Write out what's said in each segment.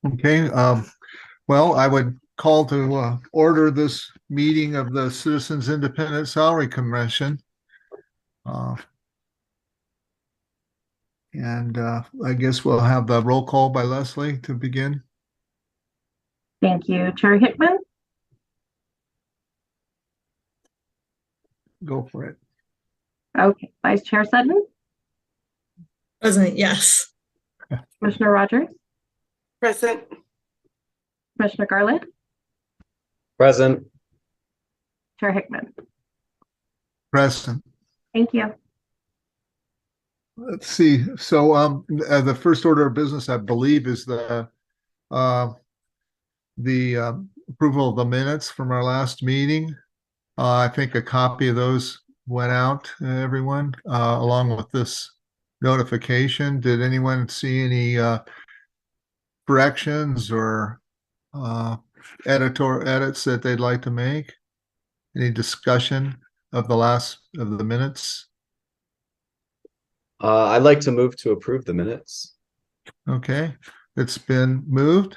Okay, well, I would call to order this meeting of the Citizens Independent Salary Commission. Uh, and I guess we'll have the roll call by Leslie to begin. Thank you. Chair Hickman, Go for it. okay. Vice Chair Sutton, Present, yes. Commissioner Rogers, Present. Commissioner Garland, Present. Chair Hickman. Present. Thank you. Let's see. So the first order of business, I believe, is uh, the approval of the minutes from our last meeting. I think a copy of those went out to everyone along with this notification. Did anyone see any corrections or edits that they'd like to make? Any discussion of the minutes? I'd like to move to approve the minutes. Okay, it's been moved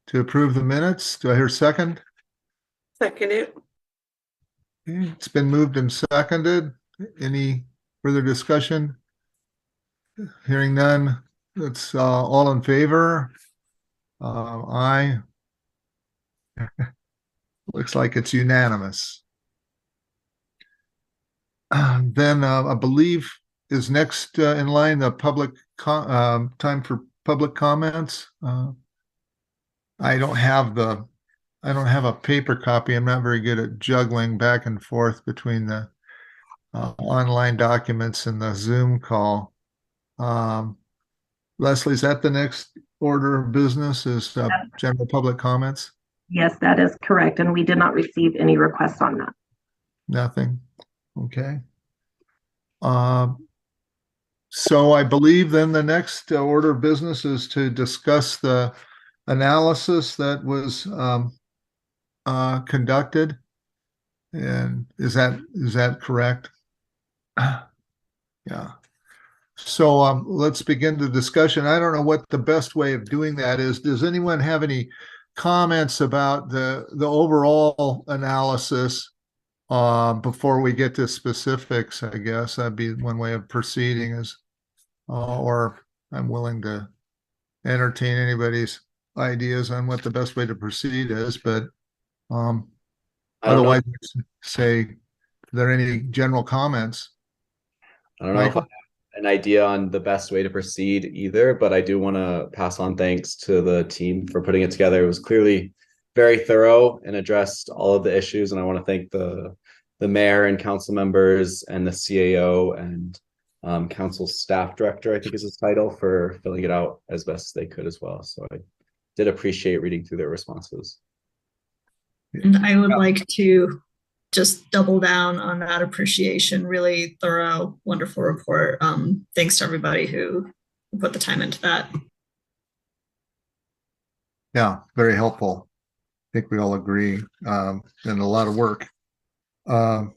to approve the minutes. Do I hear a second? Second it. Okay, it's been moved and seconded. Any further discussion? Hearing none. It's all in favor. Aye. Looks like it's unanimous. Then I believe is next in line the time for public comments. I don't have a paper copy. I'm not very good at juggling back and forth between the online documents and the Zoom call. Leslie, is that the next order of business? Is general public comments? Yes, that is correct. And we did not receive any requests on that. Nothing. Okay. So I believe then the next order of business is to discuss the analysis that was conducted. And is that correct? Yeah. So let's begin the discussion. I don't know what the best way of doing that is. Does anyone have any comments about the overall analysis before we get to specifics? I guess that'd be one way of proceeding is, or I'm willing to entertain anybody's ideas on what the best way to proceed is, but otherwise say, are there any general comments? I don't know if I have an idea on the best way to proceed either, but I do want to pass on thanks to the team for putting it together. It was clearly very thorough and addressed all of the issues, and I want to thank the mayor and council members and the CAO and council staff director, I think is his title, for filling it out as best as they could as well. So I did appreciate reading through their responses. And I would like to just double down on that appreciation. Really thorough, wonderful report. Thanks to everybody who put the time into that. Yeah, very helpful. I think we all agree, and a lot of work. Well,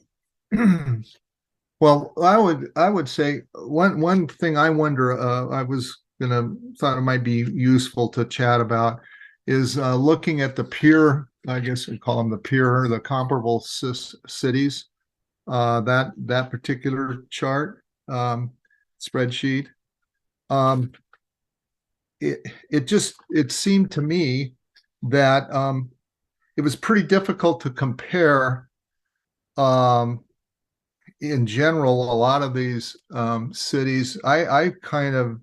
I would say one thing I wonder, thought it might be useful to chat about is looking at the peer, I guess we call them the comparable cities, that particular chart, spreadsheet. It seemed to me that it was pretty difficult to compare in general a lot of these cities. I kind of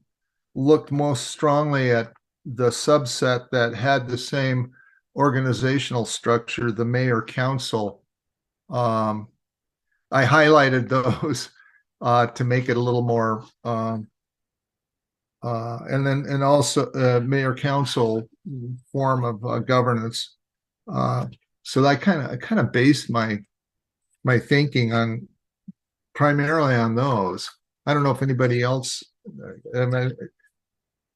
looked most strongly at the subset that had the same organizational structure, the mayor council. I highlighted those to make it a little more and also mayor council form of governance. So I kind of based my thinking on primarily on those. I don't know if anybody else,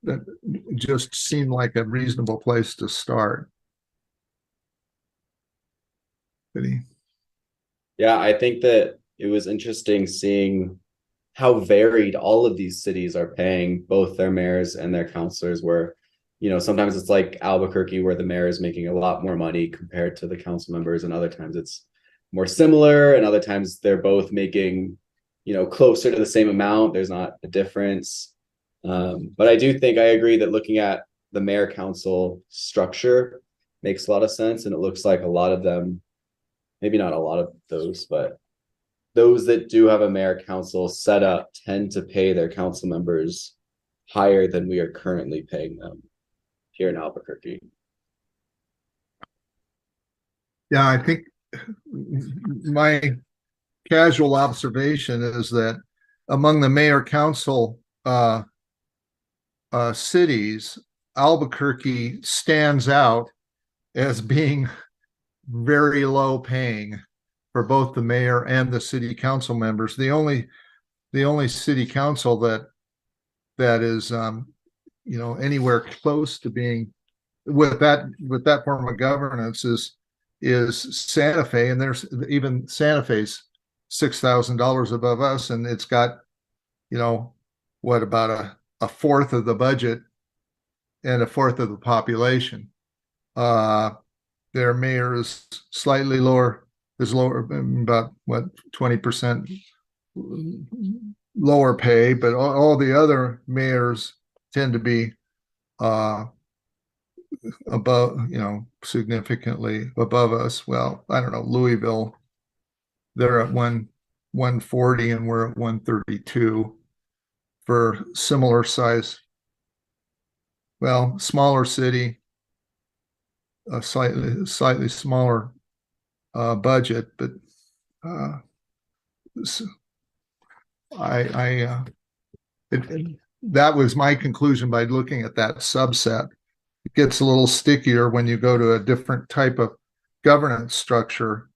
that just seemed like a reasonable place to start. Yeah, I think that it was interesting seeing how varied all of these cities are paying both their mayors and their councilors, where sometimes it's like Albuquerque where the mayor is making a lot more money compared to the council members, and other times it's more similar, and other times they're both making, closer to the same amount. There's not a difference. But I do think I agree that looking at the mayor council structure makes a lot of sense. And it looks like a lot of them, maybe not a lot of those, but those that do have a mayor council set up tend to pay their council members higher than we are currently paying them here in Albuquerque. Yeah, I think my casual observation is that among the mayor council cities, Albuquerque stands out as being very low paying for both the mayor and the city council members. The only city council that is anywhere close to being with that form of governance is Santa Fe, and there's even Santa Fe's $6,000 above us, and it's got what, about a fourth of the budget and a fourth of the population. Their mayor is slightly lower, about what, 20% lower pay, but all the other mayors tend to be above, significantly above us. Well, I don't know, Louisville, they're at 140 and we're at 132 for similar size. Well, smaller city, a slightly smaller budget, but that was my conclusion by looking at that subset. It gets a little stickier when you go to a different type of governance structure.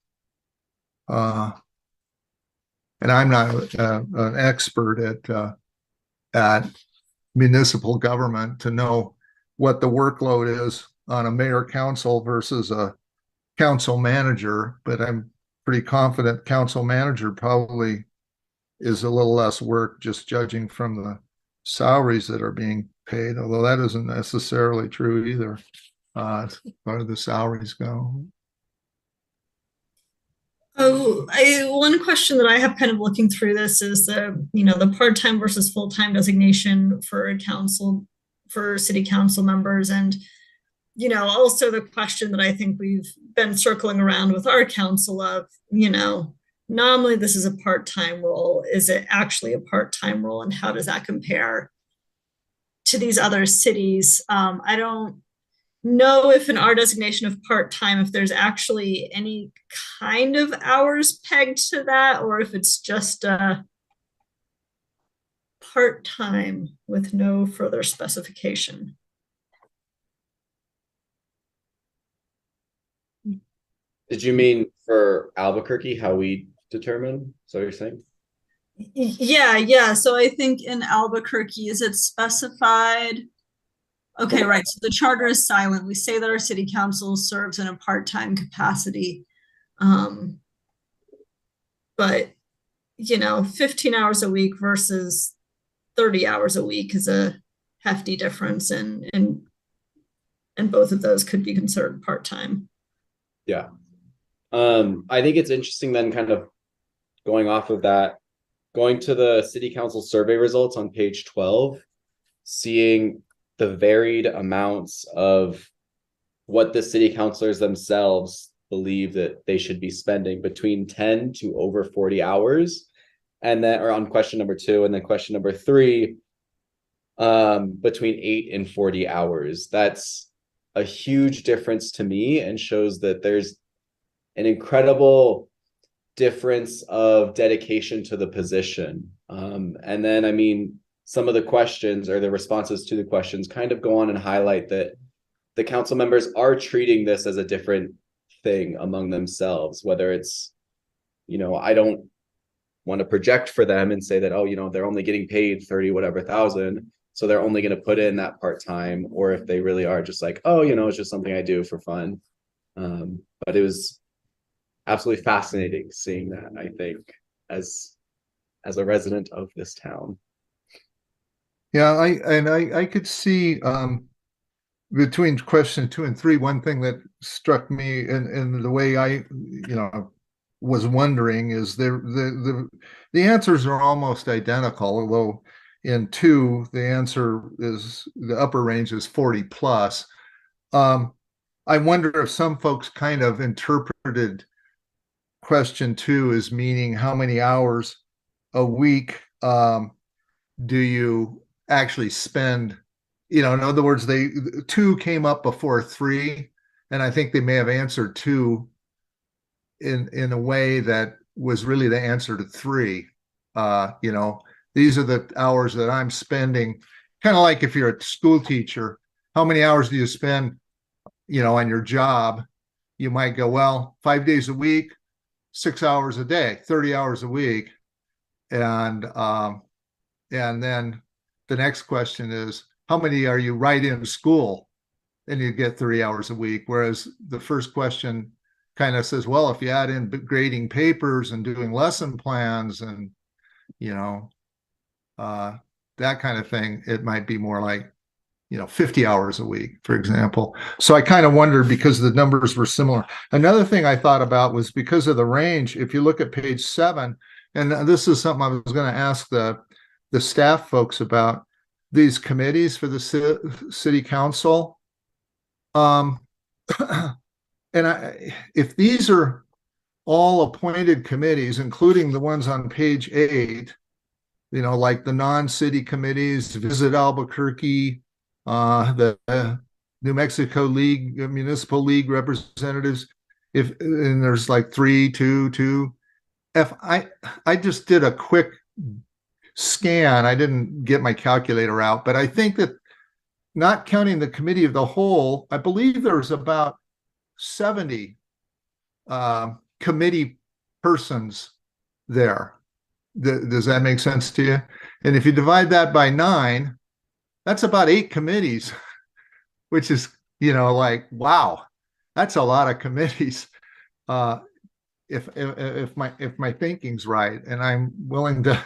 And I'm not an expert at municipal government to know what the workload is on a mayor council versus a council manager, but I'm pretty confident council manager probably is a little less work, just judging from the salaries that are being paid, although that isn't necessarily true either, as far as the salaries go. Oh, one question that I have kind of looking through this is the part-time versus full-time designation for city council members. And, also the question that I think we've been circling around with our council of, nominally this is a part-time role. Is it actually a part-time role? And how does that compare to these other cities? I don't know if in our designation of part-time, if there's actually any kind of hours pegged to that, or if it's just part-time with no further specification. Did you mean for Albuquerque, how we determine? So you're saying? Yeah. So I think in Albuquerque, is it specified? Okay, right. So the charter is silent. We say that our city council serves in a part-time capacity. But 15 hours a week versus 30 hours a week is a hefty difference, and both of those could be considered part-time. Yeah. I think it's interesting then, kind of going off of that, going to the city council survey results on page 12, seeing the varied amounts of what the city councilors themselves believe that they should be spending between 10 to over 40 hours. And then, or on question number 2, and then question number 3, between 8 and 40 hours. That's a huge difference to me, and shows that there's an incredible difference of dedication to the position. And then, some of the questions or the responses to the questions kind of go on and highlight that the council members are treating this as a different thing among themselves, whether it's, I don't want to project for them and say that, they're only getting paid 30 whatever thousand, so they're only going to put in that part-time, or if they really are just like, it's just something I do for fun. But it was absolutely fascinating seeing that, I think, as a resident of this town. Yeah, I could see between question 2 and 3, one thing that struck me in the way I, was wondering is the answers are almost identical, although in 2, the answer is the upper range is 40 plus. I wonder if some folks kind of interpreted question 2 as meaning how many hours a week do you actually spend? In other words, 2 came up before 3, and I think they may have answered 2 in a way that was really the answer to 3. These are the hours that I'm spending. Kind of like if you're a school teacher, how many hours do you spend, on your job? You might go, well, 5 days a week, 6 hours a day, 30 hours a week. And then the next question is, how many are you right in school? And you get 3 hours a week. Whereas the first question kind of says, well, if you add in grading papers and doing lesson plans and, that kind of thing, it might be more like, 50 hours a week, for example. So I kind of wondered because the numbers were similar. Another thing I thought about was because of the range, if you look at page 7, and this is something I was going to ask the staff folks about, these committees for the city council. And if these are all appointed committees, including the ones on page 8, like the non-city committees, Visit Albuquerque, the New Mexico League, Municipal League representatives, and there's like 3, 2, 2. If I just did a quick scan, I didn't get my calculator out, but I think that, not counting the committee of the whole, I believe there's about 70 committee persons there. Does that make sense to you? And if you divide that by 9, that's about 8 committees, which is, like, wow, that's a lot of committees. If my thinking's right, and I'm willing to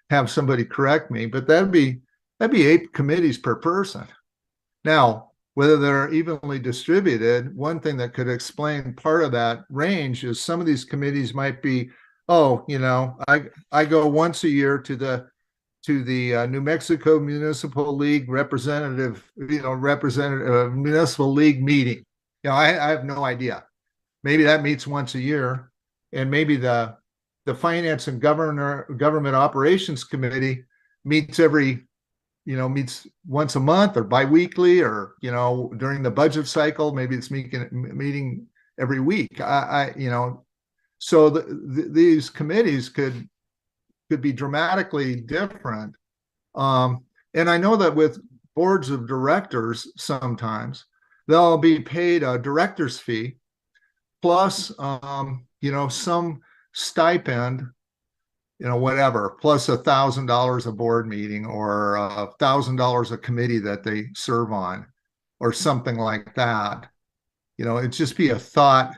have somebody correct me, but that'd be 8 committees per person. Now, whether they're evenly distributed, one thing that could explain part of that range is some of these committees might be, I go once a year to the New Mexico Municipal League representative municipal league meeting. I have no idea. Maybe that meets once a year, and maybe the Finance and Government Operations Committee meets meets once a month or biweekly, or during the budget cycle, maybe it's meeting every week. So these committees could be dramatically different. And I know that with boards of directors, sometimes they'll be paid a director's fee plus some stipend, whatever, plus $1,000 a board meeting, or $1,000 a committee that they serve on, or something like that. It'd just be a thought,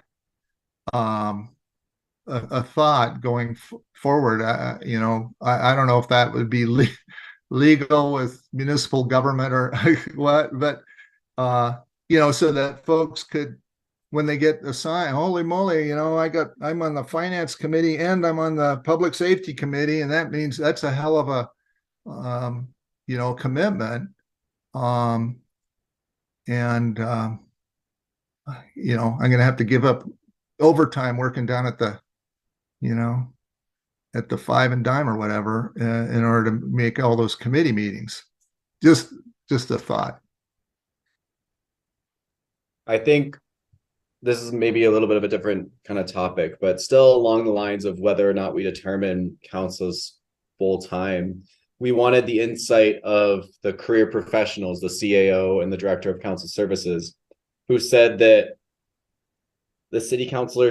going forward. I don't know if that would be legal with municipal government or what, but so that folks could, when they get assigned, holy moly, I'm on the finance committee and I'm on the public safety committee, and that means that's a hell of a commitment. I'm going to have to give up overtime working down at the Five and Dime or whatever, in order to make all those committee meetings. Just a thought. I think this is maybe a little bit of a different kind of topic, but still along the lines of whether or not we determine councils full-time. We wanted the insight of the career professionals, the CAO and the director of council services, who said that the city councilor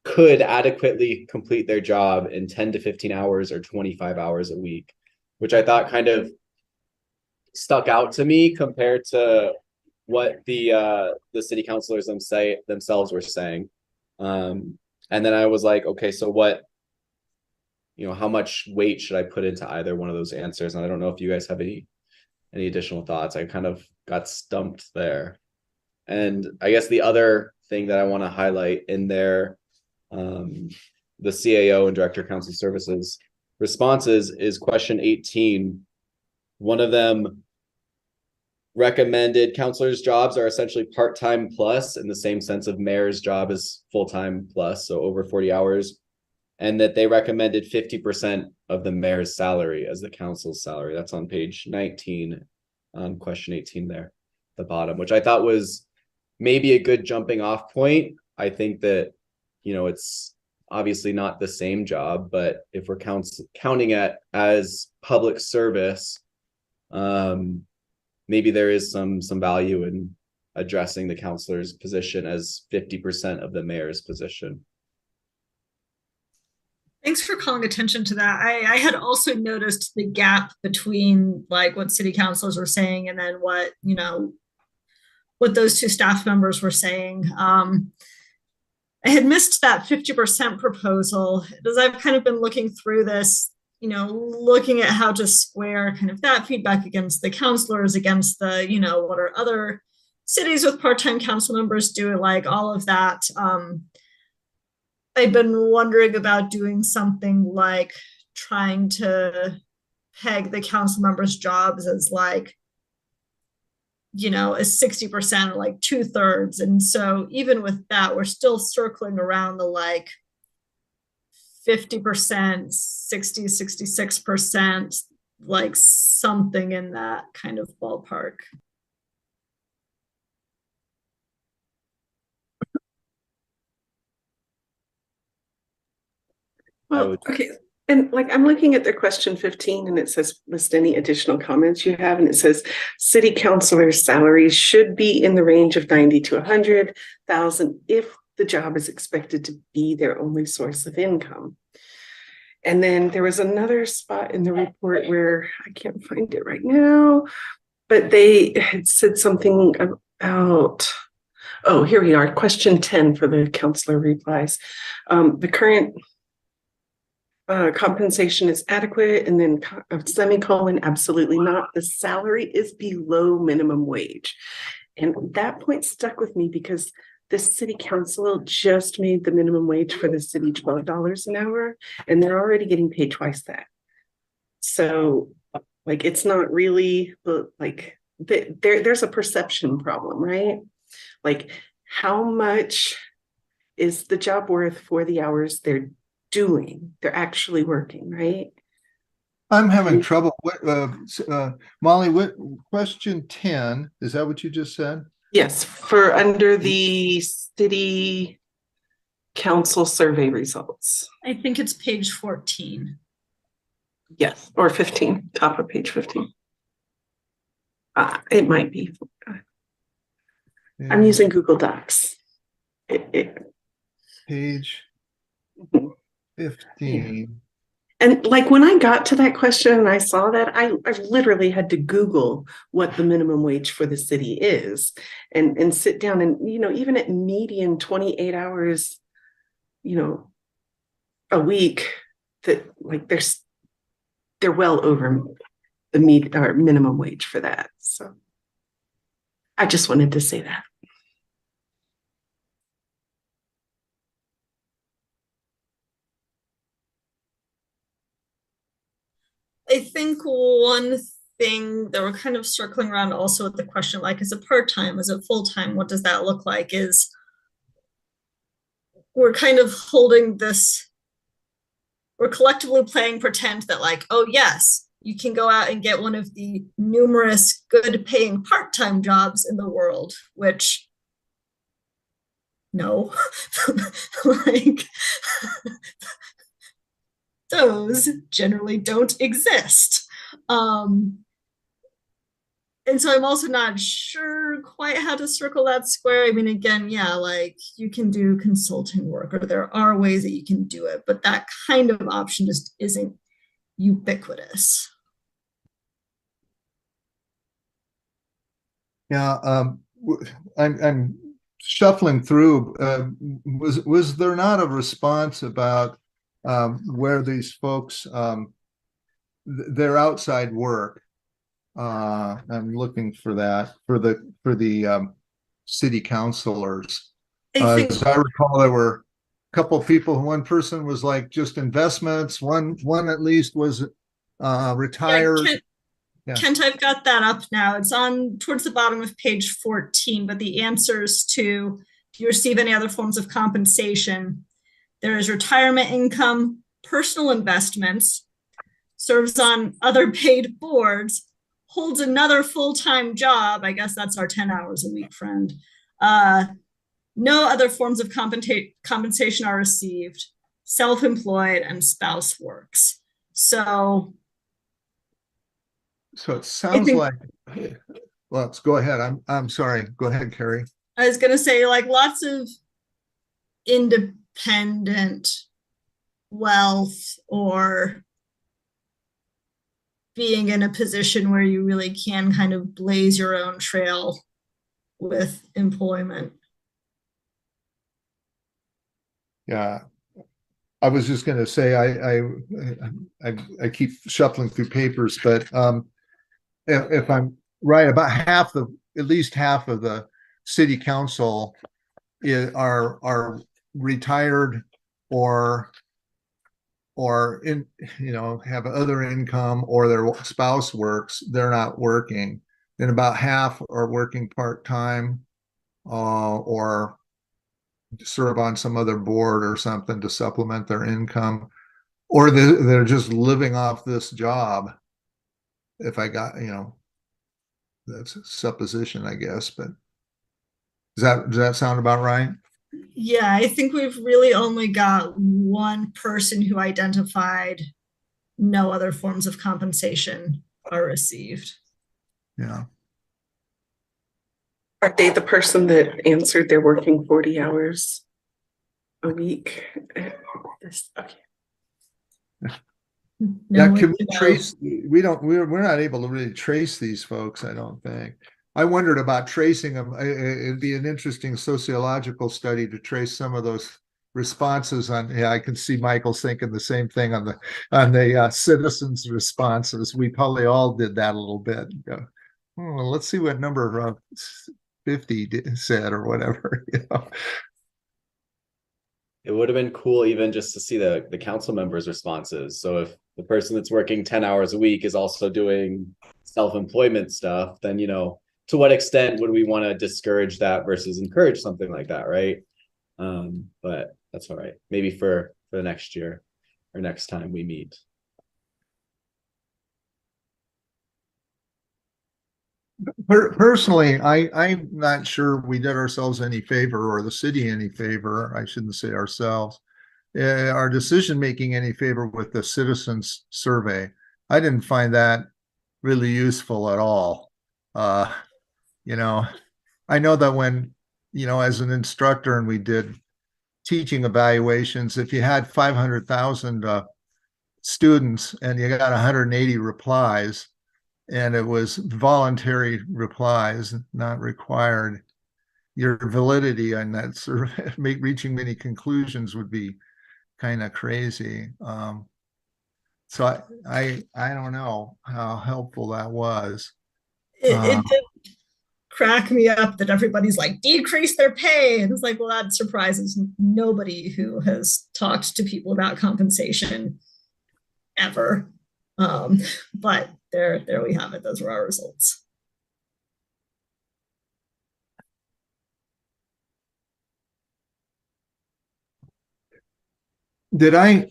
could adequately complete their job in 10 to 15 hours or 25 hours a week, which I thought kind of stuck out to me compared to what the city councilors themselves were saying. And then I was like, okay, so what, how much weight should I put into either one of those answers? And I don't know if you guys have any additional thoughts? I kind of got stumped there. And I guess the other thing that I want to highlight in there, the CAO and Director of Council Services responses is question 18. One of them recommended counselors' jobs are essentially part-time plus, in the same sense of mayor's job is full-time plus, so over 40 hours, and that they recommended 50% of the mayor's salary as the council's salary. That's on page 19, question 18 there, the bottom, which I thought was maybe a good jumping off point. I think that, it's obviously not the same job, but if we're counting it as public service, maybe there is some value in addressing the counselor's position as 50% of the mayor's position. Thanks for calling attention to that. I had also noticed the gap between like what city councilors were saying and then what those two staff members were saying. I had missed that 50% proposal as I've kind of been looking through this, looking at how to square kind of that feedback against the counselors, against the, what are other cities with part-time council members doing, like all of that. I've been wondering about doing something like trying to peg the council members' jobs as like, as 60% or like 2/3. And so even with that, we're still circling around the like 50%, 60, 66%, like something in that kind of ballpark. Well, okay. And like I'm looking at their question 15 and it says list any additional comments you have, and it says city councilors' salaries should be in the range of 90 to 100,000 if the job is expected to be their only source of income. And then there was another spot in the report where I can't find it right now, but they had said something about, oh, here we are, question 10 for the counselor replies. The current compensation is adequate, and then semicolon, absolutely not. The salary is below minimum wage. And that point stuck with me because the city council just made the minimum wage for the city $12 an hour, and they're already getting paid twice that. So like, it's not really like there's a perception problem, right? Like, how much is the job worth for the hours they're doing? They're actually working, right? I'm having trouble. Molly, what question 10? Is that what you just said? Yes, for under the city council survey results. I think it's page 14. Yes, or 15, top of page 15. It might be. I'm using Google Docs. Page 15. And like when I got to that question and I saw that, I literally had to Google what the minimum wage for the city is and sit down and, even at median 28 hours, a week, that like they're well over the minimum wage for that. So I just wanted to say that. I think one thing that we're kind of circling around also with the question, like, is it part-time? Is it full-time? What does that look like? Is we're kind of holding this, we're collectively playing pretend that like, oh yes, you can go out and get one of the numerous good paying part-time jobs in the world, which no, like those generally don't exist. And so I'm also not sure quite how to circle that square. I mean, again, yeah, like you can do consulting work, or there are ways that you can do it, but that kind of option just isn't ubiquitous. Yeah, I'm shuffling through. Was there not a response about where these folks their outside work? I'm looking for that for the city councilors. I think As I recall, there were a couple of people. One person was like just investments. One at least was retired. Kent, Yeah. Kent, I've got that up now. It's on towards the bottom of page 14, but the answers to do you receive any other forms of compensation? There is retirement income, personal investments, serves on other paid boards, holds another full-time job. I guess that's our 10 hours a week friend. No other forms of compensation are received, self-employed, and spouse works. So it sounds think- like, well, let's go ahead. I'm sorry. Go ahead, Carrie. I was gonna say, like, lots of independent wealth or being in a position where you really can kind of blaze your own trail with employment. Yeah. I was just going to say, I keep shuffling through papers, but if I'm right, about at least half of the city council are retired or have other income, or their spouse works, they're not working. And about half are working part-time or serve on some other board or something to supplement their income, or they're just living off this job. If I got, that's a supposition, I guess, but does that sound about right? Yeah, I think we've really only got one person who identified no other forms of compensation are received. Yeah. Are they the person that answered they're working 40 hours a week? Okay. Yeah, No, can we trace? We're not able to really trace these folks, I don't think. I wondered about tracing them. It'd be an interesting sociological study to trace some of those responses on. Yeah, I can see Michael's thinking the same thing on the citizens' responses. We probably all did that a little bit. Well, let's see what number 50 said or whatever. It would have been cool even just to see the council members' responses. So if the person that's working 10 hours a week is also doing self-employment stuff, then, to what extent would we want to discourage that versus encourage something like that, right? But that's all right. Maybe for the next year or next time we meet. Personally, I'm not sure we did ourselves any favor, or the city any favor. I shouldn't say ourselves, our decision making any favor with the citizens survey. I didn't find that really useful at all. I know that when, as an instructor and we did teaching evaluations, if you had 500,000 students and you got 180 replies, and it was voluntary replies, not required, your validity on that survey, reaching many conclusions would be kind of crazy. So I don't know how helpful that was. It did crack me up that everybody's like, decrease their pay. And it's like, well, that surprises nobody who has talked to people about compensation ever. But there we have it. Those were our results. Did I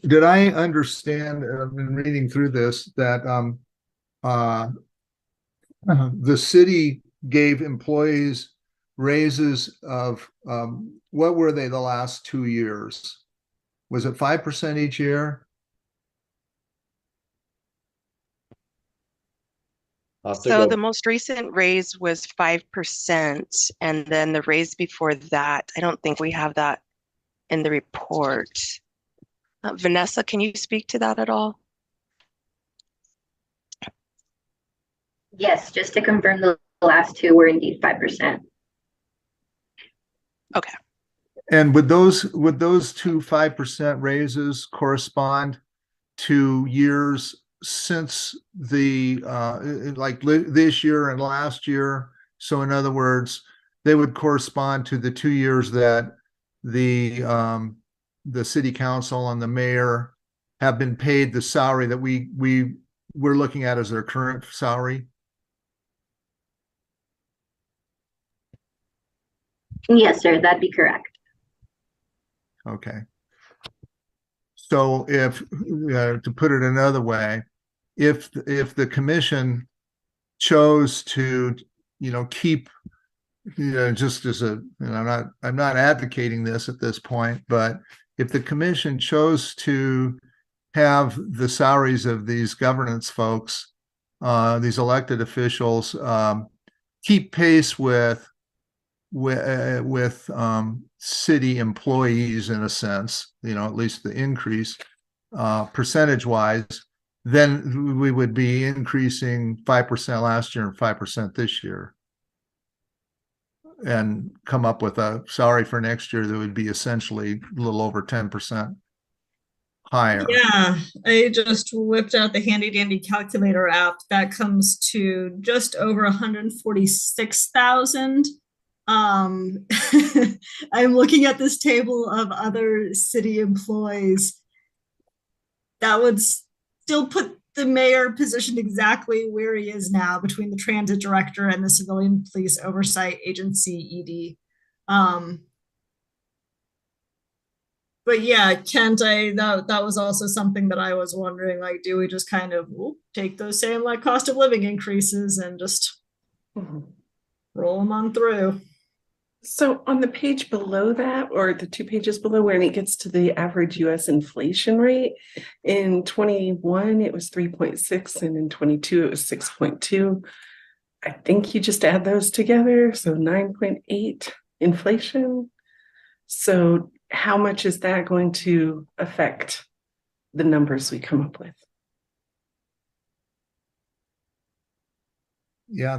understand in reading through this that the city gave employees raises of what were they the last 2 years? Was it 5% each year? So the most recent raise was 5%, and then the raise before that, I don't think we have that in the report. Vanessa, can you speak to that at all? Yes, just to confirm, the last two were indeed 5%. Okay. And would those two 5% raises correspond to years since the this year and last year. So in other words, they would correspond to the 2 years that the city council and the mayor have been paid the salary that we're looking at as their current salary. Yes, sir, that'd be correct. Okay. So if, to put it another way, if the commission chose to, keep, just as a, I'm not advocating this at this point, but if the commission chose to have the salaries of these governance folks, these elected officials, keep pace with city employees in a sense, at least the increase percentage wise, then we would be increasing 5% last year and 5% this year, and come up with a salary for next year that would be essentially a little over 10% higher. Yeah, I just whipped out the handy dandy calculator app. That comes to just over 146,000. I'm looking at this table of other city employees. That would still put the mayor positioned exactly where he is now, between the transit director and the civilian police oversight agency, ED. But yeah, Kent, that was also something that I was wondering, like, do we just kind of take those same cost of living increases and just roll them on through? So on the page below that, or the 2 pages below, when it gets to the average US inflation rate, in 21, it was 3.6, and in 22, it was 6.2. I think you just add those together, so 9.8 inflation. So how much is that going to affect the numbers we come up with? Yeah,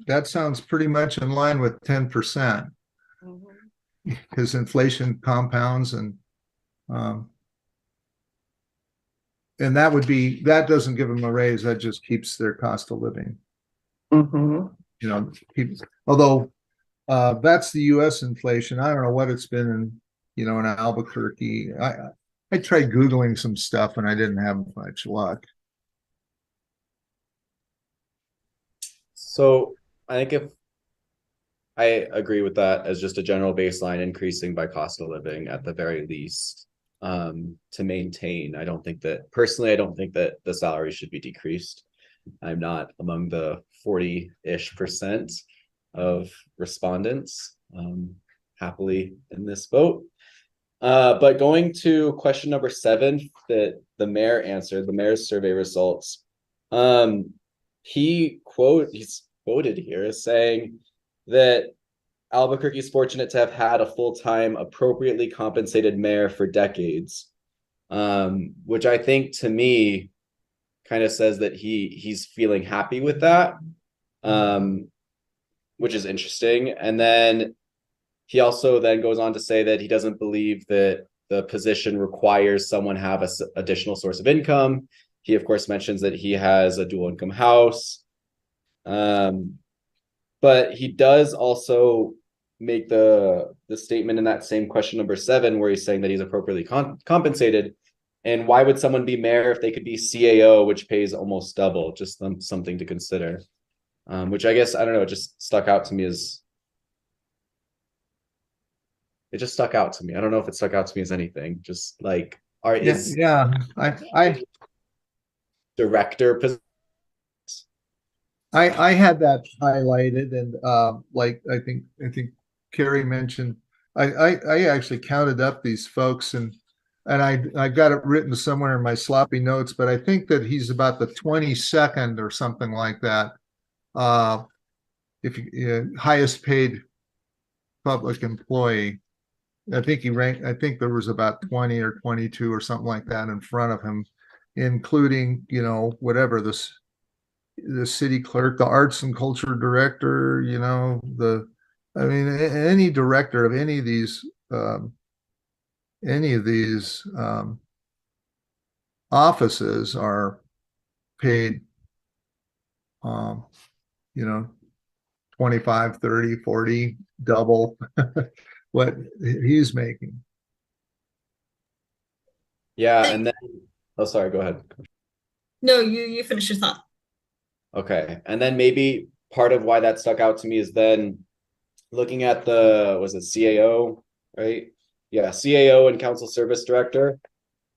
that sounds pretty much in line with 10%. Because inflation compounds, and that doesn't give them a raise, that just keeps their cost of living. Although that's the US inflation. I don't know what it's been in Albuquerque. I tried Googling some stuff and I didn't have much luck. So I think if I agree with that as just a general baseline, increasing by cost of living at the very least, to maintain. I don't think that the salary should be decreased. I'm not among the 40-ish% of respondents happily in this vote. But going to question number 7 that the mayor answered, the mayor's survey results, he's quoted here as saying that Albuquerque is fortunate to have had a full-time, appropriately compensated mayor for decades, which I think to me kind of says that he's feeling happy with that, which is interesting. And then he also then goes on to say that he doesn't believe that the position requires someone have an additional source of income. He, of course, mentions that he has a dual income house. But he does also make the statement in that same question number 7, where he's saying that he's appropriately compensated. And why would someone be mayor if they could be CAO, which pays almost double? Just something to consider. Which I guess, I don't know, it just stuck out to me as... It just stuck out to me. I don't know if it stuck out to me as anything. Just like, I director position. I had that highlighted, and I think Carrie mentioned, I actually counted up these folks, and I got it written somewhere in my sloppy notes, but I think that he's about the 22nd or something like that. If highest paid public employee, I think he ranked. I think there was about 20 or 22 or something like that in front of him, including whatever the city clerk, the arts and culture director, any director of any of these offices are paid, you know, 25, 30, 40, double what he's making. Yeah, and then, oh, sorry, go ahead. No, you finish your thought. Okay, and then maybe part of why that stuck out to me is then looking at the, was it CAO, right? Yeah, CAO and Council Service Director.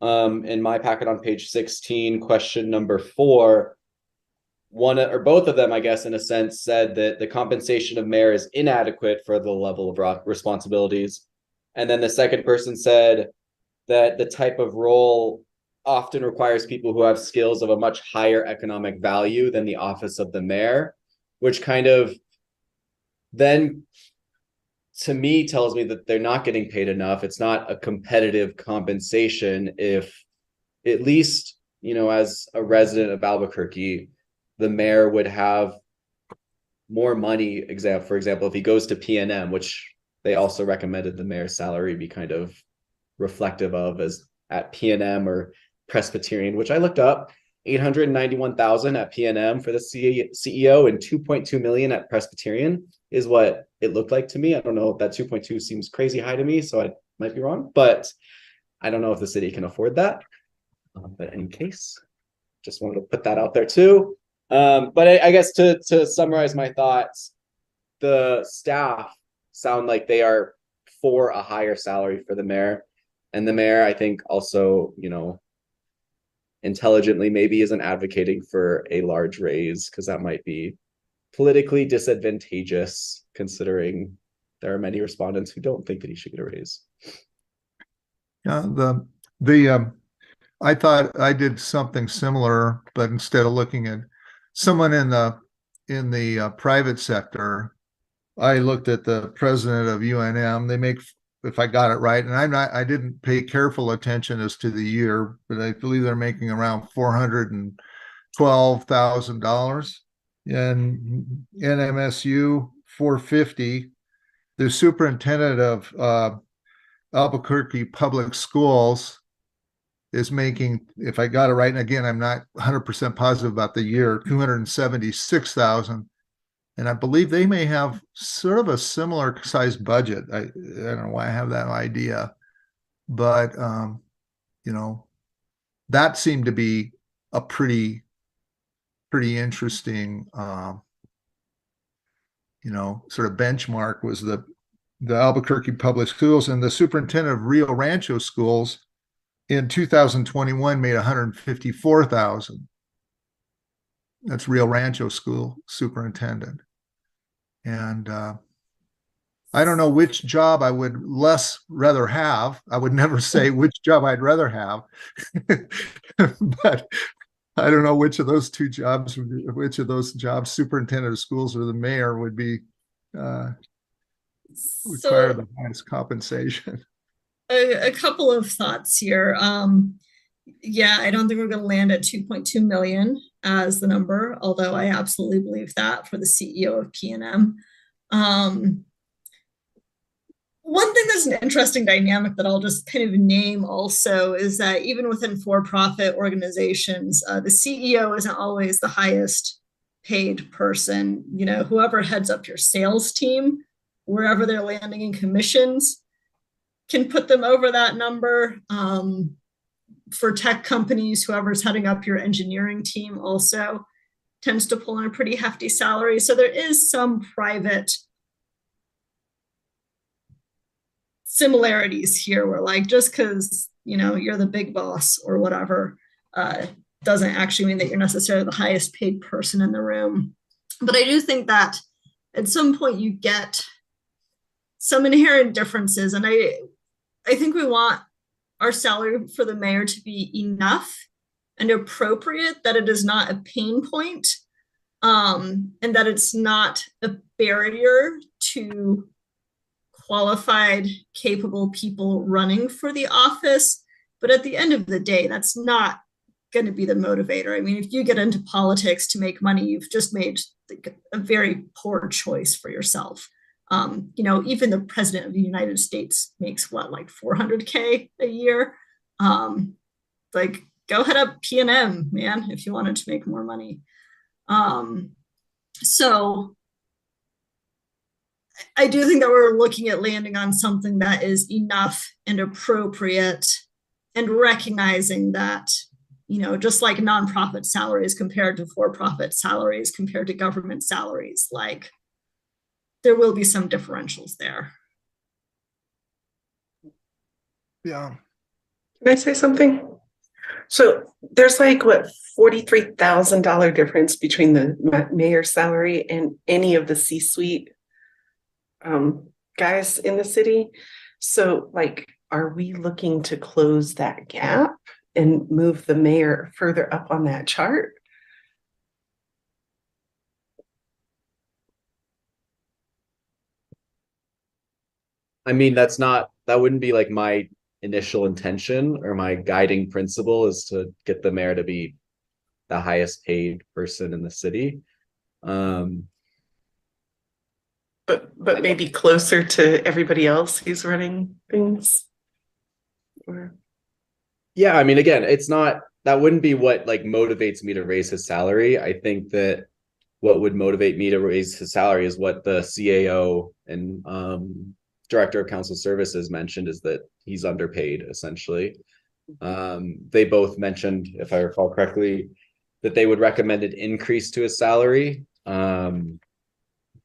In my packet on page 16, question number 4, one or both of them, I guess, in a sense, said that the compensation of mayor is inadequate for the level of responsibilities. And then the second person said that the type of role often requires people who have skills of a much higher economic value than the office of the mayor, which kind of then to me tells me that they're not getting paid enough. It's not a competitive compensation if, at least, you know, as a resident of Albuquerque, the mayor would have more money, for example, if he goes to PNM, which they also recommended the mayor's salary be kind of reflective of as at PNM or Presbyterian, which I looked up, 891,000 at PNM for the CEO and 2.2 million at Presbyterian is what it looked like to me. I don't know if that 2.2 seems crazy high to me, so I might be wrong, but I don't know if the city can afford that. But in any case, just wanted to put that out there too. But I guess to summarize my thoughts, the staff sound like they are for a higher salary for the mayor. And the mayor, I think, also, you know, intelligently maybe isn't advocating for a large raise because that might be politically disadvantageous, considering there are many respondents who don't think that he should get a raise. Yeah, I thought I did something similar, but instead of looking at someone in the private sector, I looked at the president of UNM. They make, if I got it right, and I didn't pay careful attention as to the year, but I believe they're making around $412,000. And NMSU 450. The superintendent of Albuquerque Public Schools is making, if I got it right, and again, I'm not 100% positive about the year, 276,000. And I believe they may have sort of a similar sized budget. I don't know why I have that idea, but you know, that seemed to be a pretty interesting, you know, sort of benchmark was the Albuquerque Public Schools, and the superintendent of Rio Rancho Schools in 2021 made 154,000. That's Rio Rancho School superintendent. And I don't know which job I would rather have. I would never say which job I'd rather have, but I don't know which of those two jobs, superintendent of schools or the mayor, would be require the highest compensation. A couple of thoughts here. Yeah, I don't think we're going to land at 2.2 million as the number, although I absolutely believe that for the CEO of PNM. One thing that's an interesting dynamic that I'll just kind of name also is that even within for-profit organizations, the CEO isn't always the highest paid person. You know, whoever heads up your sales team, wherever they're landing in commissions, can put them over that number. For tech companies, whoever's heading up your engineering team also tends to pull in a pretty hefty salary. So there is some private similarities here where, like, just because, you know, you're the big boss or whatever, doesn't actually mean that you're necessarily the highest paid person in the room. But I do think that at some point you get some inherent differences. And I think we want our salary for the mayor to be enough and appropriate that it is not a pain point, and that it's not a barrier to qualified, capable people running for the office. But at the end of the day, that's not going to be the motivator. I mean, if you get into politics to make money, you've just made a very poor choice for yourself. You know, even the president of the United States makes what, like $400K a year? Like, go head up P&M, man, if you wanted to make more money. So I do think that we're looking at landing on something that is enough and appropriate, and recognizing that, you know, just like nonprofit salaries compared to for-profit salaries compared to government salaries, like there will be some differentials there. Yeah. Can I say something? So there's like what, $43,000 difference between the mayor's salary and any of the C-suite guys in the city. So like, are we looking to close that gap and move the mayor further up on that chart? I mean, that wouldn't be like my initial intention or my guiding principle, is to get the mayor to be the highest paid person in the city. But maybe closer to everybody else who's running things. Or... Yeah, I mean, again, that wouldn't be what like motivates me to raise his salary. I think that what would motivate me to raise his salary is what the CAO and director of council services mentioned, is that he's underpaid essentially. They both mentioned, if I recall correctly, that they would recommend an increase to his salary,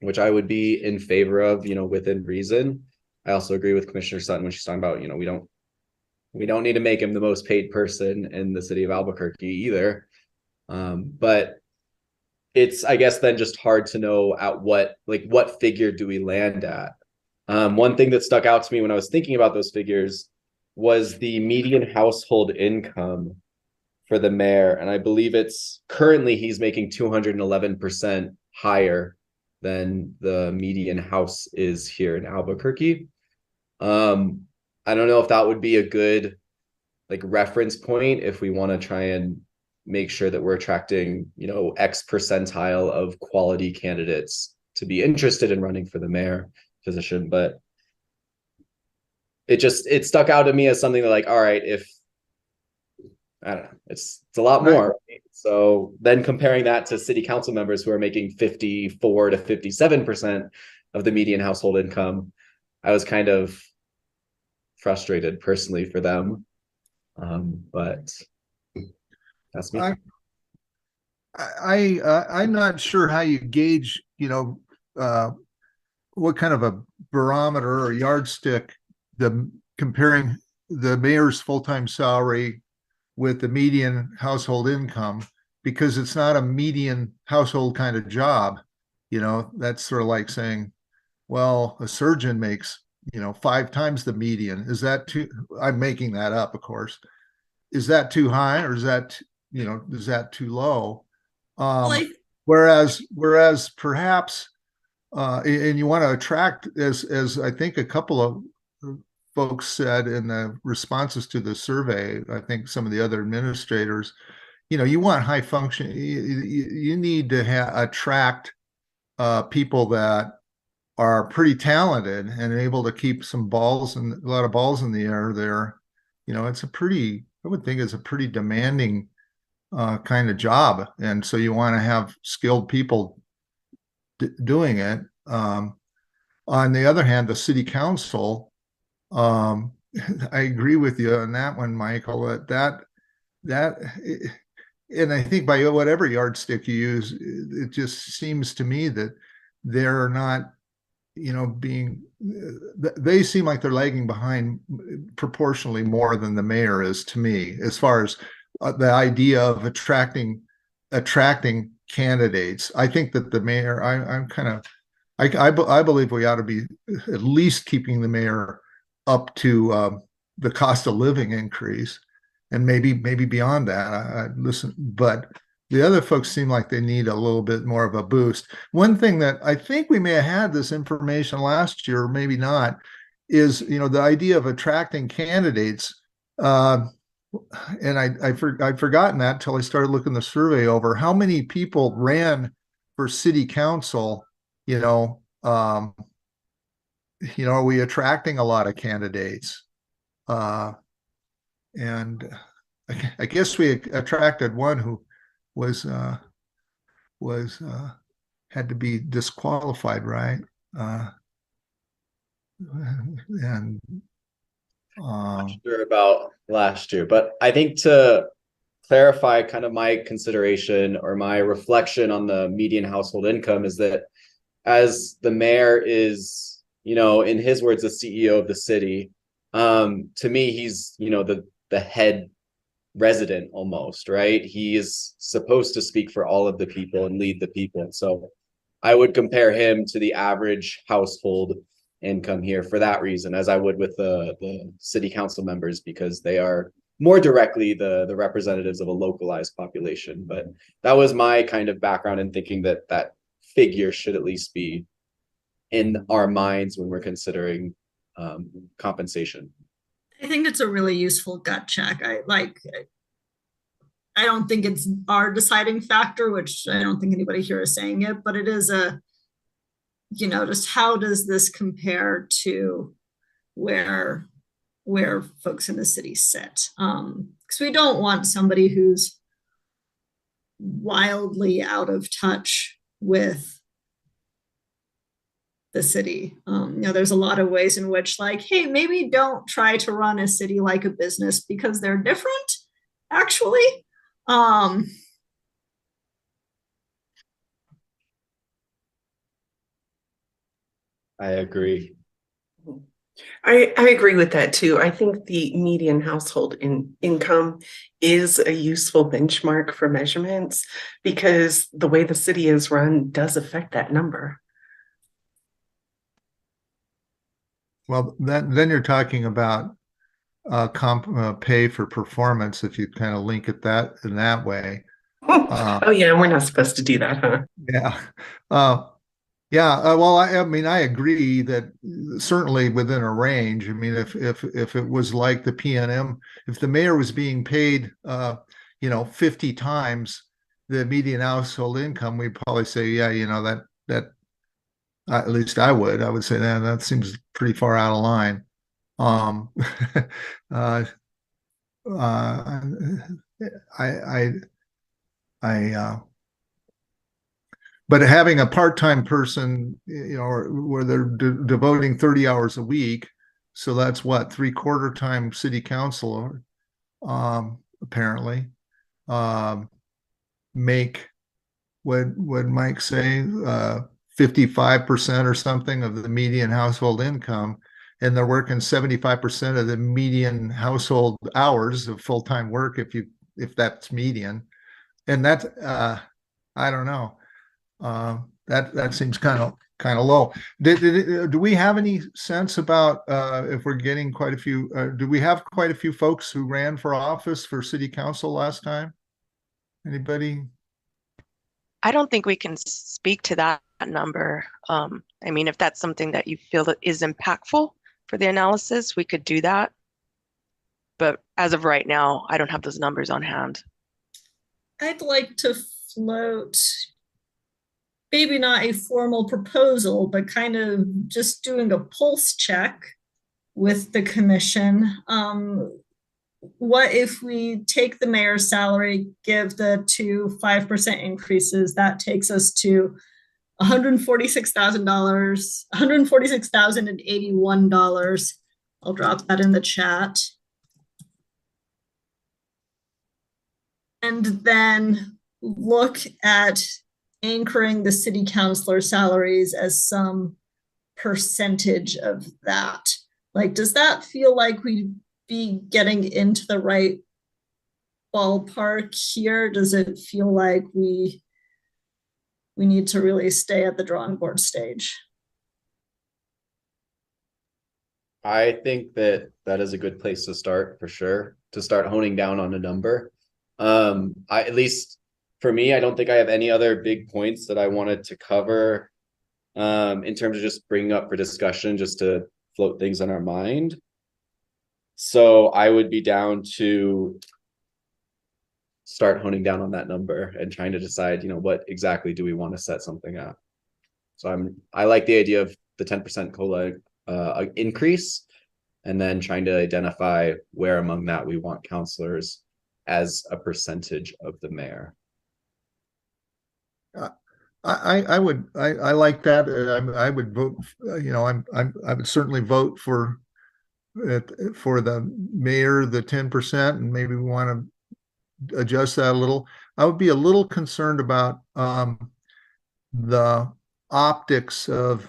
which I would be in favor of, you know, within reason. I also agree with Commissioner Sutton when she's talking about, you know, we don't need to make him the most paid person in the city of Albuquerque either. But it's, I guess, then just hard to know at what figure do we land at. One thing that stuck out to me when I was thinking about those figures was the median household income for the mayor. And I believe it's currently he's making 211% higher than the median house is here in Albuquerque. I don't know if that would be a good like reference point if we want to try and make sure that we're attracting, you know, X percentile of quality candidates to be interested in running for the mayor position. But it stuck out to me as something that, like, all right, if I don't know, it's a lot more. Right? So then comparing that to city council members who are making 54 to 57% of the median household income, I was kind of frustrated personally for them. But that's me. I'm not sure how you gauge, you know, what kind of a barometer or yardstick comparing the mayor's full-time salary with the median household income, because it's not a median household kind of job. You know, that's sort of like saying, well, a surgeon makes, you know, 5 times the median. Is that too, I'm making that up, of course. Is that too high, or is that, you know, is that too low? Whereas perhaps, and you want to attract, as I think a couple of folks said in the responses to the survey, I think some of the other administrators, you know, you want high function, you need to attract people that are pretty talented and able to keep a lot of balls in the air there. You know, I would think it's a pretty demanding kind of job. And so you want to have skilled people doing it. On the other hand, the city council, I agree with you on that one, Michael, and I think by whatever yardstick you use, it just seems to me that they're not, you know, they seem like they're lagging behind proportionally more than the mayor is, to me, as far as the idea of attracting candidates. I think that the mayor, I believe we ought to be at least keeping the mayor up to the cost of living increase, and maybe beyond that. I listen, but the other folks seem like they need a little bit more of a boost. One thing that I think we may have had this information last year, or maybe not, is, you know, the idea of attracting candidates. And I'd forgotten that until I started looking the survey over. How many people ran for city council? You know, are we attracting a lot of candidates? And I guess we attracted one who was had to be disqualified, right? And Not sure about last year, but I think to clarify kind of my consideration or my reflection on the median household income is that as the mayor is, in his words, the CEO of the city, to me, he's, the head resident almost, right? He is supposed to speak for all of the people and lead the people. So I would compare him to the average household income here for that reason, as I would with the city council members, because they are more directly the representatives of a localized population. But that was my kind of background in thinking that that figure should at least be in our minds when we're considering compensation. I think it's a really useful gut check. I don't think it's our deciding factor, which I don't think anybody here is saying it, but it is just how does this compare to where folks in the city sit? Because we don't want somebody who's wildly out of touch with the city. There's a lot of ways in which, like, hey, maybe don't try to run a city like a business because they're different, actually. I agree. I agree with that too. I think the median household income is a useful benchmark for measurements because the way the city is run does affect that number. Well, then you're talking about pay for performance if you kind of link it that in that way. Oh yeah, we're not supposed to do that, huh? Yeah. Well, I mean, I agree that certainly within a range. I mean, if it was like the PNM, if the mayor was being paid, 50 times the median household income, we'd probably say, yeah, that at least I would say that seems pretty far out of line. But having a part-time person, where they're devoting 30 hours a week, so that's what, 3/4 time city councilor, apparently, make, would Mike say, 55% or something of the median household income, and they're working 75% of the median household hours of full-time work, if that's median. And that's, I don't know. That seems kind of low. Do we have any sense about if we're getting quite a few? Do we have quite a few folks who ran for office for city council last time? Anybody? I don't think we can speak to that number. I mean, if that's something that you feel that is impactful for the analysis, we could do that. But as of right now, I don't have those numbers on hand. I'd like to float maybe not a formal proposal, but kind of just doing a pulse check with the commission. What if we take the mayor's salary, give the 5% increases? That takes us to $146,000, $146,081. I'll drop that in the chat. And then look at anchoring the city councilor salaries as some percentage of that. Like, does that feel like we'd be getting into the right ballpark here? Does it feel like we need to really stay at the drawing board stage? I think that is a good place to start, for sure, to start honing down on a number. At least for me, I don't think I have any other big points that I wanted to cover in terms of just bringing up for discussion, just to float things on our mind. So I would be down to start honing down on that number and trying to decide, what exactly do we want to set something at. So I like the idea of the 10% COLA increase, and then trying to identify where among that we want counselors as a percentage of the mayor. I like that. I would vote, I would certainly vote for the mayor, the 10%, and maybe we want to adjust that a little. I would be a little concerned about the optics of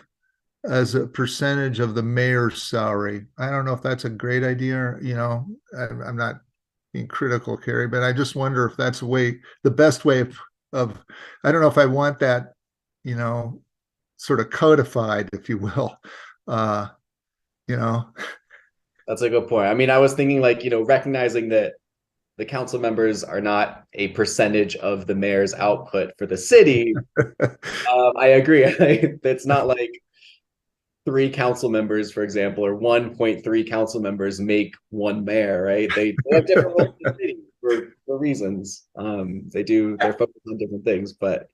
as a percentage of the mayor's salary. I don't know if that's a great idea. I'm not being critical, Carrie, but I just wonder if that's the best way of, I don't know if I want that, sort of codified, if you will. That's a good point. I mean, I was thinking recognizing that the council members are not a percentage of the mayor's output for the city. I agree. It's not like 3 council members, for example, or 1.3 council members make one mayor, right? They have different roles in the city for reasons. They're focused on different things, but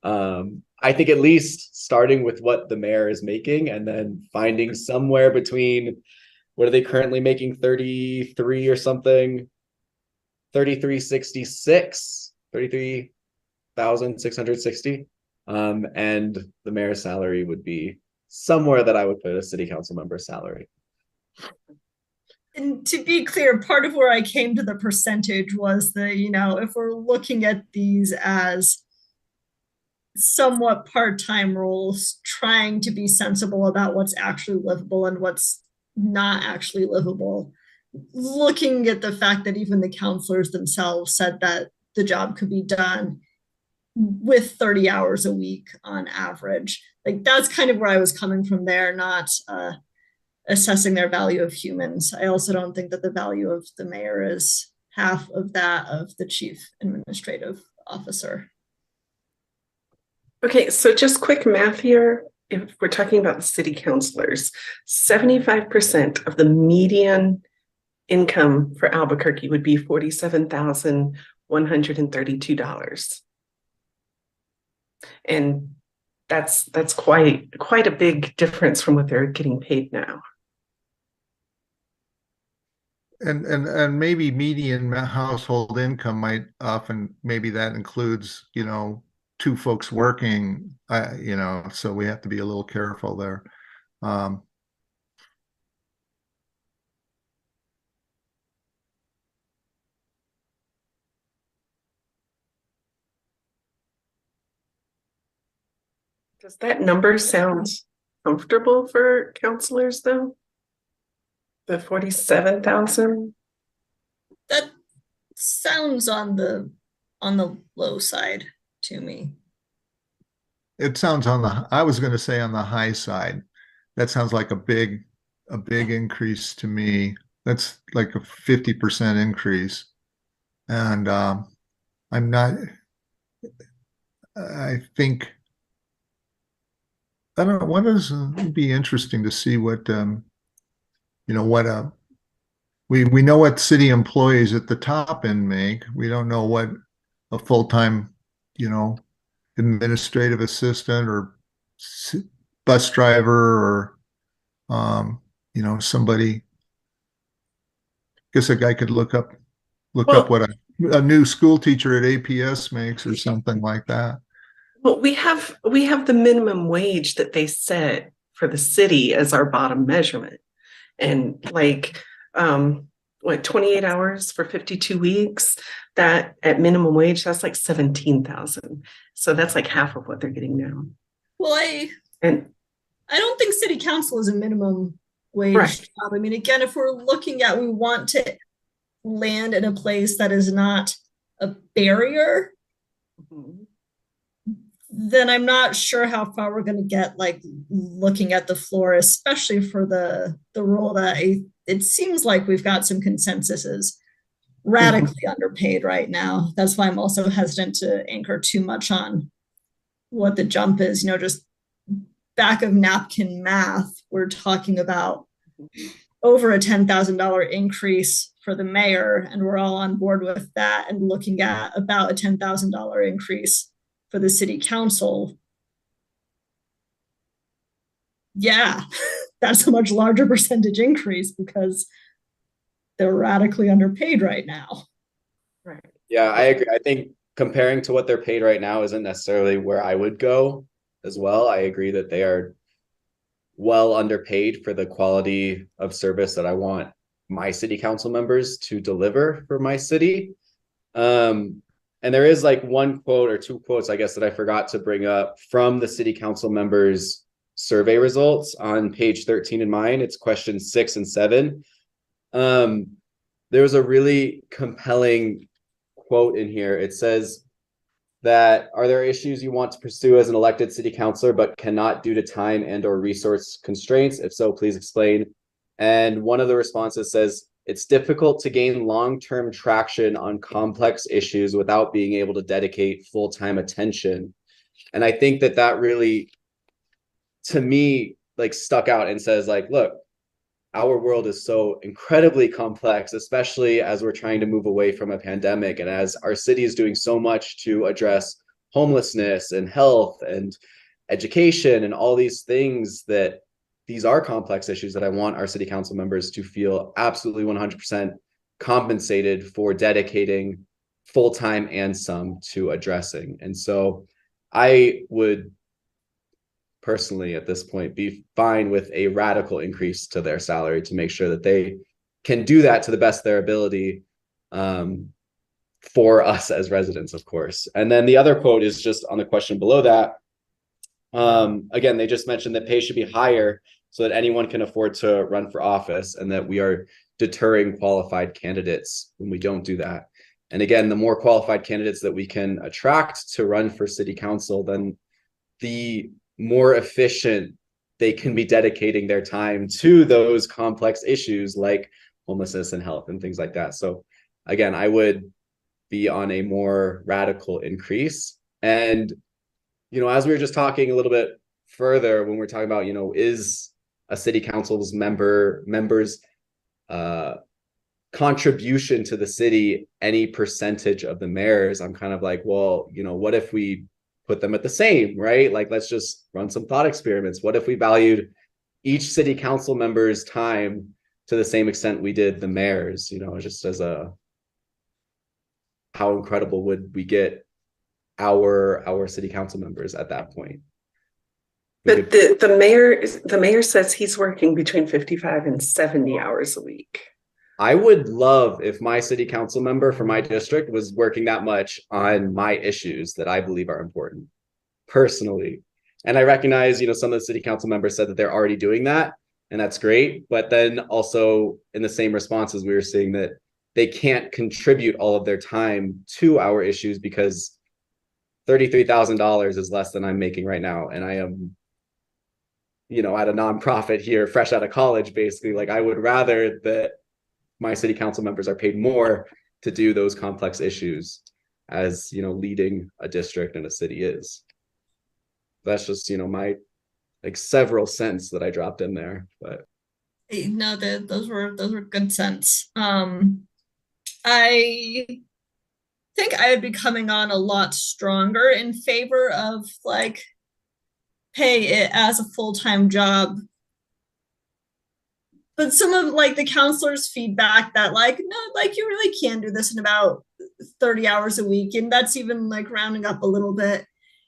I think at least starting with what the mayor is making and then finding somewhere between, what are they currently making, 33 or something? 33,660, and the mayor's salary would be somewhere that I would put a city council member's salary. And to be clear, part of where I came to the percentage was if we're looking at these as somewhat part-time roles, trying to be sensible about what's actually livable and what's not actually livable, looking at the fact that even the counselors themselves said that the job could be done with 30 hours a week on average. That's kind of where I was coming from there, not assessing their value of humans. I also don't think that the value of the mayor is half of that of the chief administrative officer. Okay, so just quick math here. If we're talking about the city councilors, 75% of the median income for Albuquerque would be $47,132. And that's quite a big difference from what they're getting paid now. And maybe median household income might often, maybe that includes, 2 folks working, so we have to be a little careful there. Does that number sound comfortable for counselors though? The 47,000? That sounds on the low side to me. It sounds I was going to say on the high side. That sounds like a big increase to me. That's like a 50% increase. And I think, I don't know, it'd be interesting to see what, we know what city employees at the top end make. We don't know what a full-time, administrative assistant or bus driver or, somebody. I guess a guy could look up what a new school teacher at APS makes or something like that. Well, we have the minimum wage that they set for the city as our bottom measurement. And 28 hours for 52 weeks, that at minimum wage, that's like 17,000. So that's like half of what they're getting now. Well, I don't think city council is a minimum wage job. I mean, again, if we're looking at, we want to land in a place that is not a barrier, then I'm not sure how far we're going to get, looking at the floor, especially for the role that it seems like we've got some consensus is radically underpaid right now. That's why I'm also hesitant to anchor too much on what the jump is. Just back of napkin math, we're talking about over a $10,000 increase for the mayor, and we're all on board with that, and looking at about a $10,000 increase for the city council. Yeah, that's a much larger percentage increase because they're radically underpaid right now. Yeah, I agree. I think comparing to what they're paid right now isn't necessarily where I would go as well. I agree that they are well underpaid for the quality of service that I want my city council members to deliver for my city. And there is like one quote or two quotes, I guess, that I forgot to bring up from the city council members' survey results on page 13 in mine. It's questions 6 and 7. There was a really compelling quote in here. It says that, are there issues you want to pursue as an elected city councilor but cannot due to time and or resource constraints? If so, please explain. And one of the responses says, it's difficult to gain long-term traction on complex issues without being able to dedicate full-time attention. And I think that that really, to me, like stuck out and says like, look, our world is so incredibly complex, especially as we're trying to move away from a pandemic and as our city is doing so much to address homelessness and health and education and all these things, that these are complex issues that I want our city council members to feel absolutely 100% compensated for dedicating full-time and some to addressing. And so I would personally at this point be fine with a radical increase to their salary to make sure that they can do that to the best of their ability, for us as residents, of course. And then the other quote is just on the question below that. Again, they just mentioned that pay should be higher so that anyone can afford to run for office, and that we are deterring qualified candidates when we don't do that. And again, the more qualified candidates that we can attract to run for city council, then the more efficient they can be dedicating their time to those complex issues like homelessness and health and things like that. So again, I would be on a more radical increase. And, you know, as we were just talking a little bit further, when we're talking about, you know, is a city council's members contribution to the city any percentage of the mayor's, I'm kind of like, well, you know, what if we put them at the same, right? Like, let's just run some thought experiments. What if we valued each city council member's time to the same extent we did the mayor's, you know, just as a, how incredible would we get our city council members at that point? But the mayor says he's working between 55 and 70 hours a week. I would love if my city council member for my district was working that much on my issues that I believe are important personally. And I recognize, you know, some of the city council members said that they're already doing that, and that's great. But then also in the same responses, we were seeing that they can't contribute all of their time to our issues because $33,000 is less than I'm making right now. And I am, you know, at a nonprofit here, fresh out of college, basically. Like, I would rather that my city council members are paid more to do those complex issues, as, you know, leading a district and a city is. That's just, you know, my like several cents that I dropped in there. But no, those were good cents. I think I would be coming on a lot stronger in favor of like pay it as a full-time job. But some of like the counselors' feedback that like, no, like you really can do this in about 30 hours a week. And that's even like rounding up a little bit.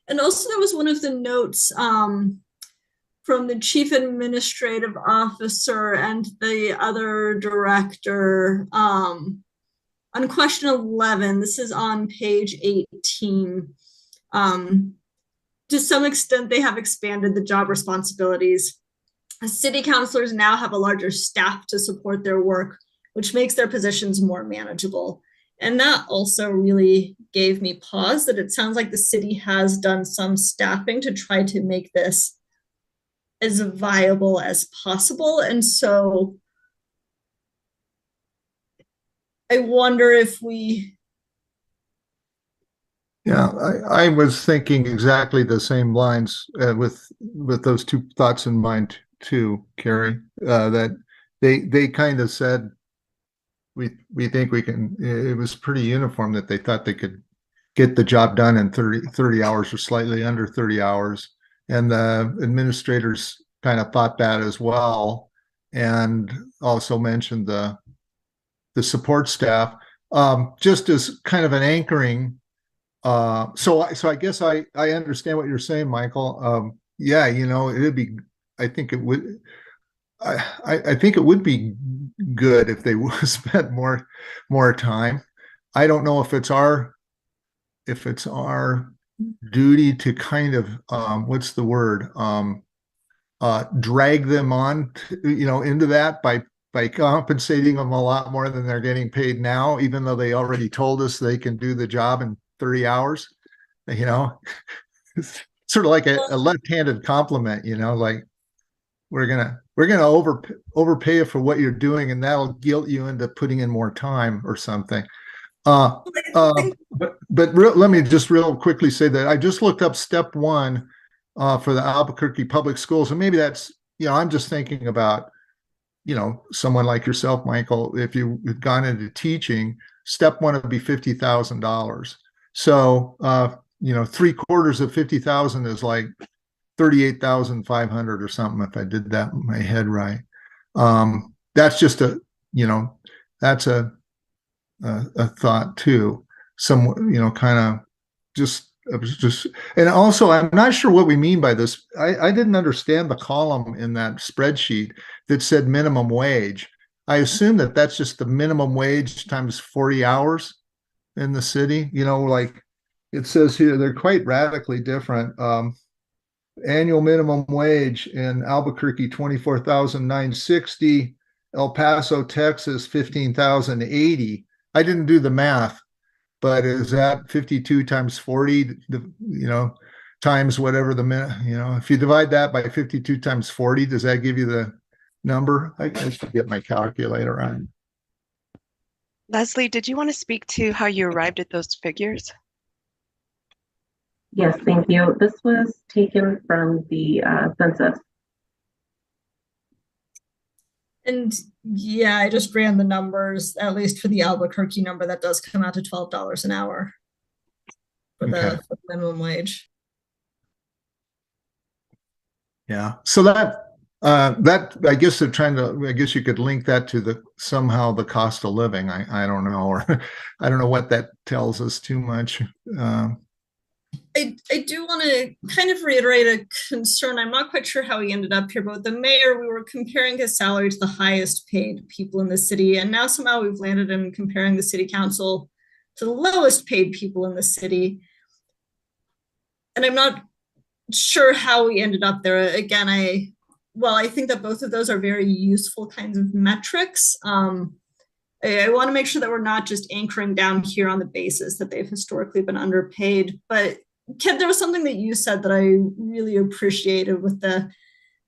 And also there was one of the notes from the chief administrative officer and the other director on question 11. This is on page 18. To some extent, they have expanded the job responsibilities. City councilors now have a larger staff to support their work, which makes their positions more manageable. And that also really gave me pause that it sounds like the city has done some staffing to try to make this as viable as possible. And so I wonder if we... Yeah, I was thinking exactly the same lines with those two thoughts in mind too, Carrie, that they kind of said, we think we can, it was pretty uniform that they thought they could get the job done in 30 hours or slightly under 30 hours. And the administrators kind of thought that as well, and also mentioned the support staff. just as kind of an anchoring. So I guess I understand what you're saying, Michael. Yeah, it'd be, I think it would, I think it would be good if they spent more time. I don't know if it's our duty to kind of what's the word, drag them on into that by compensating them a lot more than they're getting paid now, even though they already told us they can do the job in 30 hours. It's sort of like a left-handed compliment, like we're gonna overpay you for what you're doing, and that'll guilt you into putting in more time or something. But let me just real quickly say that I just looked up step 1 for the Albuquerque Public Schools, and maybe that's, I'm just thinking about, someone like yourself, Michael. If you had gone into teaching, step 1 would be $50,000. So 3/4 of 50,000 is like 38,500 or something, if I did that in my head right. That's just that's a thought too. Some, kind of just, and also I'm not sure what we mean by this. I didn't understand the column in that spreadsheet that said minimum wage. I assume that that's just the minimum wage times 40 hours in the city. Like it says here, they're quite radically different. Annual minimum wage in Albuquerque, 24,960. El Paso, Texas, 15,080. I didn't do the math, but is that 52 times 40, times whatever the minute, if you divide that by 52 times 40, does that give you the number? I should get my calculator on. Leslie, did you want to speak to how you arrived at those figures? Yes, thank you. This was taken from the census. And yeah, I just ran the numbers, at least for the Albuquerque number, that does come out to $12 an hour for the minimum wage. Yeah. So that I guess they're trying to, I guess you could link that to somehow the cost of living. I don't know, or I don't know what that tells us too much. I do want to kind of reiterate a concern. I'm not quite sure how he ended up here, but with the mayor, we were comparing his salary to the highest paid people in the city. And now somehow we've landed in comparing the city council to the lowest paid people in the city. And I'm not sure how we ended up there. Again, I think that both of those are very useful kinds of metrics. I want to make sure that we're not just anchoring down here on the basis that they've historically been underpaid. But Ken, there was something that you said that I really appreciated with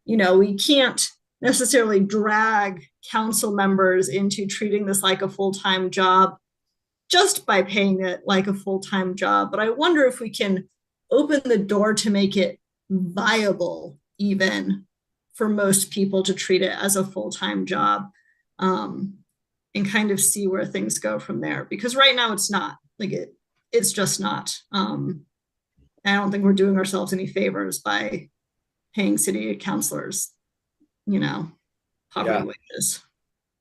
we can't necessarily drag council members into treating this like a full-time job just by paying it like a full-time job. But I wonder if we can open the door to make it viable even for most people to treat it as a full-time job. And kind of see where things go from there. Because right now it's not, it's just not. I don't think we're doing ourselves any favors by paying city councilors, poverty wages.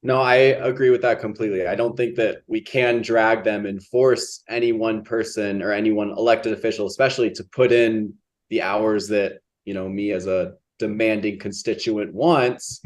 No, I agree with that completely. I don't think that we can drag them and force any one person or any one elected official, especially to put in the hours that, me as a demanding constituent wants.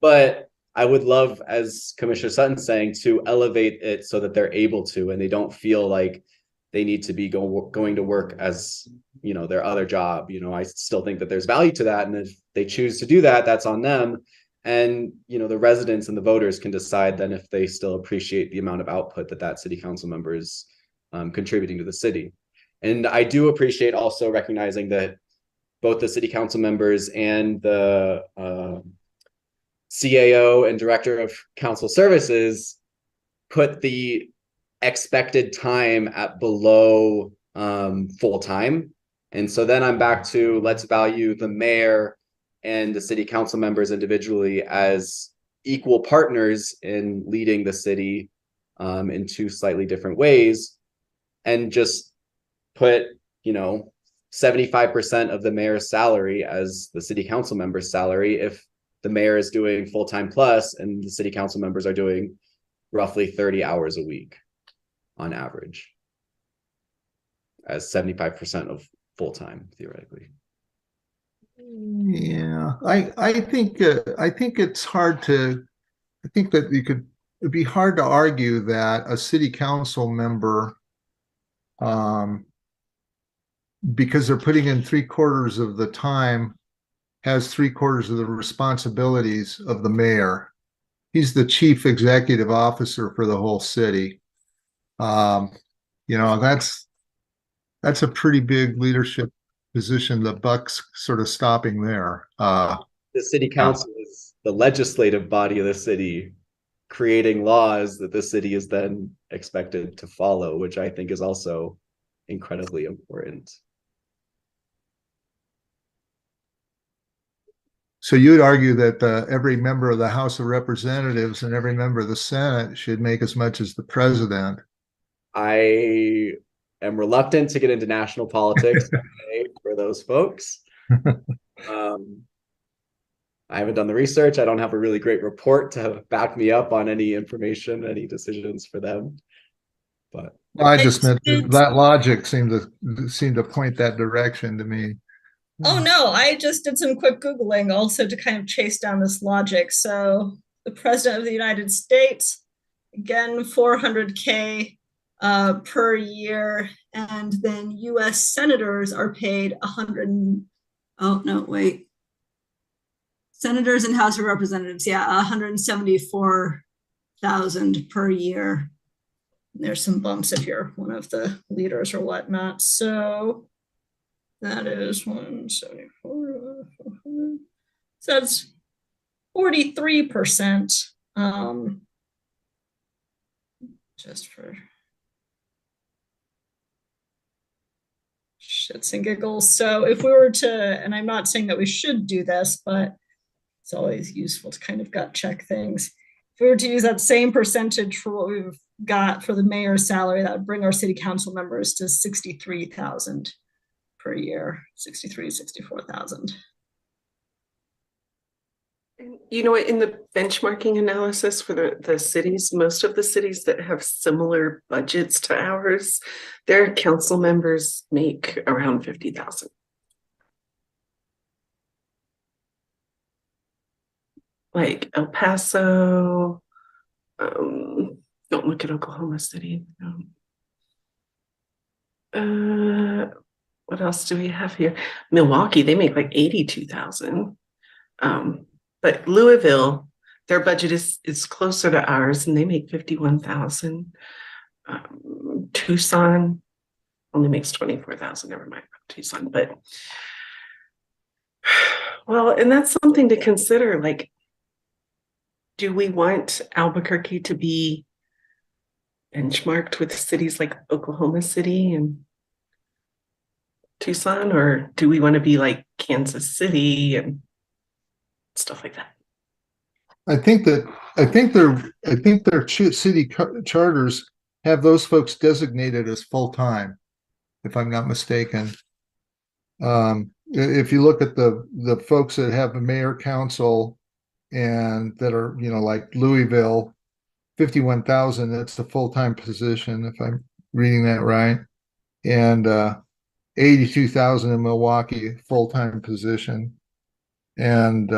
But I would love, as Commissioner Sutton's saying, to elevate it so that they're able to, and they don't feel like they need to be going to work as, their other job. I still think that there's value to that. And if they choose to do that, that's on them. And, the residents and the voters can decide then if they still appreciate the amount of output that city council member is contributing to the city. And I do appreciate also recognizing that both the city council members and the CAO and Director of Council Services put the expected time at below full time. And so then I'm back to, let's value the mayor and the city council members individually as equal partners in leading the city in two slightly different ways, and just put 75% of the mayor's salary as the city council member's salary if the mayor is doing full-time plus and the city council members are doing roughly 30 hours a week. on average, as 75% of full-time theoretically. Yeah, I think it's hard to. I think that it'd be hard to argue that a city council member, because they're putting in 3/4 of the time, has 3/4 of the responsibilities of the mayor. He's the chief executive officer for the whole city. That's a pretty big leadership position. The buck's sort of stopping there. The city council is the legislative body of the city, creating laws that the city is then expected to follow, which I think is also incredibly important. So you'd argue that every member of the House of Representatives and every member of the Senate should make as much as the president. I am reluctant to get into national politics for those folks. I haven't done the research. I don't have a really great report to back me up on any information, any decisions for them. But I just meant that logic seemed to point that direction to me. Oh no, I just did some quick Googling also to kind of chase down this logic. So the President of the United States, again, 400K per year. And then US senators are paid 100. Oh, no, wait. Senators and House of Representatives, yeah, 174,000 per year. There's some bumps if you're one of the leaders or whatnot. So that is 174. So that's 43%. Just for shits and giggles. So if we were to, and I'm not saying that we should do this, but it's always useful to kind of gut check things. If we were to use that same percentage for what we've got for the mayor's salary, that would bring our city council members to 63,000 per year, 64,000. You know what, in the benchmarking analysis for the cities, most of the cities that have similar budgets to ours, their council members make around 50,000. Like El Paso, don't look at Oklahoma City. What else do we have here? Milwaukee, they make like 82,000. But Louisville, their budget is closer to ours, and they make 51,000. Tucson only makes 24,000. Never mind about Tucson, but well, and that's something to consider. Like, do we want Albuquerque to be benchmarked with cities like Oklahoma City and Tucson, or do we want to be like Kansas City and stuff like that? I think their city charters have those folks designated as full-time, if I'm not mistaken. If you look at the folks that have a mayor council and that are, like Louisville, 51,000, that's the full-time position, if I'm reading that right. And 82,000 in Milwaukee, full-time position. And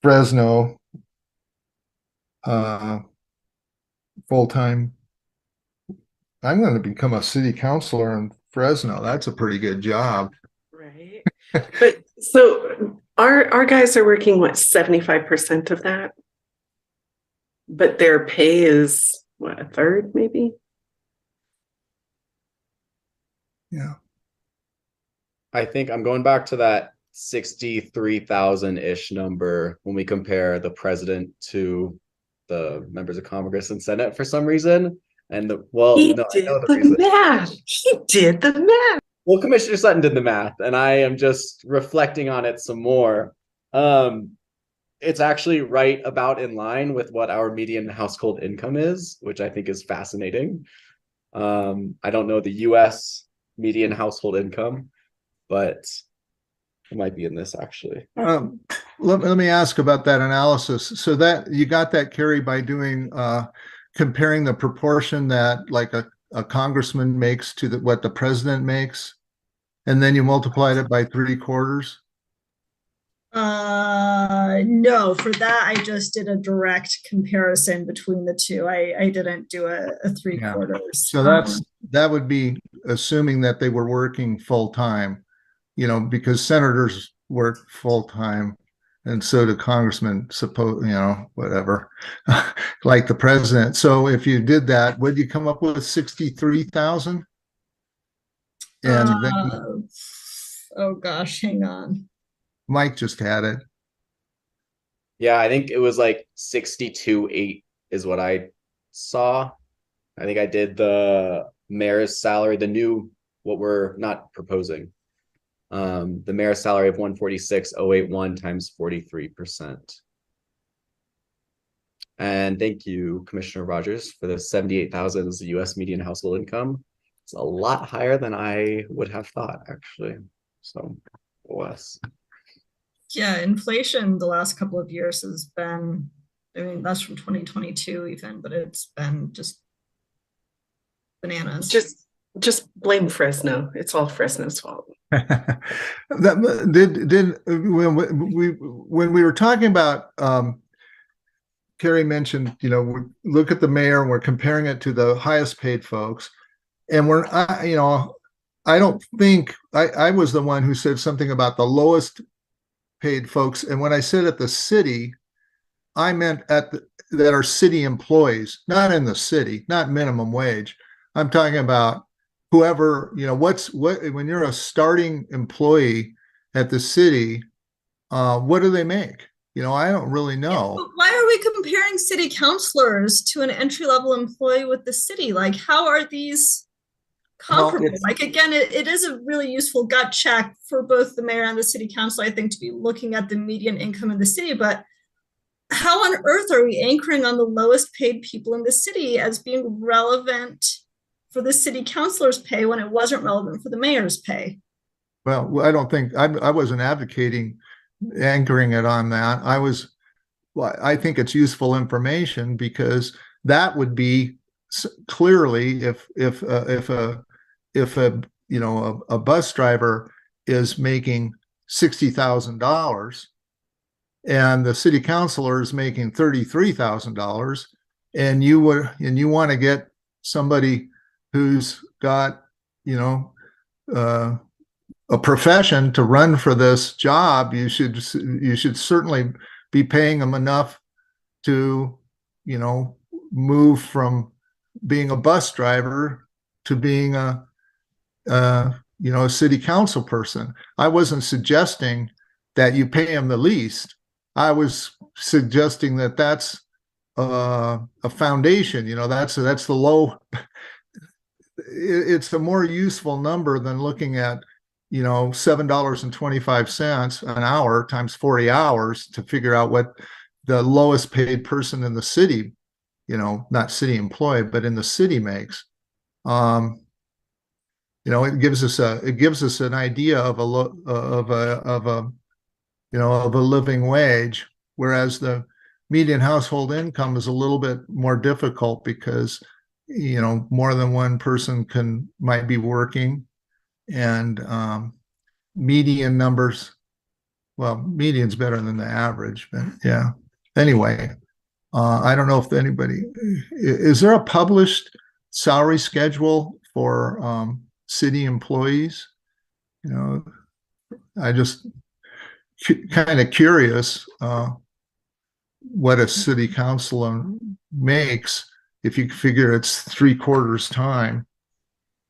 Fresno, full-time. I'm going to become a city councilor in Fresno. That's a pretty good job. Right. But so our guys are working, what, 75% of that? But their pay is, what, a third, maybe? Yeah. I think I'm going back to that 63,000-ish number when we compare the president to the members of Congress and Senate for some reason. And He did the math. Well, Commissioner Sutton did the math, and I am just reflecting on it some more. It's actually right about in line with what our median household income is, which I think is fascinating. I don't know the US median household income, but it might be in this actually. Let me ask about that analysis. So that you got that, Carrie, by doing comparing the proportion that like a congressman makes to what the president makes, and then you multiplied it by 3/4? No, for that I just did a direct comparison between the two. I didn't do a 3/4. So that would be assuming that they were working full time, because senators work full time, and so do congressmen, whatever, like the president. So if you did that, would you come up with 63,000? And then oh gosh, hang on. Mike just had it. Yeah, I think it was like 62.8 is what I saw. I think I did the mayor's salary, what we're not proposing. The mayor's salary of 146,081 times 43%. And thank you, Commissioner Rogers, for the 78,000 is the US median household income. It's a lot higher than I would have thought, actually. So, less. Yeah, inflation the last couple of years has been, I mean, that's from 2022 even, but it's been just bananas. Just blame Fresno. It's all Fresno's fault. When we were talking about, Carrie mentioned, we look at the mayor and we're comparing it to the highest paid folks, and I don't think I was the one who said something about the lowest paid folks, and when I said at the city, I meant that are city employees, not in the city, not minimum wage. I'm talking about whoever, when you're a starting employee at the city, what do they make? I don't really know. Yeah, why are we comparing city councilors to an entry-level employee with the city? Like, how are these comparable? Like, again, it is a really useful gut check for both the mayor and the city council, I think, to be looking at the median income in the city. But how on earth are we anchoring on the lowest paid people in the city as being relevant for the city councilor's pay when it wasn't relevant for the mayor's pay? Well, I don't think I wasn't advocating anchoring it on that. I think it's useful information, because that would be clearly if a bus driver is making $60,000 and the city councilor is making $33,000, and you want to get somebody who's got a profession to run for this job, you should certainly be paying them enough to move from being a bus driver to being a city council person. I wasn't suggesting that you pay them the least. I was suggesting that that's a foundation. That's the low. It's a more useful number than looking at $7.25 an hour times 40 hours to figure out what the lowest paid person in the city, not city employee, but in the city makes. It gives us an idea of a living wage, whereas the median household income is a little bit more difficult because more than one person might be working, and median numbers, well, median's better than the average, but yeah. Anyway, I don't know if is there a published salary schedule for city employees? I just kind of curious what a city councilor makes if you figure it's 3/4 time.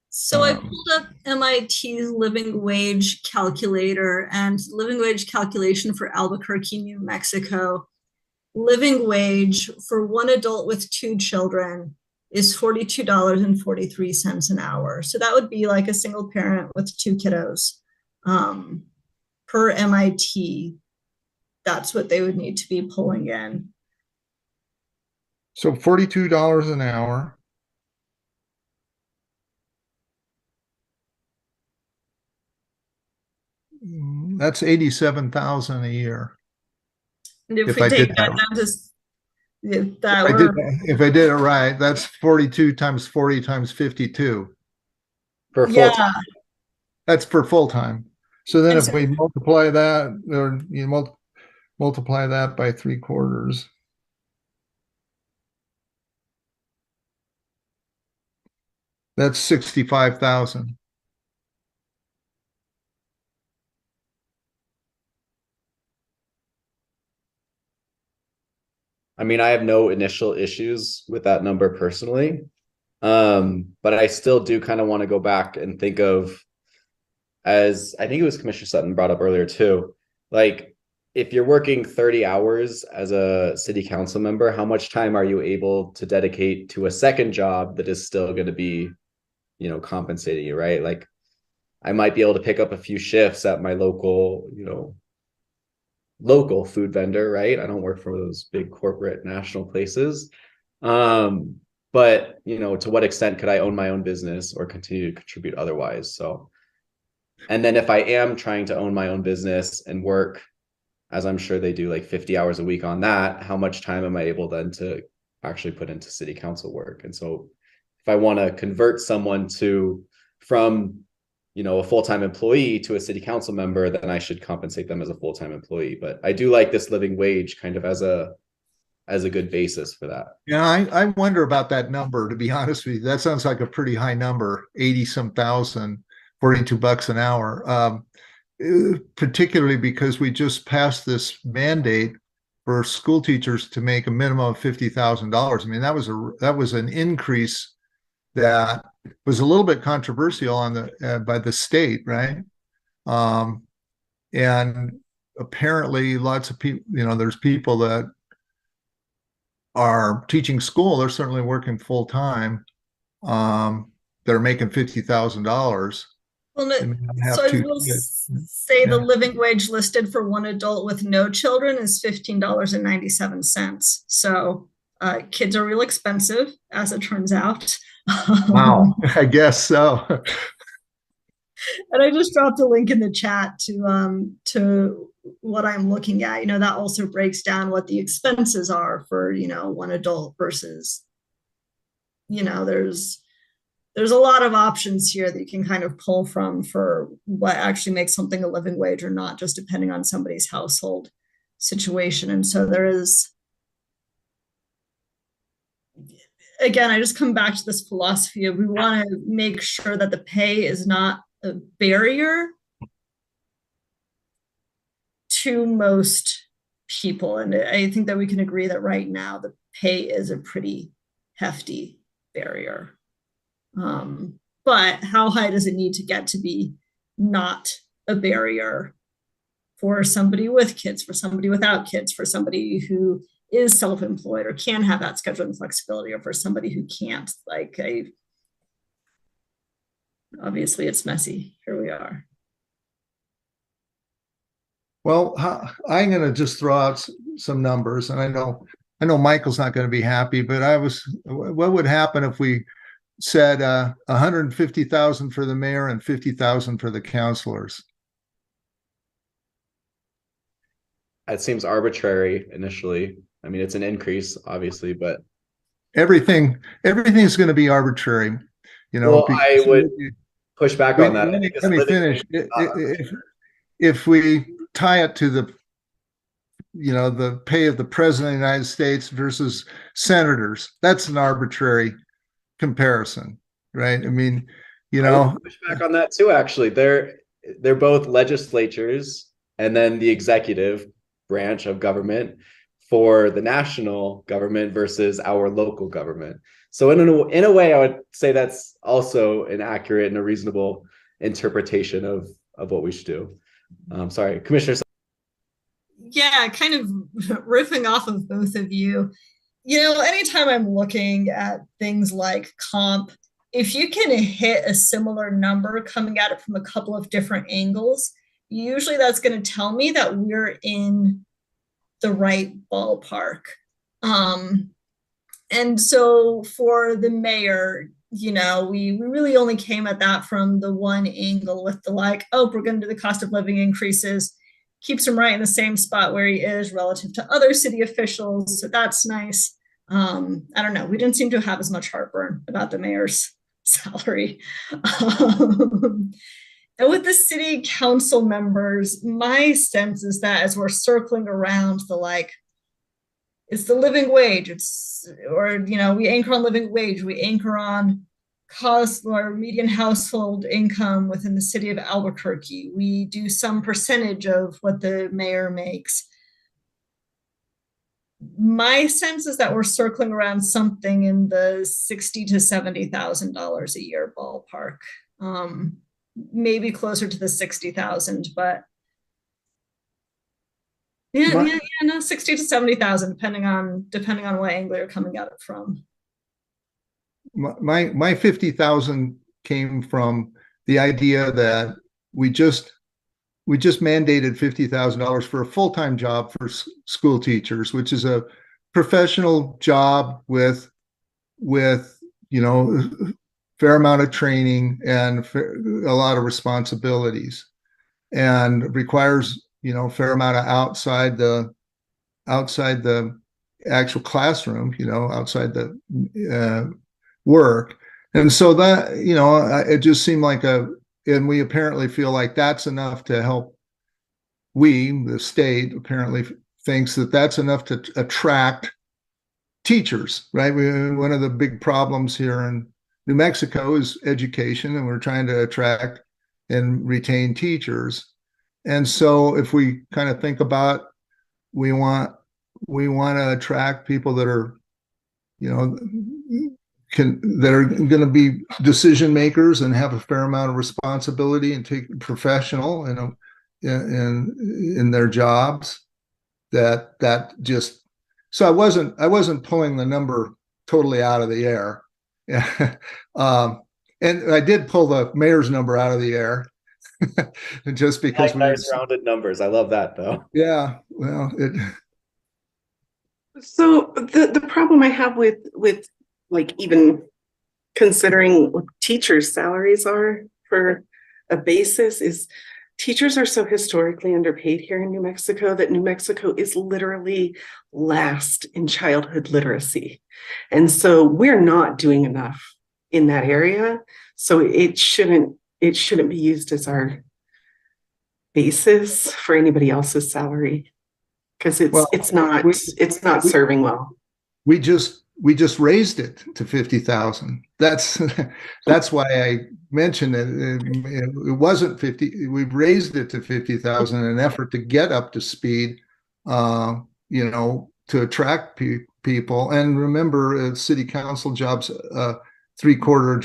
So I pulled up MIT's living wage calculator, and living wage calculation for Albuquerque, New Mexico. Living wage for one adult with 2 children is $42.43 an hour. So that would be like a single parent with 2 kiddos. Per MIT, that's what they would need to be pulling in. So $42 an hour. That's $87,000 a year. And if we take that down to If that If I were, did, if I did it right, that's 42 times 40 times 52. For full yeah, time. That's for full time. So then And if so- we multiply that, or you multiply that by 3/4. That's 65,000. I mean, I have no initial issues with that number personally. But I still do kind of want to go back and think of, as I think it was Commissioner Sutton brought up earlier too, like if you're working 30 hours as a city council member, how much time are you able to dedicate to a second job that is still going to be, you know, compensating you, right? Like I might be able to pick up a few shifts at my local, you know, local food vendor, right? I don't work for those big corporate national places. But you know, to what extent could I own my own business or continue to contribute otherwise? So, and then if I am trying to own my own business and work, as I'm sure they do, like 50 hours a week on that, how much time am I able then to actually put into city council work? And so if I want to convert someone from, you know, a full-time employee to a city council member, then I should compensate them as a full-time employee. But I do like this living wage kind of as a good basis for that. Yeah, I wonder about that number, to be honest with you. That sounds like a pretty high number, 80 some thousand, $42 an hour. Particularly because we just passed this mandate for school teachers to make a minimum of $50,000. I mean, that was an increase that was a little bit controversial on the by the state, right? And apparently, lots of people, you know, there's people that are teaching school. They're certainly working full time. They're making $50,000. well, They may not have so I two will kids. say the Yeah. living wage listed for one adult with no children is $15.97. So kids are real expensive, as it turns out. Wow, I guess so. And I just dropped a link in the chat to what I'm looking at. You know, that also breaks down what the expenses are for, you know, one adult versus, you know, there's a lot of options here that you can kind of pull from for what actually makes something a living wage or not, just depending on somebody's household situation. And so there is, again, I just come back to this philosophy of we want to make sure that the pay is not a barrier to most people. And I think that we can agree that right now the pay is a pretty hefty barrier. But how high does it need to get to be not a barrier for somebody with kids, for somebody without kids, for somebody who is self-employed or can have that scheduling flexibility, or for somebody who can't? Like, obviously it's messy. Here we are. Well, I'm going to just throw out some numbers, and I know Michael's not going to be happy, but what would happen if we said 150,000 for the mayor and 50,000 for the councilors? It seems arbitrary initially. I mean, it's an increase, obviously, but Everything's going to be arbitrary, you know. well, I would push back on that. Let me finish. If we tie it to the, you know, the pay of the president of the United States versus senators, that's an arbitrary comparison, right? I mean, you know, push back on that too. Actually, they're both legislatures and then the executive branch of government for the national government versus our local government. So in a way, I would say that's also an accurate and a reasonable interpretation of what we should do. Sorry, Commissioner. Yeah, kind of riffing off of both of you. You know, anytime I'm looking at things like comp, if you can hit a similar number coming at it from a couple of different angles, usually that's going to tell me that we're in the right ballpark. And so for the mayor, you know, we really only came at that from the one angle with the like, oh, we're going to do the cost of living increases, keeps him right in the same spot where he is relative to other city officials. So that's nice. I don't know. We didn't seem to have as much heartburn about the mayor's salary. And with the city council members, my sense is that as we're circling around the like, it's the living wage, we anchor on living wage, we anchor on cost or median household income within the city of Albuquerque. We do some percentage of what the mayor makes. My sense is that we're circling around something in the $60,000 to $70,000 a year ballpark. Maybe closer to the 60,000, but yeah, 60 to 70,000, depending on what angle you're coming at it from. My 50,000 came from the idea that we just mandated $50,000 for a full-time job for school teachers, which is a professional job with fair amount of training and a lot of responsibilities, and requires fair amount of outside the actual classroom, outside the work. And so that it just seemed like and we apparently feel like that's enough to help. The state apparently thinks that that's enough to attract teachers, right? One of the big problems here in New Mexico is education, and we're trying to attract and retain teachers. And so if we kind of think about, we want to attract people that are, that are going to be decision makers and have a fair amount of responsibility and take professional in their jobs. That just, so I wasn't pulling the number totally out of the air. And I did pull the mayor's number out of the air just because we nice rounded numbers. I love that though. Yeah, well, So the problem I have with like even considering what teachers' salaries are for a basis is teachers are so historically underpaid here in New Mexico that New Mexico is literally last in childhood literacy. And so we're not doing enough in that area. So it shouldn't be used as our basis for anybody else's salary, because it's not serving well. We just raised it to 50,000. That's why I mentioned it. It wasn't 50. We raised it to 50,000 in an effort to get up to speed, to attract people. And remember, city council jobs, three-quarter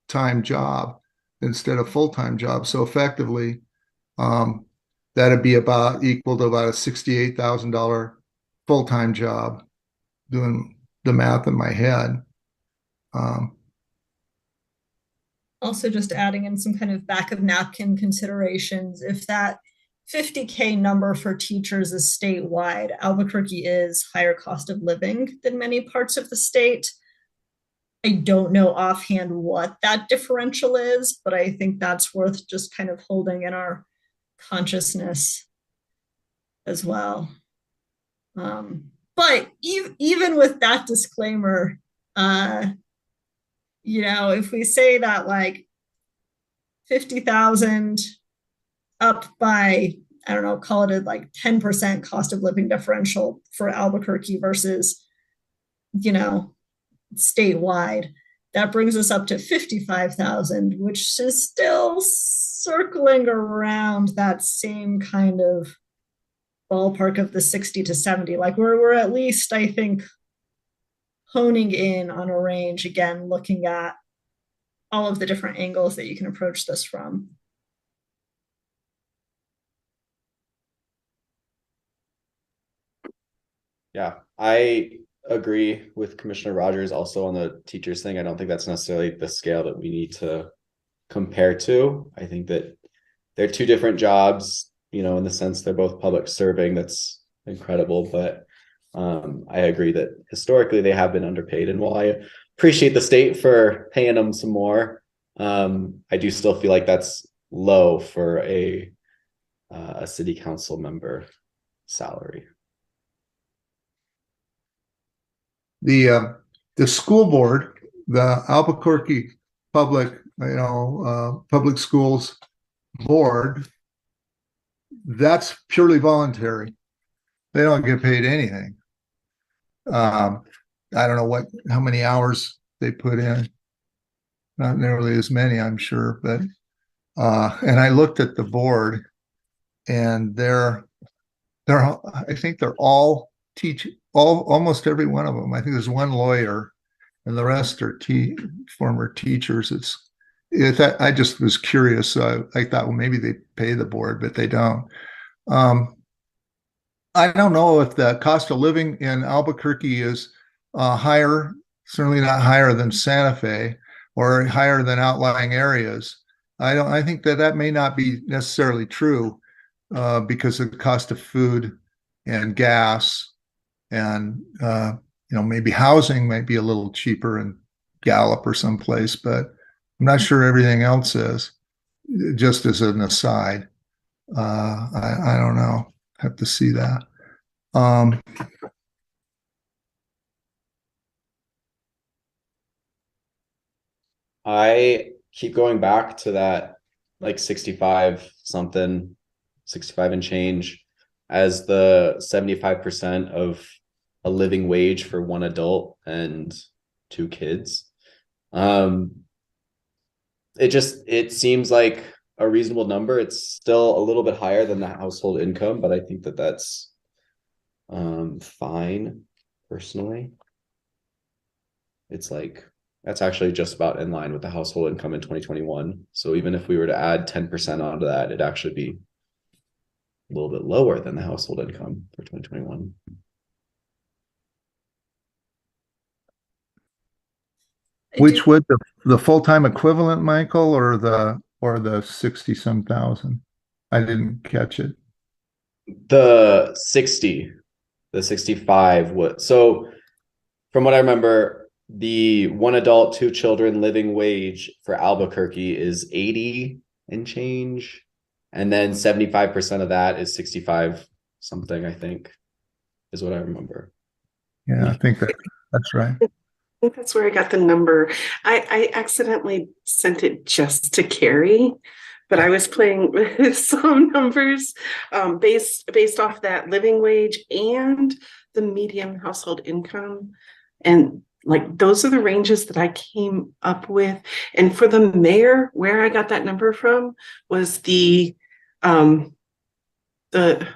time job instead of full-time job. So effectively, that'd be equal to about a $68,000 full-time job, doing the math in my head. Also, just adding in some kind of back of napkin considerations. If that 50K number for teachers is statewide, Albuquerque is higher cost of living than many parts of the state. I don't know offhand what that differential is, but I think that's worth just kind of holding in our consciousness as well. But even with that disclaimer, if we say that like 50,000 up by, I don't know, call it like 10% cost of living differential for Albuquerque versus, statewide, that brings us up to 55,000, which is still circling around that same kind of ballpark of the 60 to 70. Like we're at least, I think, honing in on a range, again, looking at all of the different angles that you can approach this from. Yeah, I agree with Commissioner Rogers also on the teachers thing. I don't think that's necessarily the scale that we need to compare to. I think that they're two different jobs, in the sense they're both public serving. That's incredible. But I agree that historically they have been underpaid. And while I appreciate the state for paying them some more, I do still feel like that's low for a city council member salary. the school board, the Albuquerque Public, Public Schools Board, that's purely voluntary. They don't get paid anything. I don't know how many hours they put in. Not nearly as many, I'm sure, but and I looked at the board, and I think they're all almost every one of them. I think there's one lawyer, and the rest are former teachers. I just was curious. So I thought, well, maybe they pay the board, but they don't. I don't know if the cost of living in Albuquerque is higher, certainly not higher than Santa Fe or higher than outlying areas. I think that may not be necessarily true because of the cost of food and gas, and maybe housing might be a little cheaper in Gallup or someplace, but I'm not sure everything else is. Just as an aside, I don't know. Have to see that. I keep going back to that like 65 something, 65 and change as the 75% of a living wage for one adult and 2 kids. It seems like a reasonable number. It's still a little bit higher than the household income, but I think that's fine personally. It's like that's actually just about in line with the household income in 2021. So even if we were to add 10% onto that, it'd actually be a little bit lower than the household income for 2021. Which would the full-time equivalent, Michael, or the 60 some thousand? I didn't catch it. The 65 would. So from what I remember, the one adult, 2 children living wage for Albuquerque is 80 and change. And then 75% of that is 65 something, I think, is what I remember. Yeah, I think that's right. I think that's where I got the number. I accidentally sent it just to Carrie, but I was playing with some numbers based off that living wage and the median household income. And like those are the ranges that I came up with. And for the mayor, where I got that number from was where did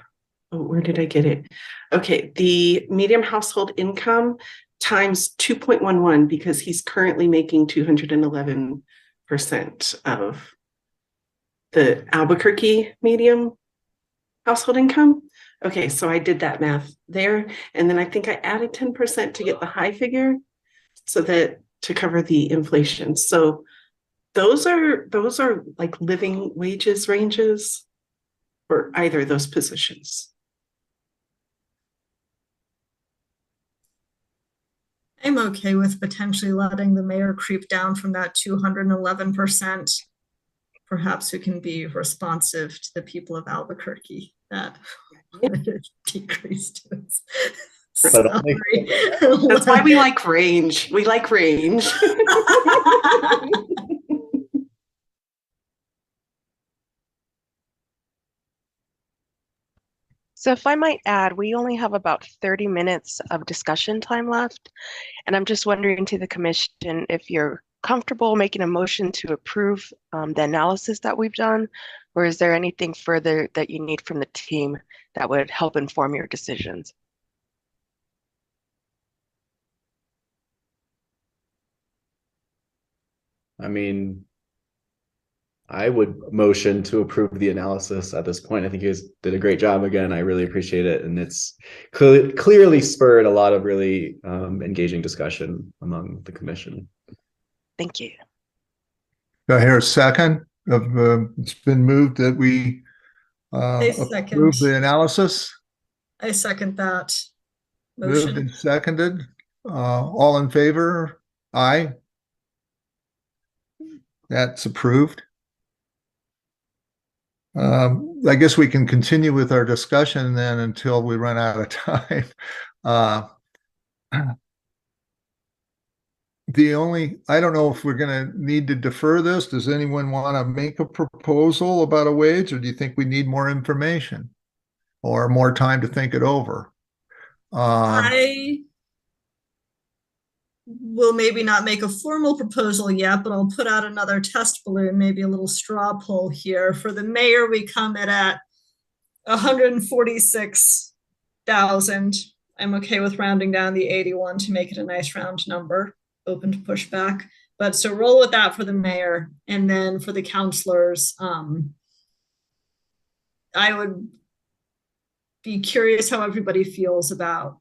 I get it? Okay, the median household income times 2.11 because he's currently making 211% of the Albuquerque median household income. Okay, so I did that math there, and then I think I added 10% to get the high figure, so that to cover the inflation. So those are like living wages ranges for either of those positions. I'm okay with potentially letting the mayor creep down from that 211%. Perhaps we can be responsive to the people of Albuquerque that decreased its salary. That's why we like range. We like range. So if I might add, we only have about 30 minutes of discussion time left. And I'm just wondering to the commission if you're comfortable making a motion to approve the analysis that we've done, or is there anything further that you need from the team that would help inform your decisions? I mean, I would motion to approve the analysis at this point. I think you guys did a great job again. I really appreciate it. And it's clearly spurred a lot of really engaging discussion among the commission. Thank you. Do I hear a second? It's been moved that we approve the analysis. I second that motion. Moved and seconded. All in favor? Aye. That's approved. I guess we can continue with our discussion then until we run out of time. I don't know if we're gonna need to defer this. Does anyone want to make a proposal about a wage, or do you think we need more information? Or more time to think it over? I will maybe not make a formal proposal yet, but I'll put out another test balloon, maybe a little straw poll here. For the mayor, we come in at 146,000. I'm okay with rounding down the 81 to make it a nice round number, open to pushback. But so roll with that for the mayor. And then for the counselors, I would be curious how everybody feels about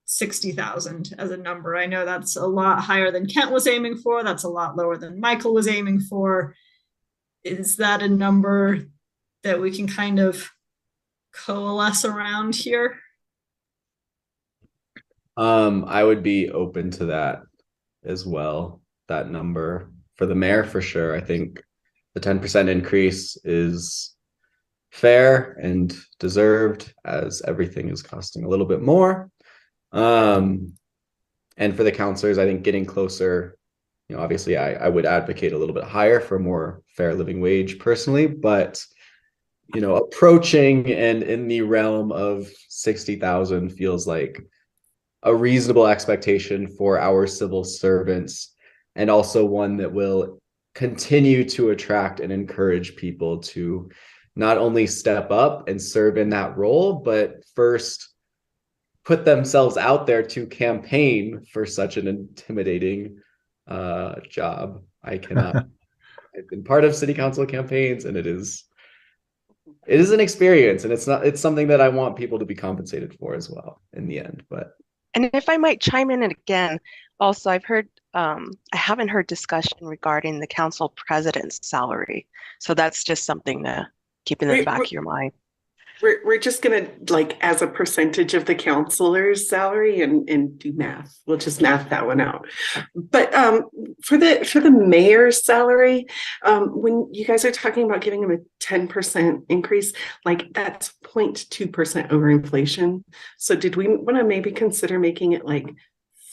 60,000 as a number. I know that's a lot higher than Kent was aiming for. That's a lot lower than Michael was aiming for. Is that a number that we can kind of coalesce around here? I would be open to that as well. That number for the mayor, for sure. I think the 10% increase is fair and deserved, as everything is costing a little bit more. And for the counselors, I think getting closer, obviously I would advocate a little bit higher for a more fair living wage personally, but approaching and in the realm of 60,000 feels like a reasonable expectation for our civil servants, and also one that will continue to attract and encourage people to not only step up and serve in that role, but first put themselves out there to campaign for such an intimidating job. I've been part of city council campaigns, and it is an experience, and it's something that I want people to be compensated for as well in the end. And if I might chime in again, also I haven't heard discussion regarding the council president's salary. So that's just something to keep in the back of your mind. We're just gonna, like, as a percentage of the counselor's salary and do math. We'll just math that one out. But for the mayor's salary, when you guys are talking about giving him a 10% increase, like that's 0.2% over inflation. So did we want to maybe consider making it like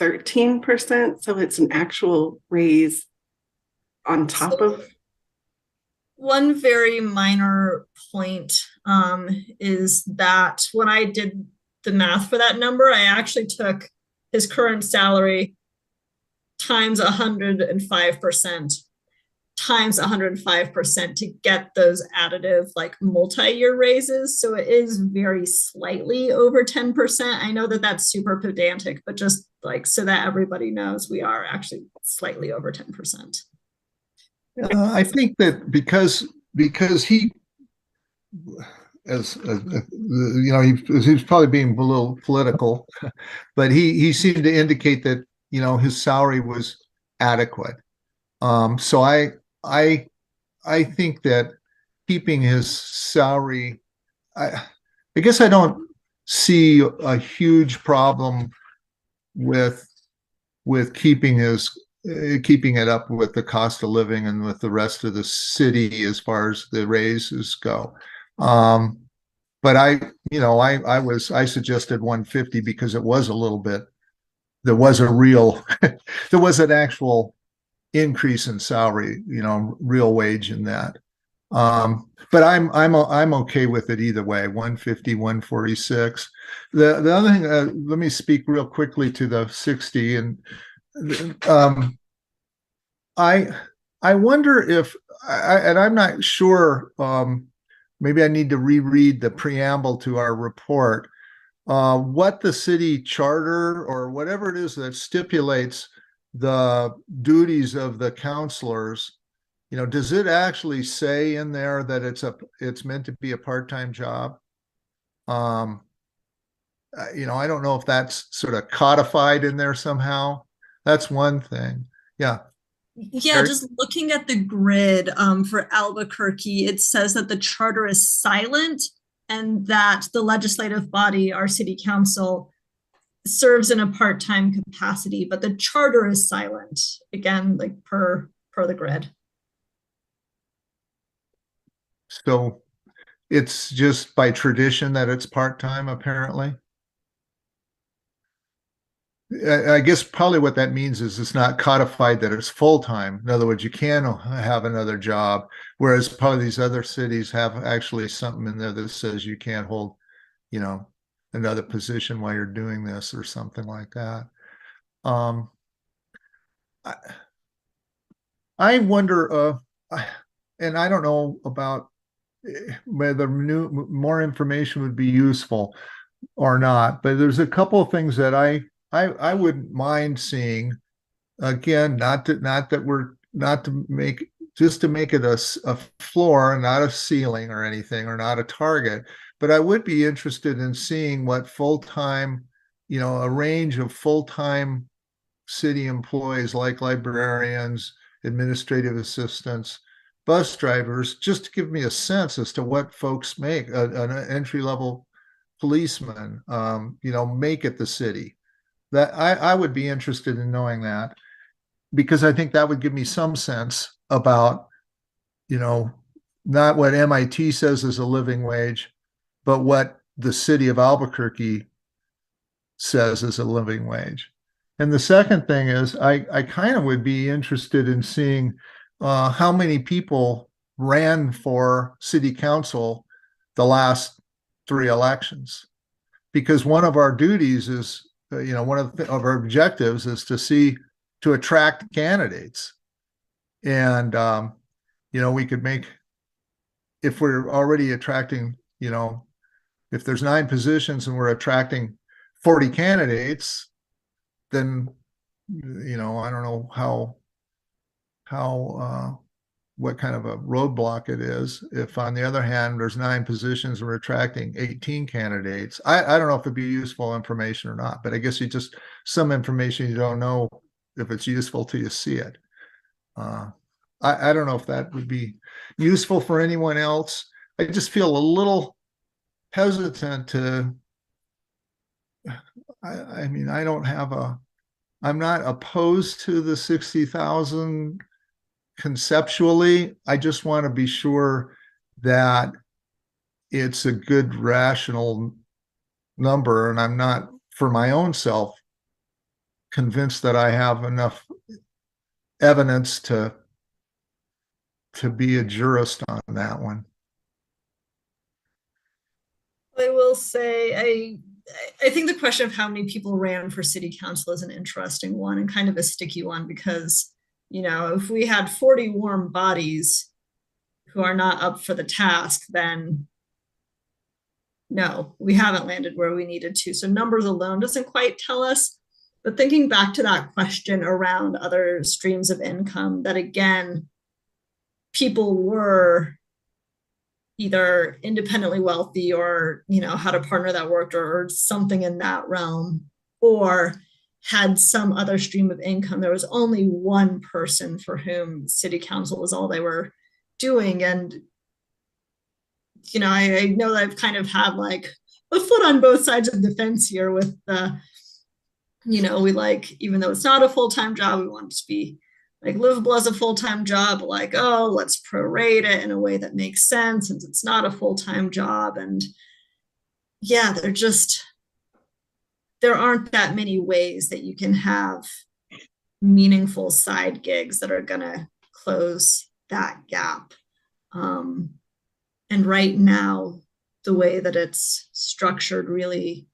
13%, so it's an actual raise on top of? One very minor point is that when I did the math for that number, I actually took his current salary times 105% times 105% to get those additive, like, multi-year raises. So it is very slightly over 10%. I know that that's super pedantic, but just like so that everybody knows, we are actually slightly over 10%. I think that because he, he's probably being a little political, but he seemed to indicate that his salary was adequate. So I think that keeping his salary, I guess I don't see a huge problem with keeping it up with the cost of living and with the rest of the city as far as the raises go. But I suggested 150 because it was a little bit, there was an actual increase in salary, real wage in that. But I'm okay with it either way, 150, 146. The other thing, let me speak real quickly to the 60, and I wonder if, and I'm not sure, maybe I need to reread the preamble to our report, what the city charter or whatever it is that stipulates the duties of the counselors, does it actually say in there that it's meant to be a part-time job? I don't know if that's sort of codified in there somehow. That's one thing. Yeah. Yeah, just looking at the grid for Albuquerque, it says that the charter is silent and that the legislative body, our city council, serves in a part-time capacity, but the charter is silent, again, like per the grid. So it's just by tradition that it's part-time, apparently? I guess probably what that means is it's not codified that it's full-time. In other words, you can have another job, whereas probably these other cities have actually something in there that says you can't hold, you know, another position while you're doing this or something like that. I wonder, and I don't know about whether more information would be useful or not, but there's a couple of things that I wouldn't mind seeing. Again, not that we're not to make just to make it a floor, not a ceiling or anything, or not a target, but I would be interested in seeing what full-time, a range of full-time city employees like librarians, administrative assistants, bus drivers, just to give me a sense as to what folks make, an entry-level policeman, make at the city. That I would be interested in knowing that, because I think that would give me some sense about, not what MIT says is a living wage, but what the city of Albuquerque says is a living wage. And the second thing is, I kind of would be interested in seeing how many people ran for city council the last 3 elections, because one of our duties is, one of our objectives is to attract candidates. And, we could make, if we're already attracting, if there's 9 positions and we're attracting 40 candidates, then, I don't know what kind of a roadblock it is. If on the other hand, there's 9 positions and we're attracting 18 candidates, I don't know if it'd be useful information or not, but I guess some information you don't know if it's useful till you see it. I don't know if that would be useful for anyone else. I just feel a little hesitant to, I mean, I'm not opposed to the 60,000 conceptually. I just want to be sure that it's a good rational number, and I'm not, for my own self, convinced that I have enough evidence to be a jurist on that one. I will say, I think the question of how many people ran for city council is an interesting one and kind of a sticky one, because, if we had 40 warm bodies who are not up for the task, then no, we haven't landed where we needed to. So numbers alone doesn't quite tell us. But thinking back to that question around other streams of income, that again, people were either independently wealthy or, had a partner that worked or something in that realm, or had some other stream of income. There was only one person for whom city council was all they were doing. And, I know that I've kind of had like a foot on both sides of the fence here with the, we like, even though it's not a full-time job, we want it to be like livable as a full-time job, like, oh, let's prorate it in a way that makes sense since it's not a full-time job. And yeah, there aren't that many ways that you can have meaningful side gigs that are going to close that gap. And right now, the way that it's structured really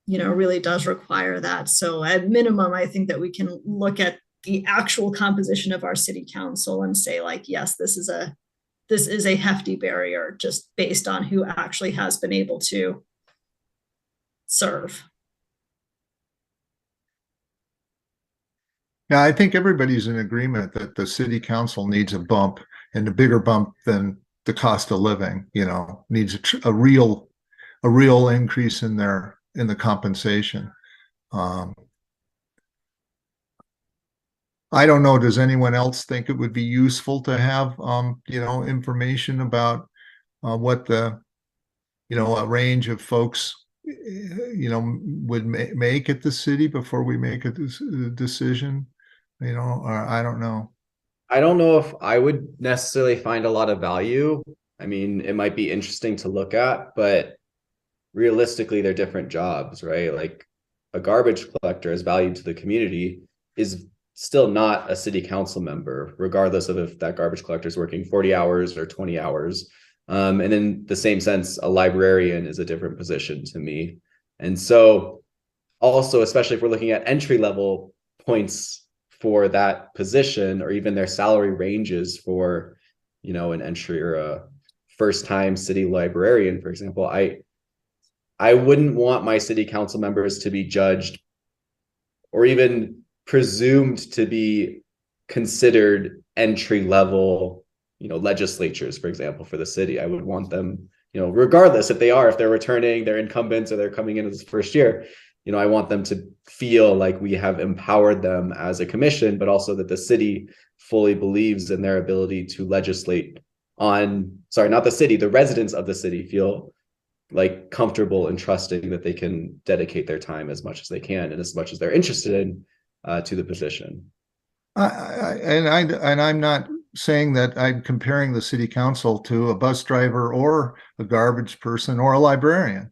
does require that. So at minimum, I think that we can look at the actual composition of our city council and say, like, yes, this is a hefty barrier just based on who actually has been able to serve. Yeah, I think everybody's in agreement that the city council needs a bump, and a bigger bump than the cost of living, needs a real increase in the compensation. I don't know, does anyone else think it would be useful to have, information about what the, a range of folks, would make at the city before we make a decision, or I don't know. I don't know if I would necessarily find a lot of value. I mean, it might be interesting to look at, but realistically, they're different jobs, right? Like a garbage collector as value to the community is still not a city council member, regardless of if that garbage collector is working 40 hours or 20 hours. And in the same sense, a librarian is a different position to me. And so also, especially if we're looking at entry level points for that position, or even their salary ranges for, you know, an entry or a first time city librarian, for example, I wouldn't want my city council members to be judged or even presumed to be considered entry level, you know, legislatures, for example, for the city. I would want them, you know, regardless if they're returning, they're incumbents, or they're coming in as first year, you know, I want them to feel like we have empowered them as a commission, but also that the city fully believes in their ability to legislate not the city, the residents of the city feel like comfortable and trusting that they can dedicate their time as much as they can and as much as they're interested in to the position. I'm not saying that I'm comparing the city council to a bus driver or a garbage person or a librarian.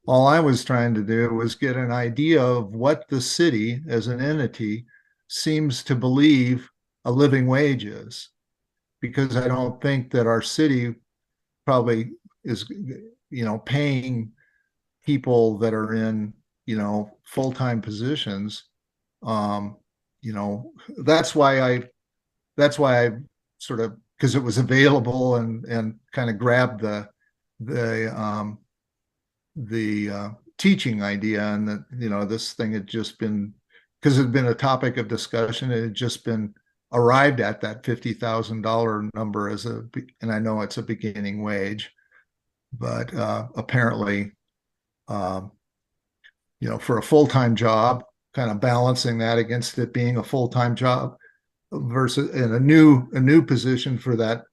All I was trying to do was get an idea of what the city as an entity seems to believe a living wage is, because I don't think that our city probably is, you know, paying people that are in, you know, full-time positions. You know, that's why I sort of, because it was available and kind of grabbed the teaching idea, and that, you know, this thing had just been, because it had been a topic of discussion, it had just been arrived at that $50,000 number and I know it's a beginning wage, but apparently, you know, for a full-time job, kind of balancing that against it being a full-time job versus in a new position for that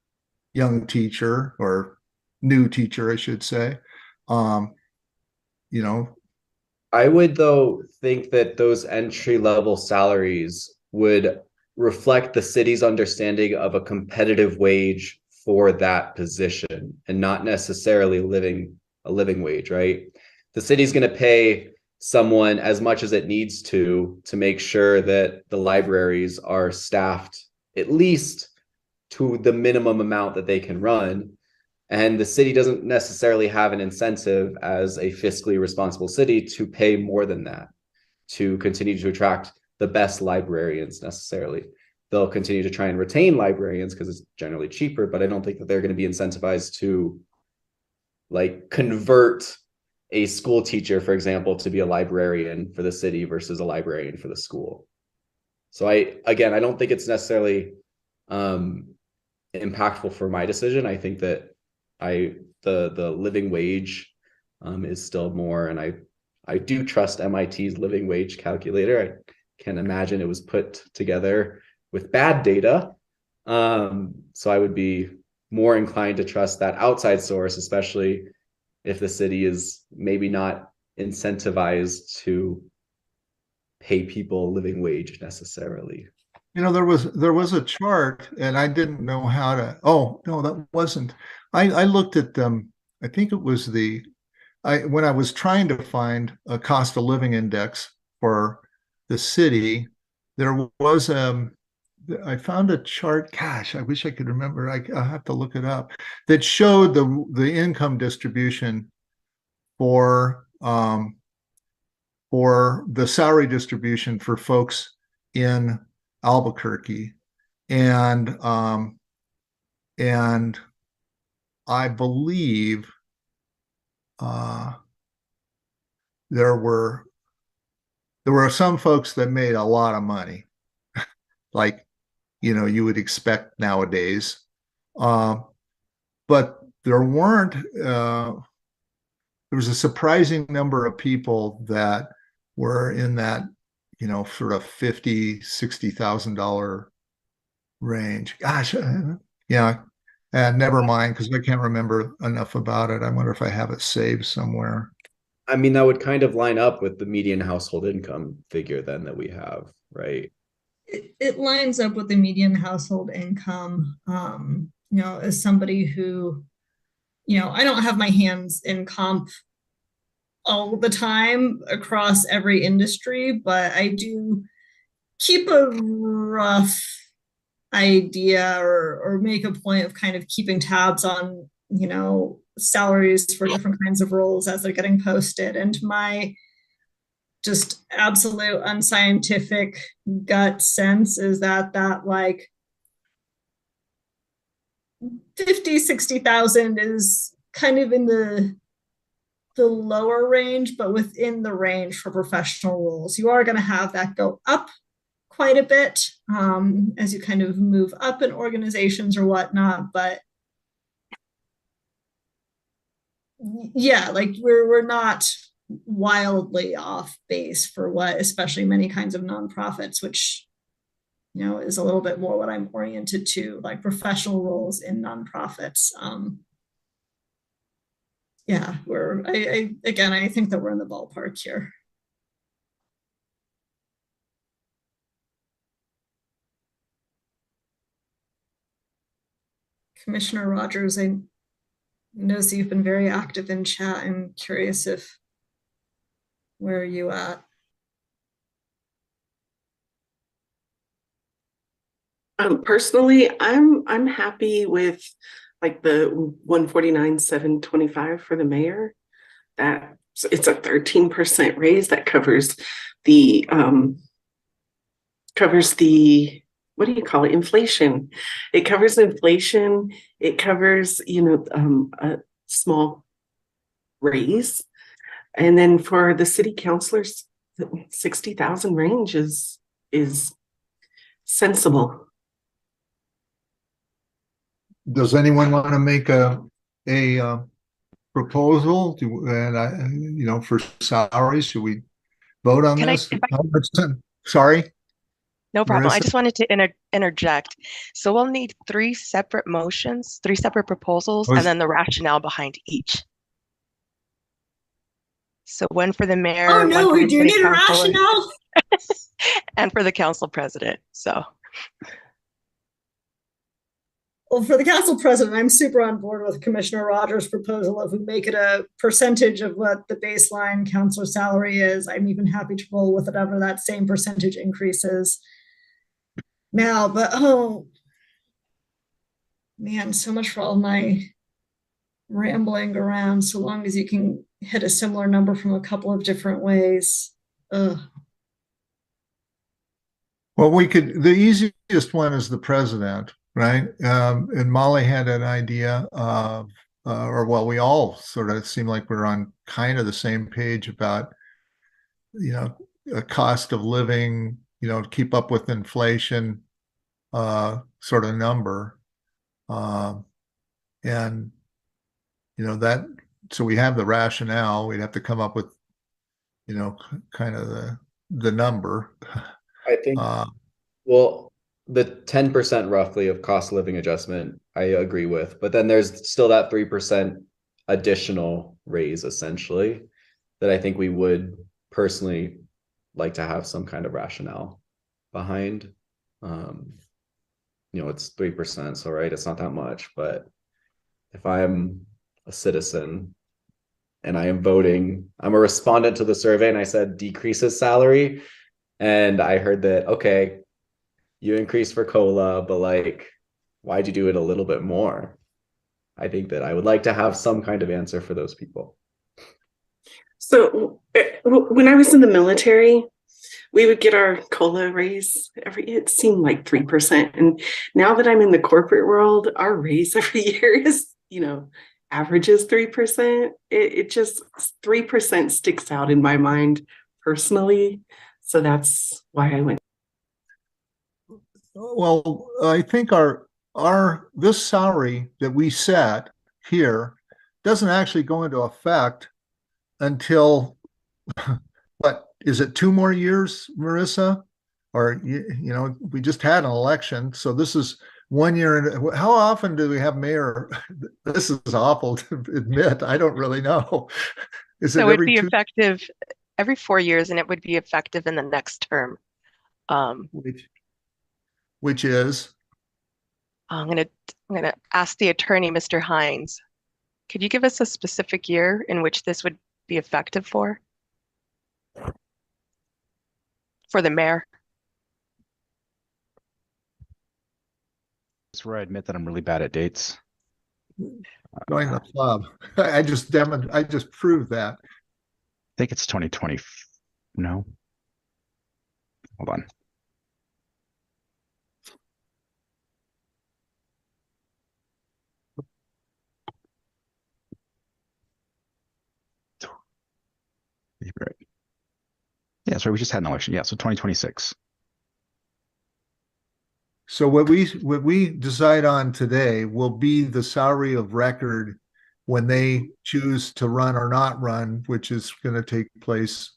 young teacher, or new teacher, I should say. You know, I would, though, think that those entry level salaries would reflect the city's understanding of a competitive wage for that position and not necessarily a living wage, right? The city's going to pay someone as much as it needs to make sure that the libraries are staffed at least to the minimum amount that they can run. And the city doesn't necessarily have an incentive as a fiscally responsible city to pay more than that to continue to attract the best librarians necessarily. They'll continue to try and retain librarians because it's generally cheaper, but I don't think that they're going to be incentivized to like convert a school teacher, for example, to be a librarian for the city versus a librarian for the school. So I don't think it's necessarily impactful for my decision. I think that the living wage is still more, and I do trust MIT's living wage calculator. I can't imagine it was put together with bad data. So I would be more inclined to trust that outside source, especially if the city is maybe not incentivized to pay people living wage necessarily. You know, there was a chart, and I didn't know how to. Oh no, that wasn't. I looked at them. I think it was when I was trying to find a cost of living index for the city, there was I found a chart. Gosh, I wish I could remember. I'll have to look it up. That showed the income distribution for the salary distribution for folks in Albuquerque, and I believe there were some folks that made a lot of money, like, you know, you would expect nowadays, but there weren't. There was a surprising number of people that were in that, you know, sort of $50,000-$60,000 range. Gosh, yeah. And never mind, because I can't remember enough about it. I wonder if I have it saved somewhere. I mean, that would kind of line up with the median household income figure then that we have, right? It lines up with the median household income. You know, as somebody who, you know, I don't have my hands in comp all the time across every industry, but I do keep a rough idea or make a point of kind of keeping tabs on, salaries for different kinds of roles as they're getting posted. And my just absolute unscientific gut sense is that like 50-60,000 is kind of in the lower range, but within the range for professional roles. You are going to have that go up quite a bit as you kind of move up in organizations or whatnot. But yeah, like we're not wildly off base for what, especially many kinds of nonprofits, which is a little bit more what I'm oriented to, like professional roles in nonprofits. Yeah, I think that we're in the ballpark here. Commissioner Rogers, I notice you've been very active in chat. I'm curious where are you at? Personally, I'm happy with like the 149,725 for the mayor. That it's a 13% raise that covers the what do you call it? Inflation. It covers inflation. It covers, a small raise. And then for the city councilors, the 60,000 range is sensible. Does anyone want to make a proposal for salaries? Should we vote on this? Sorry. No problem. I Marissa? just wanted to interject. So we'll need 3 separate motions, 3 separate proposals, and then the rationale behind each. So one for the mayor. Oh no, we do need a council, rationale. And for the council president. So. Well, for the council president, I'm super on board with Commissioner Rogers' proposal of we make it a percentage of what the baseline councilor salary is. I'm even happy to roll with whatever that same percentage increase is now. But oh man, so much for all my rambling around. So long as you can hit a similar number from a couple of different ways. Ugh. Well, the easiest one is the president, right? And Molly had an idea of, we all sort of seem like we're on kind of the same page about, a cost of living, keep up with inflation, sort of number. And, so we have the rationale, we'd have to come up with, kind of the number. I think, well, the 10% roughly of cost of living adjustment, I agree with, but then there's still that 3% additional raise essentially that I think we would personally like to have some kind of rationale behind. It's 3%, so right, it's not that much, but if I'm a citizen and I am voting, I'm a respondent to the survey and I said decreases salary, and I heard that, okay, you increased for COLA, but like, why'd you do it a little bit more? I think that I would like to have some kind of answer for those people. So when I was in the military, we would get our COLA raise it seemed like 3%. And now that I'm in the corporate world, our raise every year is, averages 3%. It just 3% sticks out in my mind personally. So that's why I went. Well, I think this salary that we set here doesn't actually go into effect until what is it, 2 more years, Marissa? Or we just had an election, so this is 1 year. And how often do we have mayor? This is awful to admit. I don't really know. So it would be effective every 4 years, and it would be effective in the next term. Which is? I'm gonna ask the attorney, Mr. Hines. Could you give us a specific year in which this would be effective for? For the mayor? That's where I admit that I'm really bad at dates. Join the club. I just proved that. I think it's 2020. No. Hold on. Right. Yeah, sorry, we just had an election. Yeah, so 2026. So what we decide on today will be the salary of record when they choose to run or not run, which is going to take place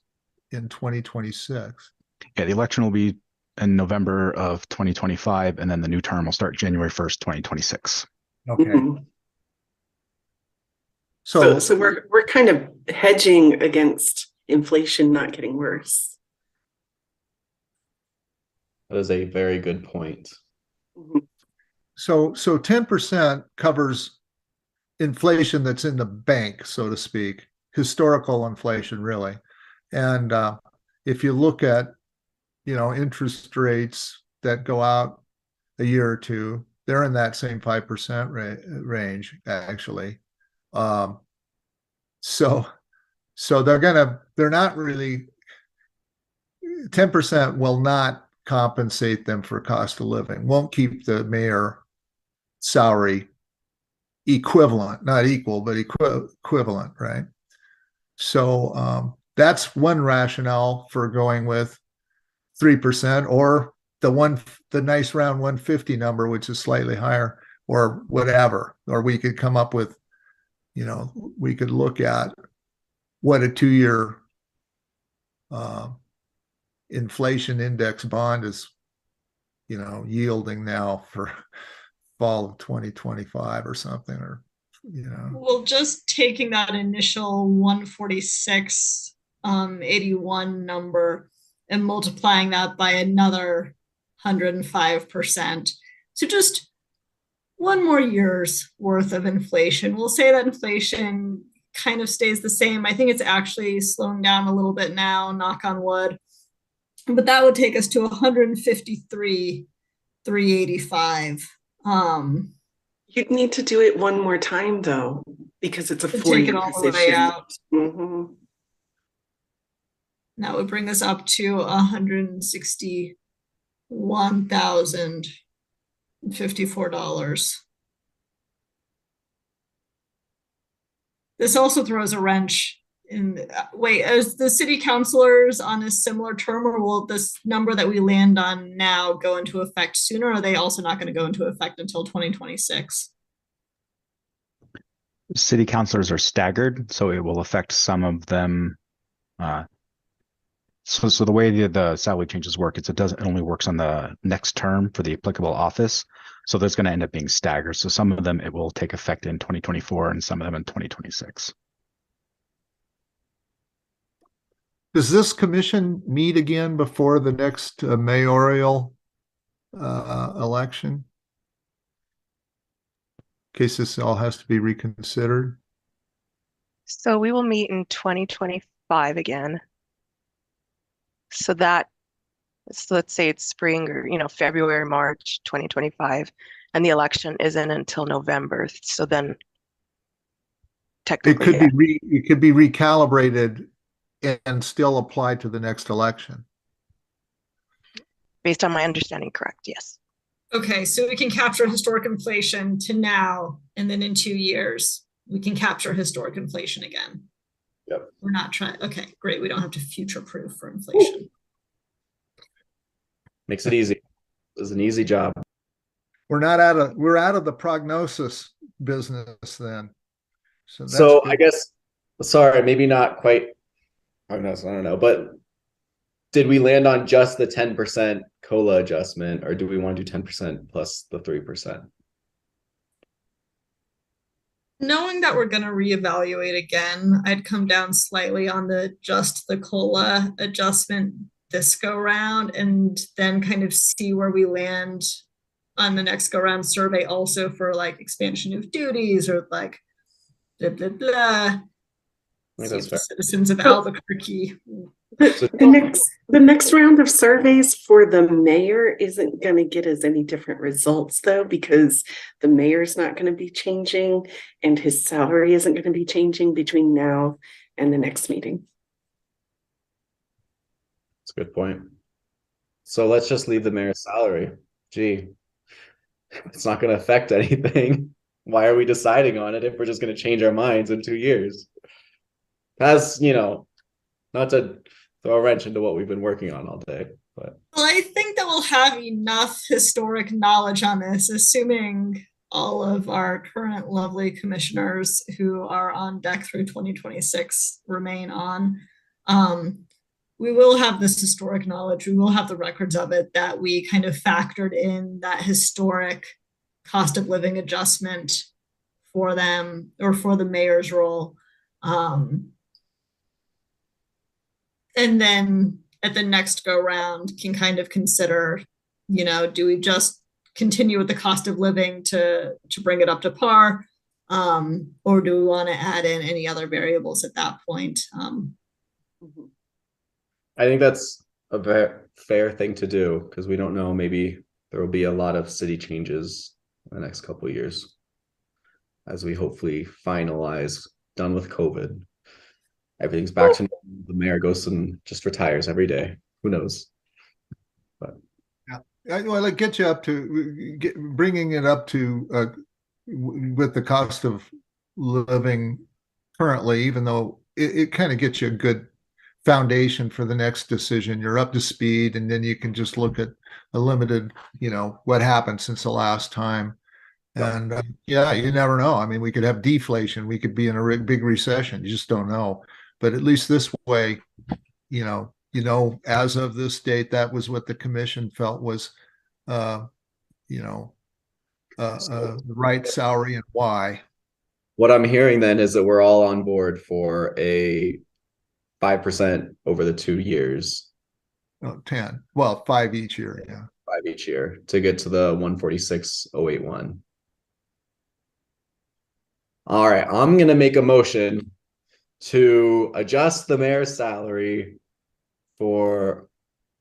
in 2026. Yeah, the election will be in November of 2025, and then the new term will start January 1st, 2026. Okay. Mhm. So, So we're kind of hedging against inflation not getting worse. That is a very good point. Mhm. so 10% covers inflation that's in the bank, so to speak, historical inflation, really. And if you look at, interest rates that go out a year or two, they're in that same 5% range, actually. So they're not really, 10% will not compensate them for cost of living, won't keep the mayor salary equivalent, not equal, but equivalent, right? So that's one rationale for going with 3%, or the nice round 150 number, which is slightly higher, or whatever. Or we could come up with, we could look at what a 2-year inflation index bond is, yielding now for fall of 2025 or something, or, Well, just taking that initial 146.81 number and multiplying that by another 105%. So just one more year's worth of inflation. We'll say that inflation kind of stays the same. I think it's actually slowing down a little bit now, knock on wood. But that would take us to 153,385. You'd need to do it one more time though, because it's a To 4-year take it all the way position. out. Mhm. That would bring us up to $161,054. This also throws a wrench in. Wait, is the city councilors on a similar term, or will this number that we land on now go into effect sooner? Or are they also not going to go into effect until 2026? City councilors are staggered, so it will affect some of them. So the way the salary changes work, it only works on the next term for the applicable office. So there's going to end up being staggered. So some of them, it will take effect in 2024 and some of them in 2026. Does this commission meet again before the next mayoral election? In case this all has to be reconsidered? So we will meet in 2025 again. So let's say it's spring or, February, March 2025, and the election isn't until November. So then technically it could be recalibrated and still apply to the next election. Based on my understanding, correct, yes. Okay, so we can capture historic inflation to now, and then in 2 years, we can capture historic inflation again. Yep. We're not trying. Okay, great. We don't have to future-proof for inflation. Makes it easy. It's an easy job. We're out of the prognosis business then. So I guess, sorry, maybe not quite prognosis, I don't know, but did we land on just the 10% COLA adjustment, or do we want to do 10% plus the 3%? Knowing that we're going to reevaluate again, I'd come down slightly on the COLA adjustment this go round, and then kind of see where we land on the next go round survey, also for like expansion of duties or like blah blah blah. think See that's if the fair. citizens of Albuquerque. The next round of surveys for the mayor isn't going to get us any different results though, because the mayor's not going to be changing and his salary isn't going to be changing between now and the next meeting. That's a good point. So let's just leave the mayor's salary. Gee, it's not going to affect anything. Why are we deciding on it if we're just going to change our minds in 2 years? As you know, not to throw a wrench into what we've been working on all day, but Well, I think that we'll have enough historic knowledge on this, assuming all of our current lovely commissioners who are on deck through 2026 remain on. We will have this historic knowledge. We will have the records of it that we kind of factored in that historic cost of living adjustment for them or for the mayor's role. And then at the next go round can kind of consider, do we just continue with the cost of living to bring it up to par? Or do we want to add in any other variables at that point? I think that's a very fair thing to do because we don't know, maybe there will be a lot of city changes in the next couple of years as we hopefully finalize, done with COVID. Everything's back to normal. The mayor goes and just retires every day. Who knows? But Well, it gets you up to bringing it up to with the cost of living currently, even though it kind of gets you a good foundation for the next decision. You're up to speed, and then you can just look at a limited, what happened since the last time. And yeah, you never know. I mean, we could have deflation. We could be in a big recession. You just don't know. But at least this way, as of this date, that was what the commission felt was, the right salary and why. what I'm hearing then is that we're all on board for a 5% over the 2 years. 10. Well, 5 each year. Yeah. 5 each year to get to the 146,081. All right, I'm gonna make a motion to adjust the mayor's salary for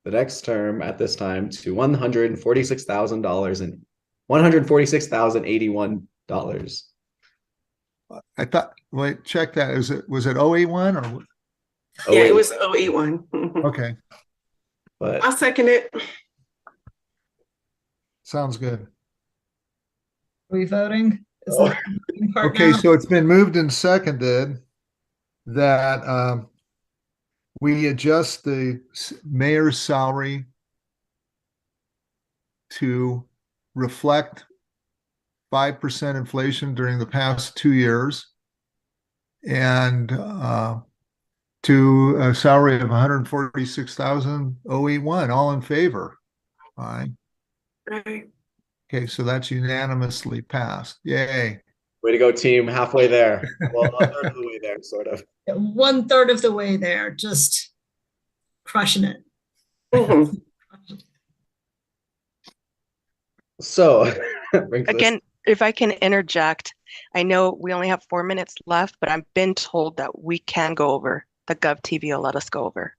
the next term at this time to $146,000 and $146,081. I thought, wait, check that. Was it 081 or? Yeah, it was 081. Okay. But I'll second it. Sounds good. Are we voting? Is that the voting part Okay, now? so it's been moved and seconded that we adjust the mayor's salary to reflect 5% inflation during the past 2 years and to a salary of 146,081. All in favor? Aye. Right. Okay, so that's unanimously passed. Yay. way to go, team. Halfway there. Well, a third of the way there, sort of. 1/3 of the way there, just crushing it. Mhm. So brings us- Again, if I can interject, I know we only have 4 minutes left, but I've been told that we can go over. The GovTV will let us go over.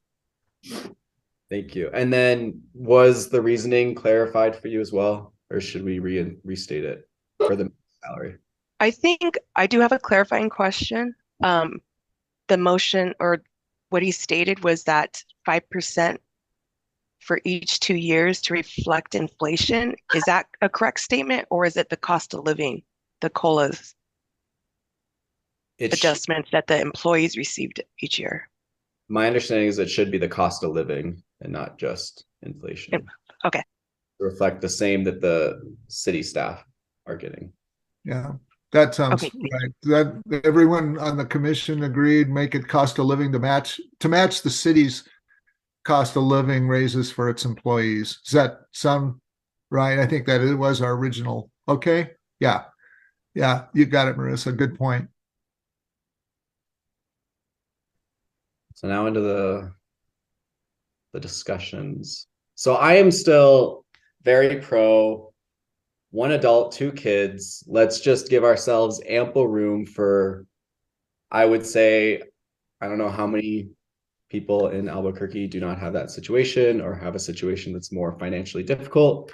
Thank you. And then was the reasoning clarified for you as well, or should we restate it for the salary? I think I do have a clarifying question. The motion or what he stated was that 5% for each 2 years to reflect inflation. Is that a correct statement, or is it the cost of living, the COLAs It sh- adjustments that the employees received each year? my understanding is it should be the cost of living and not just inflation. Okay. To reflect the same that the city staff are getting. Yeah, that sounds Okay. right. That everyone on the commission agreed, make it cost of living to match the city's cost of living raises for its employees. Does that sound right? I think that it was our original. Okay. Yeah. Yeah. You got it, Marissa. Good point. So now into the discussions. So I am still very pro 1 adult, 2 kids. Let's just give ourselves ample room for, I would say, I don't know how many people in Albuquerque do not have that situation or have a situation that's more financially difficult.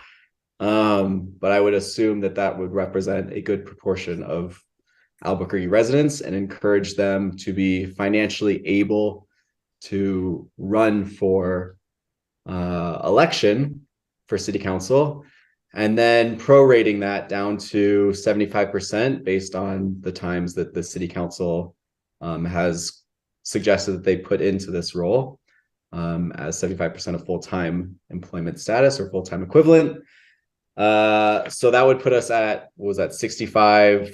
But I would assume that that would represent a good proportion of Albuquerque residents and encourage them to be financially able to run for election for city council, and then prorating that down to 75% based on the times that the city council has suggested that they put into this role as 75% of full-time employment status or full-time equivalent. So that would put us at, what was that, 65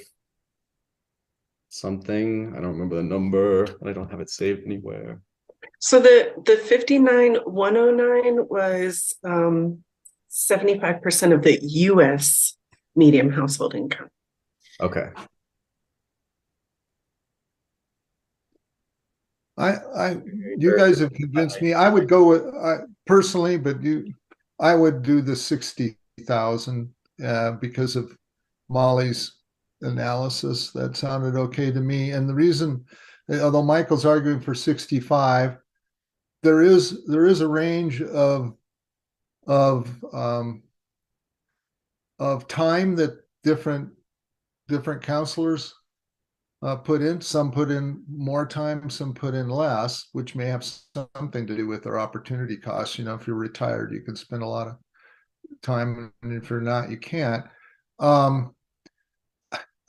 something? I don't remember the number. I don't have it saved anywhere. So the 59,109 was 75% of the US medium household income. Okay. You guys have convinced me. I would go with personally, but I would do the 60,000 because of Molly's analysis. That sounded okay to me. And the reason, although Michael's arguing for 65, there is a range of time that different counselors put in. Some put in more time, some put in less, which may have something to do with their opportunity costs. You know, if you're retired, you can spend a lot of time, and if you're not, you can't.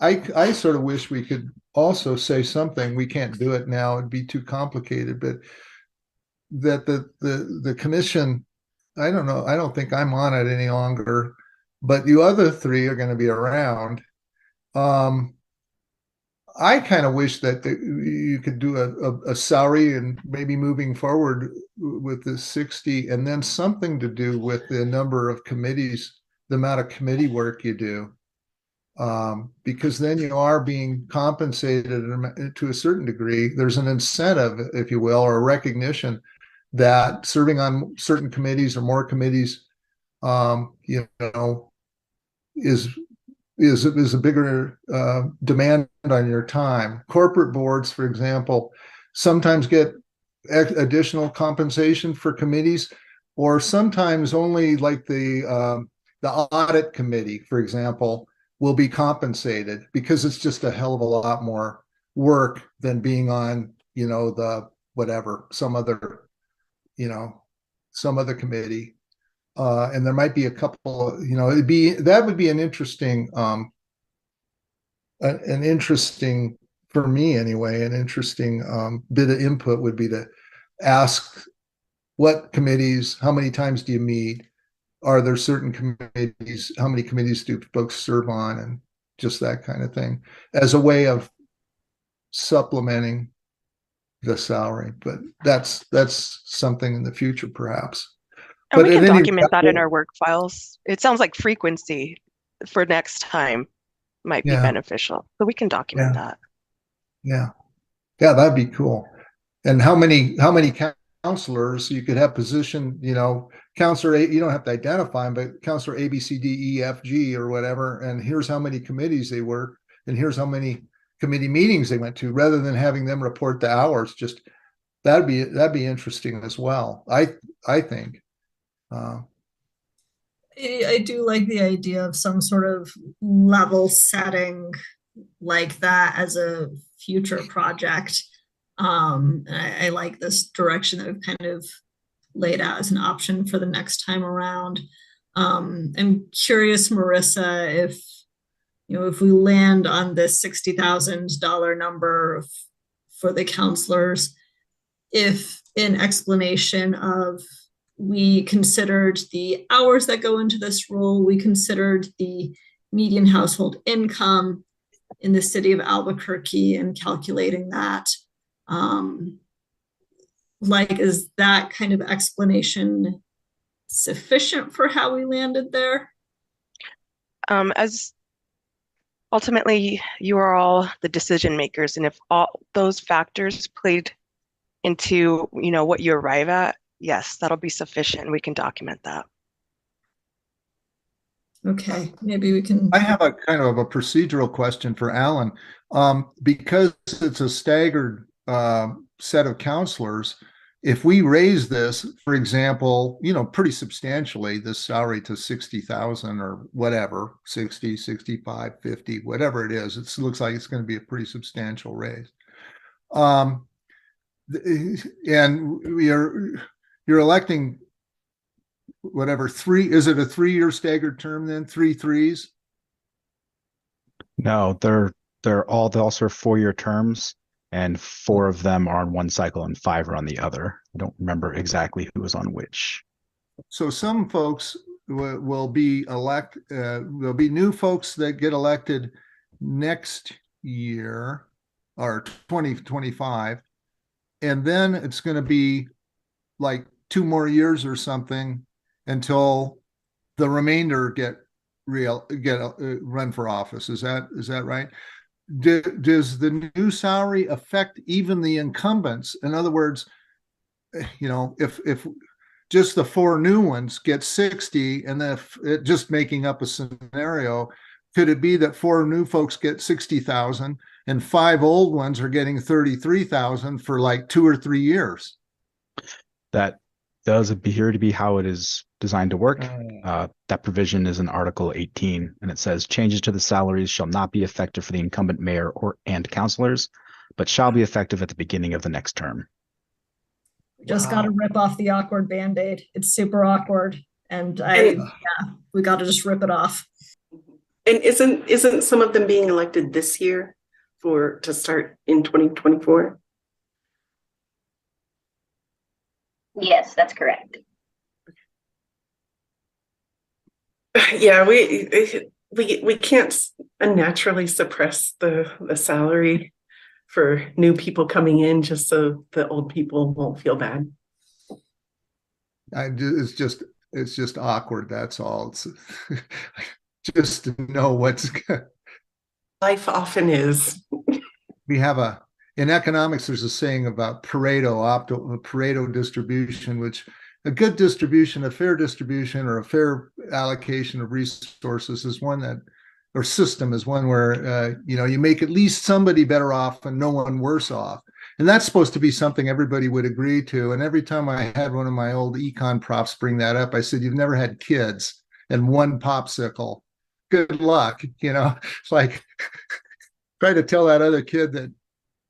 I sort of wish we could also say something. We can't do it now; it'd be too complicated. But that the commission, I don't know. I don't think I'm on it any longer, but you other three are going to be around. I kind of wish that you could do a salary and maybe moving forward with the 60, and then something to do with the number of committees, the amount of committee work you do. Because then you are being compensated to a certain degree. There's an incentive, if you will, or a recognition that serving on certain committees or more committees, you know, is a bigger demand on your time. Corporate boards, for example, sometimes get additional compensation for committees, or sometimes only, like the audit committee, for example, will be compensated because it's just a hell of a lot more work than being on, you know, the whatever, some other committee. And there might be a couple, you know, that would be an interesting, for me anyway, an interesting bit of input would be to ask what committees, how many times do you meet? Are there certain committees? How many committees do folks serve on? And just that kind of thing as a way of supplementing the salary. But that's something in the future, perhaps. And we can document that in our work files. It sounds like frequency for next time might be beneficial. So we can document that. Yeah, that'd be cool. And how many counselors you could have position, you know, counselor A, you don't have to identify them, but counselor A, B, C, D, E, F, G, or whatever. And here's how many committees they work, and here's how many committee meetings they went to, rather than having them report the hours. Just that'd be interesting as well. I think. I do like the idea of some sort of level setting like that as a future project. I like this direction that we've kind of laid out as an option for the next time around. I'm curious, Marissa, if we land on this $60,000 number for the counselors, if in explanation of we considered the hours that go into this role, we considered the median household income in the city of Albuquerque and calculating that. Is that kind of explanation sufficient for how we landed there? As ultimately you are all the decision makers, and if all those factors played into, you know, what you arrive at, yes, that'll be sufficient. We can document that. Okay, maybe we can. I have a kind of a procedural question for Alan. Because it's a staggered set of counselors, if we raise this, for example, pretty substantially, this salary to 60,000 or whatever, 60, 65, 50, whatever it is, it looks like it's going to be a pretty substantial raise. And you're electing whatever is it a 3-year staggered term then? 3 3s? No, they're all also 4-year terms, and 4 of them are on one cycle and 5 are on the other. I don't remember exactly who was on which. So some folks will be there'll be new folks that get elected next year or 2025, and then it's going to be like 2 more years or something until the remainder get run for office. Is that right? Does the new salary affect even the incumbents? In other words, if just the 4 new ones get 60, and then just making up a scenario, could it be that 4 new folks get 60,000 and 5 old ones are getting 33,000 for like 2 or 3 years? That does appear to be how it is designed to work. That provision is in Article 18, and it says changes to the salaries shall not be effective for the incumbent mayor and councilors, but shall be effective at the beginning of the next term. Just got to rip off the awkward Band-Aid. It's super awkward. And we got to just rip it off. And isn't some of them being elected this year to start in 2024? Yes, that's correct. Yeah, we can't unnaturally suppress the salary for new people coming in just so the old people won't feel bad. It's just awkward. That's all. It's just to know what's good. Life often is. We have in economics, there's a saying about Pareto distribution, which a good distribution, a fair distribution, or a fair allocation of resources is one that, or system is one where, you make at least somebody better off and no one worse off. And that's supposed to be something everybody would agree to. And every time I had one of my old econ profs bring that up, I said, you've never had kids and 1 popsicle. Good luck. It's like, try to tell that other kid that,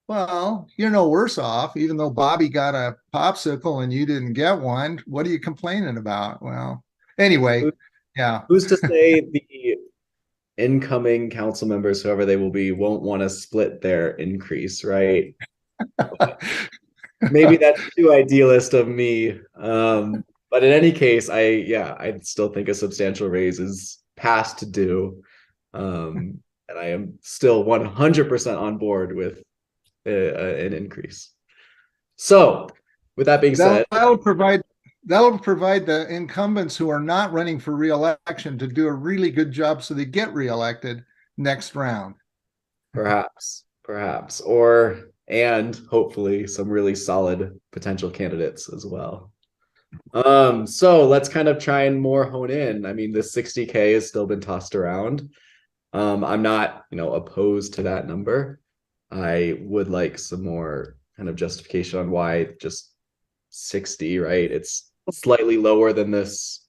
well, you're no worse off, even though Bobby got a popsicle and you didn't get one. What are you complaining about? Well, anyway, yeah. Who's to say the incoming council members, whoever they will be, won't want to split their increase, right? Maybe that's too idealist of me. But in any case, I still think a substantial raise is past due. And I am still 100% on board with an increase. So with that being said, that'll provide the incumbents who are not running for re-election to do a really good job so they get re-elected next round. Perhaps, and hopefully some really solid potential candidates as well. So let's kind of try and more hone in. I mean, the 60K has still been tossed around. I'm not, opposed to that number. I would like some more kind of justification on why just 60, right? It's slightly lower than this,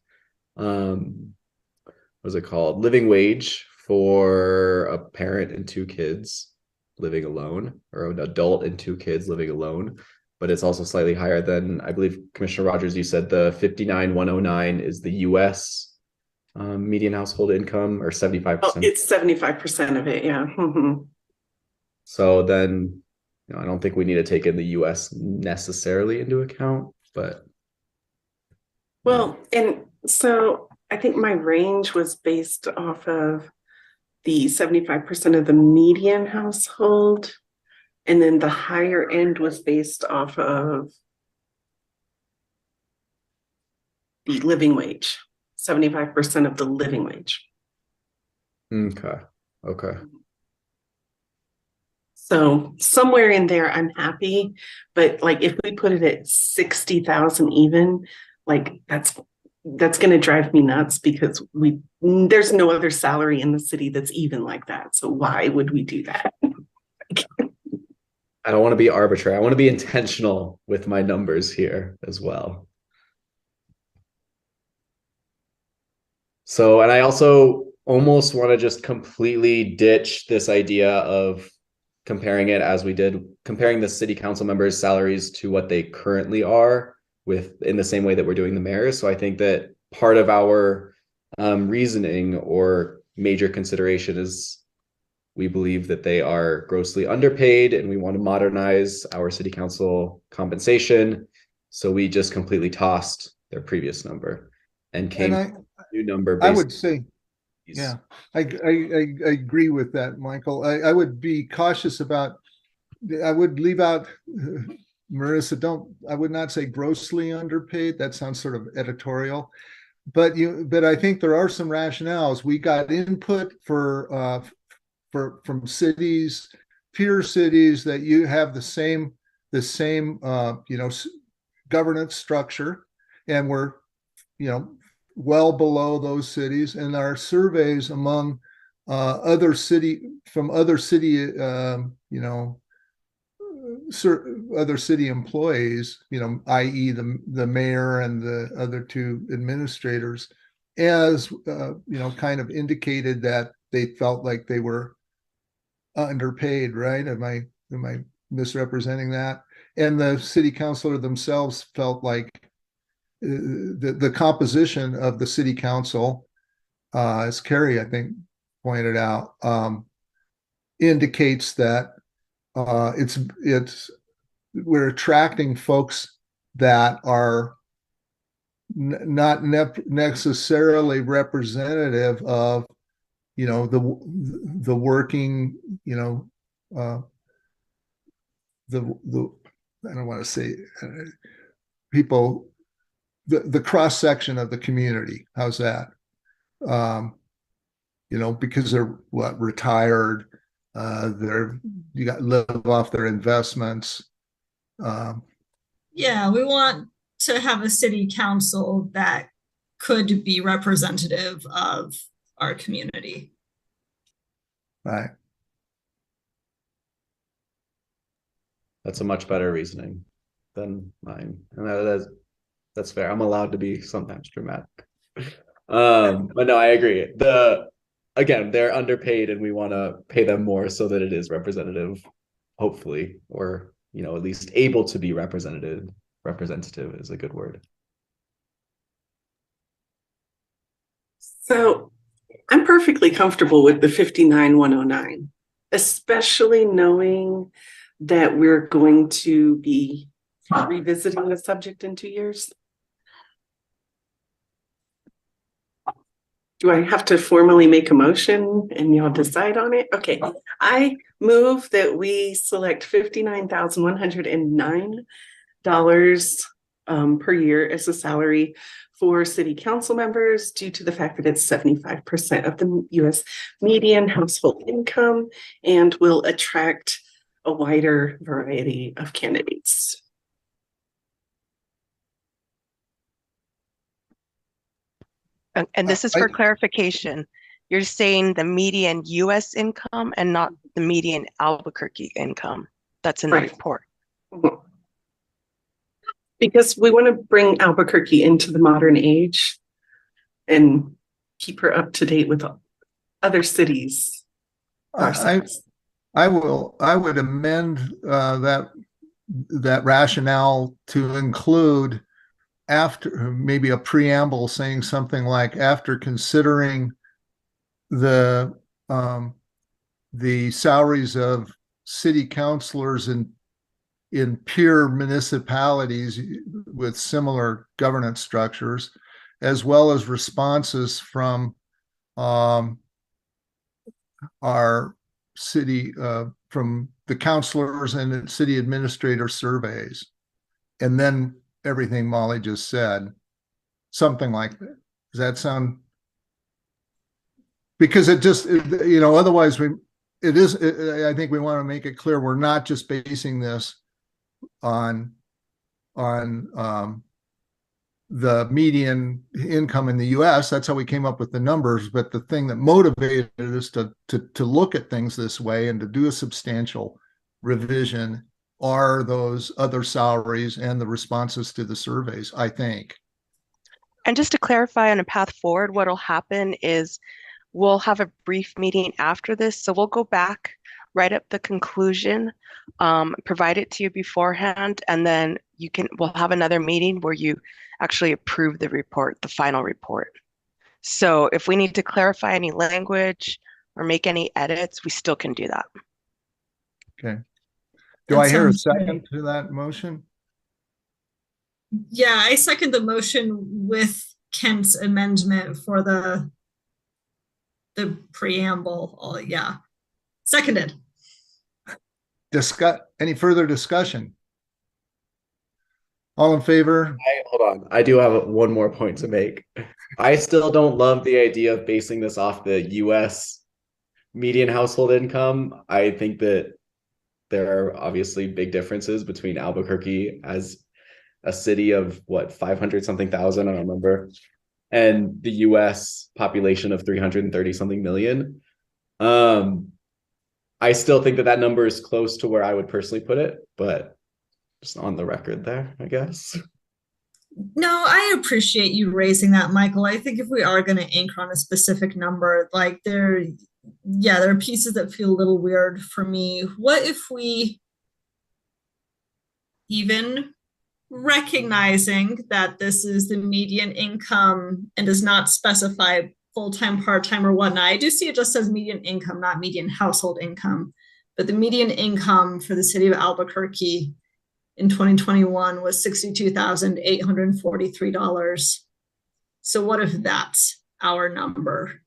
what's it called? Living wage for a parent and 2 kids living alone, or an adult and 2 kids living alone. But it's also slightly higher than, I believe, Commissioner Rogers, you said the 59,109 is the US median household income, or 75%. Oh, it's 75% of it, yeah. So then, I don't think we need to take in the US necessarily into account, but. Well, and so I think my range was based off of the 75% of the median household. And then the higher end was based off of the living wage, 75% of the living wage. Okay. So somewhere in there, I'm happy. But like, if we put it at 60,000 even, like that's going to drive me nuts, because there's no other salary in the city that's even like that. So why would we do that? I don't want to be arbitrary. I want to be intentional with my numbers here as well. So, and I also almost want to just completely ditch this idea of comparing it as we did, comparing the city council members' salaries to what they currently are with in the same way that we're doing the mayor's. So I think that part of our reasoning or major consideration is we believe that they are grossly underpaid and we want to modernize our city council compensation. So we just completely tossed their previous number and came to a new number. I would say, yeah, I agree with that, Michael. I would be cautious about, I would leave out, Marissa, I would not say grossly underpaid. That sounds sort of editorial. But I think there are some rationales. We got input from cities, peer cities that you have the same governance structure, and we're well below those cities. And our surveys among other city employees, i.e. the mayor and the other two administrators, as kind of indicated that they felt like they were underpaid, right? Am I misrepresenting that? And the city councilor themselves felt like the composition of the city council, as Carrie, I think, pointed out, indicates that we're attracting folks that are not necessarily representative of the working, the I don't want to say people, the cross section of the community. How's that? Because they're retired, you got to live off their investments. Yeah, we want to have a city council that could be representative of our community. Right. That's a much better reasoning than mine. And that's fair. I'm allowed to be sometimes dramatic. But no, I agree. Again, they're underpaid and we want to pay them more so that it is representative, hopefully, or at least able to be represented. Representative is a good word. So I'm perfectly comfortable with the 59,109, especially knowing that we're going to be revisiting the subject in 2 years. Do I have to formally make a motion and y'all decide on it? Okay, I move that we select $59,109 per year as a salary for city council members due to the fact that it's 75% of the U.S. median household income and will attract a wider variety of candidates. And this is for clarification. You're saying the median U.S. income and not the median Albuquerque income that's in the report. Mm-hmm. Because we want to bring Albuquerque into the modern age and keep her up to date with other cities. I would amend that rationale to include, after maybe a preamble saying something like, after considering the salaries of city councilors in peer municipalities with similar governance structures, as well as responses from our city, from the councilors and the city administrator surveys, and then everything Molly just said, something like that. Does that sound? Because it just, otherwise I think we want to make it clear we're not just basing this on the median income in the US. That's how we came up with the numbers. But the thing that motivated us to look at things this way and to do a substantial revision are those other salaries and the responses to the surveys, I think. And just to clarify on a path forward, what'll happen is we'll have a brief meeting after this. So we'll go back, write up the conclusion, provide it to you beforehand, and then we'll have another meeting where you actually approve the report, the final report. So if we need to clarify any language or make any edits, we still can do that. Okay. Do That I hear a sounds great. second to that motion? Yeah, I second the motion with Kent's amendment for the preamble. Yeah, seconded. Any further discussion? All in favor? Hold on. I do have one more point to make. I still don't love the idea of basing this off the US median household income. I think that there are obviously big differences between Albuquerque as a city of 500 something thousand, I don't remember, and the US population of 330 something million. I still think that number is close to where I would personally put it, but just on the record there, I guess. No, I appreciate you raising that, Michael. I think if we are going to anchor on a specific number, like there are pieces that feel a little weird for me. What if we, even recognizing that this is the median income and does not specify full-time, part-time, or whatnot. I do see it just says median income, not median household income. But the median income for the city of Albuquerque in 2021 was $62,843. So what if that's our number?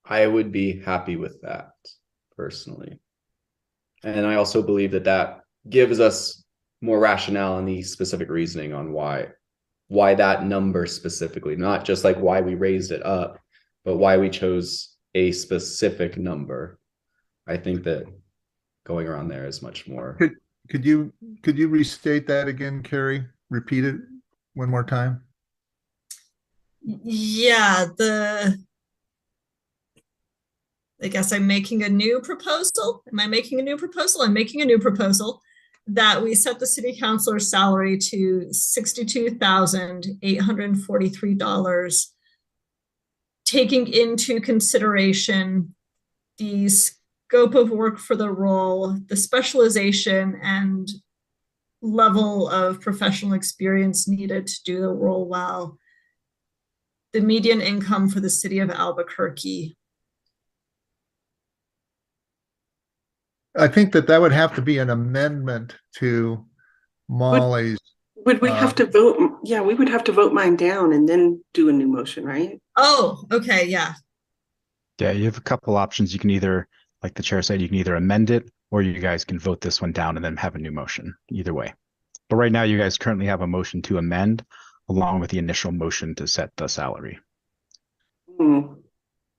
I would be happy with that personally. And I also believe that gives us more rationale and the specific reasoning on why that number specifically, not just like why we raised it up, but why we chose a specific number. I think that going around there is much more. Could you restate that again, Carrie? Repeat it one more time. Yeah, I guess I'm making a new proposal. Am I making a new proposal? I'm making a new proposal that we set the city councilor's salary to $62,843, taking into consideration the scope of work for the role, the specialization and level of professional experience needed to do the role well, the median income for the city of Albuquerque. I think that would have to be an amendment to Molly's. Would we have to vote? Yeah, we would have to vote mine down and then do a new motion, right? Oh, okay, yeah. Yeah, you have a couple options. You can either, like the chair said, you can either amend it or you guys can vote this one down and then have a new motion, either way. But right now, you guys currently have a motion to amend along with the initial motion to set the salary.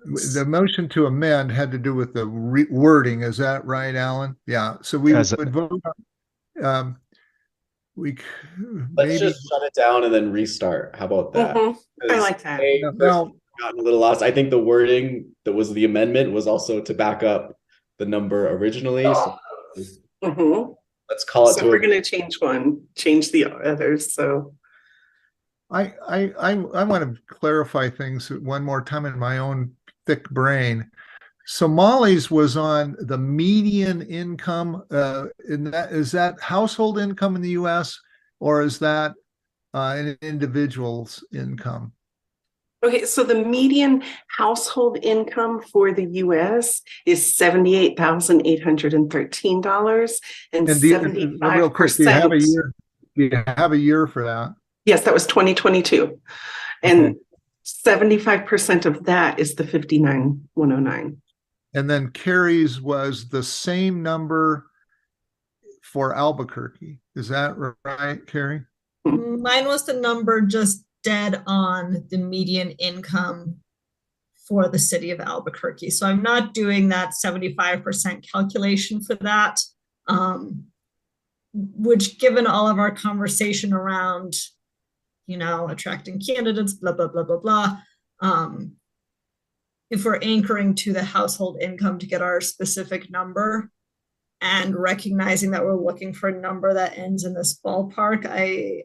The motion to amend had to do with the wording. Is that right, Alan? Yeah. So we would vote. Let's Maybe just shut it down and then restart. How about that? I like that. No. Gotten a little lost. I think the wording that was the amendment was also to back up the number originally. So let's call it. So we're going to change the others. So I want to clarify things one more time in my own thick brain. So Molly's was on the median income. Is that household income in the U.S. or is that an individual's income? Okay, so the median household income for the U.S. is $78,813, and 75%. Real quick, do you have a year? Do you have a year for that? Yes, that was 2022, and 75% of that is the 59,109. And then Carrie's was the same number for Albuquerque. Is that right, Carrie? Mine was the number just dead on the median income for the city of Albuquerque. So I'm not doing that 75% calculation for that, which given all of our conversation around, attracting candidates, blah, blah, blah, blah, blah. if we're anchoring to the household income to get our specific number and recognizing that we're looking for a number that ends in this ballpark, I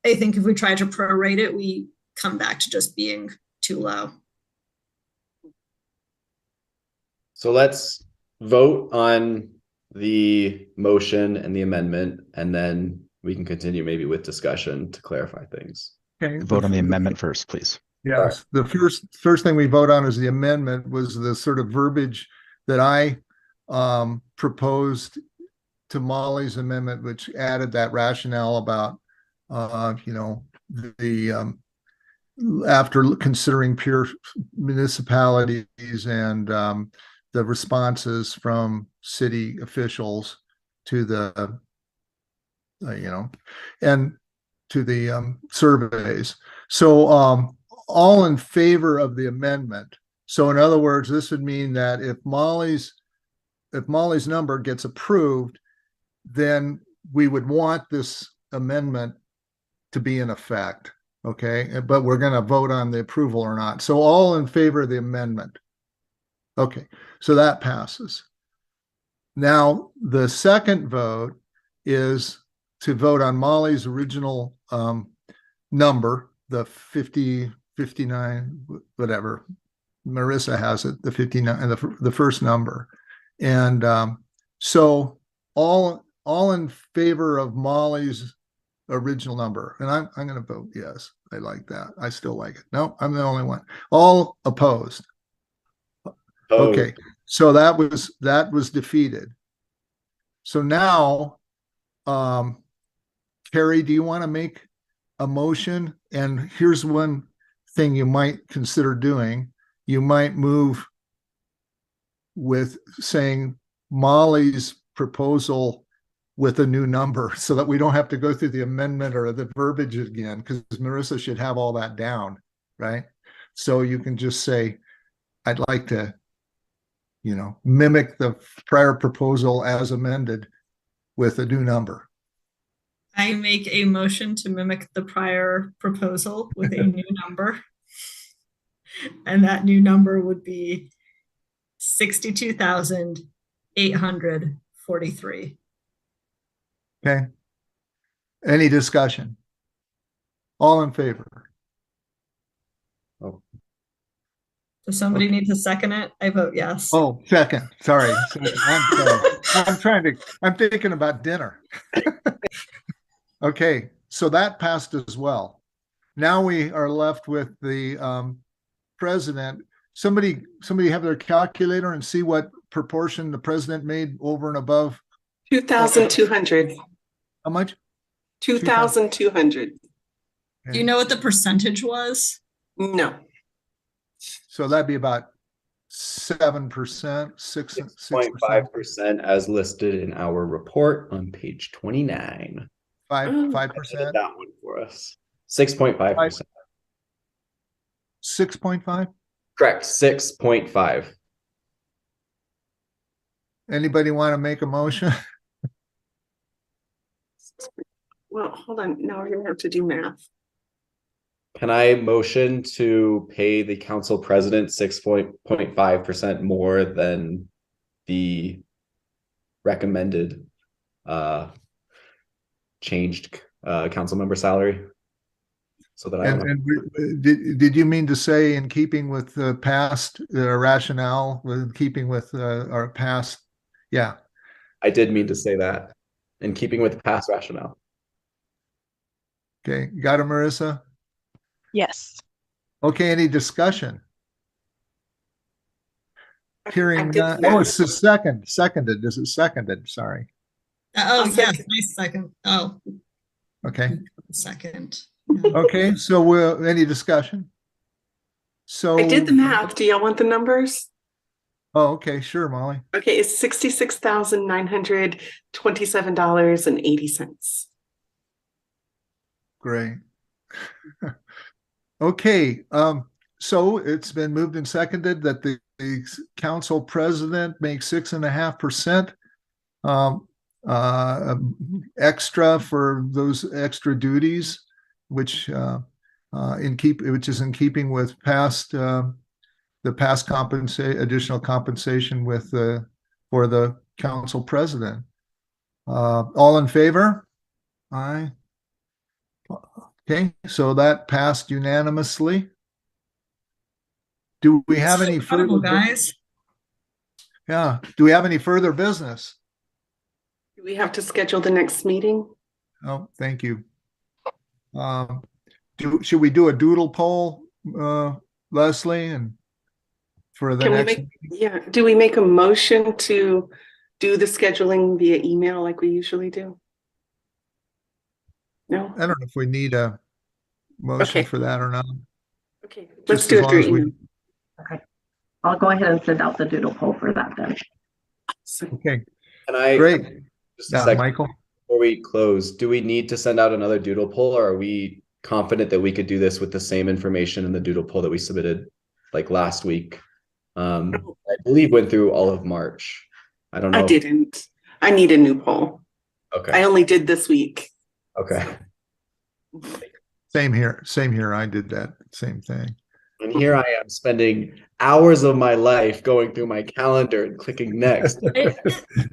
think if we try to prorate it, we come back to just being too low. So let's vote on the motion and the amendment, and then we can continue maybe with discussion to clarify things. Okay. Vote on the amendment first, please. Yes, the first thing we vote on is the amendment was the sort of verbiage that I proposed to Molly's amendment, which added that rationale about the after considering peer municipalities and the responses from city officials to the and to the surveys. So all in favor of the amendment. So in other words, this would mean that if Molly's number gets approved, then we would want this amendment to be in effect. Okay, but we're going to vote on the approval or not. So all in favor of the amendment. Okay, so that passes. Now, the second vote is to vote on Molly's original number, the 50, 59, whatever. Marissa has it, the 59, and the first number. And so all in favor of Molly's original number. And I'm going to vote yes. I like that. I still like it. No, I'm the only one. All opposed. Okay. So that was defeated. So now, Carrie, do you want to make a motion? And here's one thing you might consider doing. You might move with saying Molly's proposal with a new number so that we don't have to go through the amendment or the verbiage again, because Marissa should have all that down, right? So you can just say, I'd like to, mimic the prior proposal as amended with a new number. I make a motion to mimic the prior proposal with a new number. And that new number would be 62,843. Okay. Any discussion? All in favor? Oh, Does somebody need to second it? I vote yes. Oh, second. Sorry. I'm thinking about dinner. Okay. So that passed as well. Now we are left with the president. Somebody have their calculator and see what proportion the president made over and above. 2,200. How much? 2,200. Do you know what the percentage was? No. So that'd be about 7%, 6.5% as listed in our report on page 29. 5%. That one for us. 6.5%. 6.5. Correct. 6.5. Anybody want to make a motion? Well, hold on. Now we're going to have to do math. Can I motion to pay the council president 6.5% more than the recommended changed council member salary? So that And did you mean to say in keeping with the past rationale, in keeping with our past? Yeah. I did mean to say that in keeping with past rationale. Okay. Got it, Marissa? Yes. Okay. Any discussion? Hearing did none. that. Oh, it's the seconded. Is it seconded? Sorry. Oh, I'll yes, second. nice second. Oh, Okay. second. Okay. So any discussion? So I did the math. Do y'all want the numbers? Oh, okay. Sure, Molly. Okay, it's $66,927.80. Great. Okay. So it's been moved and seconded that the council president makes 6.5% extra for those extra duties, which is in keeping with past the past additional compensation with for the council president. All in favor? Aye. Okay, so that passed unanimously. Do we have any Incredible, further? guys. Yeah, do we have any further business? Do we have to schedule the next meeting? Oh, thank you. Should we do a doodle poll, Leslie, and for the Can we next? make, yeah, do we make a motion to do the scheduling via email like we usually do? No? I don't know if we need a motion Okay. for that or not. Okay, let's Just do as it long through as we- email. Okay. I'll go ahead and send out the doodle poll for that then. Okay, And I great. just a Yeah, second Michael. before we close, do we need to send out another doodle poll, or are we confident that we could do this with the same information in the doodle poll that we submitted like last week? I believe went through all of March. I don't know. I didn't. I need a new poll. I Okay. only did this week. Okay. Same here. Same here. I did that same thing. And here I am spending hours of my life going through my calendar and clicking next.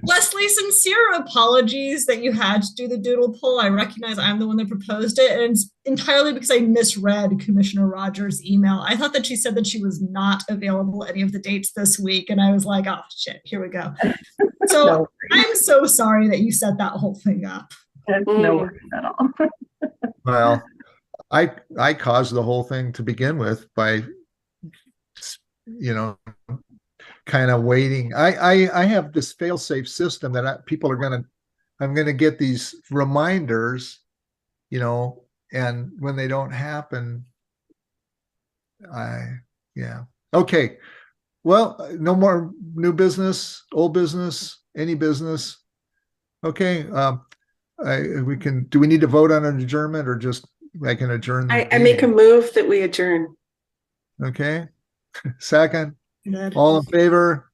Leslie, sincere apologies that you had to do the doodle poll. I recognize I'm the one that proposed it, and it's entirely because I misread Commissioner Rogers' email. I thought that she said that she was not available any of the dates this week, and I was like, oh shit, here we go. So No, I'm so sorry that you set that whole thing up. no worries at all. Well, I caused the whole thing to begin with by, kind of waiting. I have this fail-safe system that I'm gonna get these reminders, and when they don't happen, yeah. Okay. Well, no more new business, old business, any business. Okay. Do we need to vote on an adjournment or just I can adjourn? the I make a meeting? move that we adjourn. Okay. Second, Good. all in favor?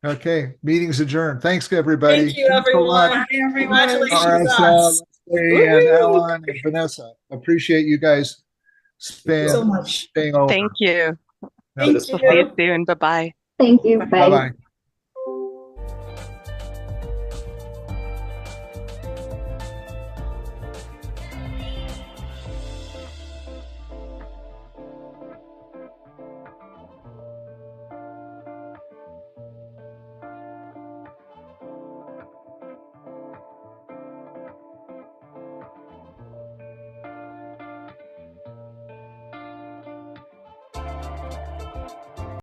Okay, meeting's adjourned. Thanks, everybody. Thank you, Thanks a lot. everyone. Congratulations, All right, us. Leslie and Woo-hoo. Ellen and Vanessa. Appreciate you guys So much. staying over. Thank you. Thank We'll see you you. soon. Bye-bye. Thank you. Bye. Bye-bye.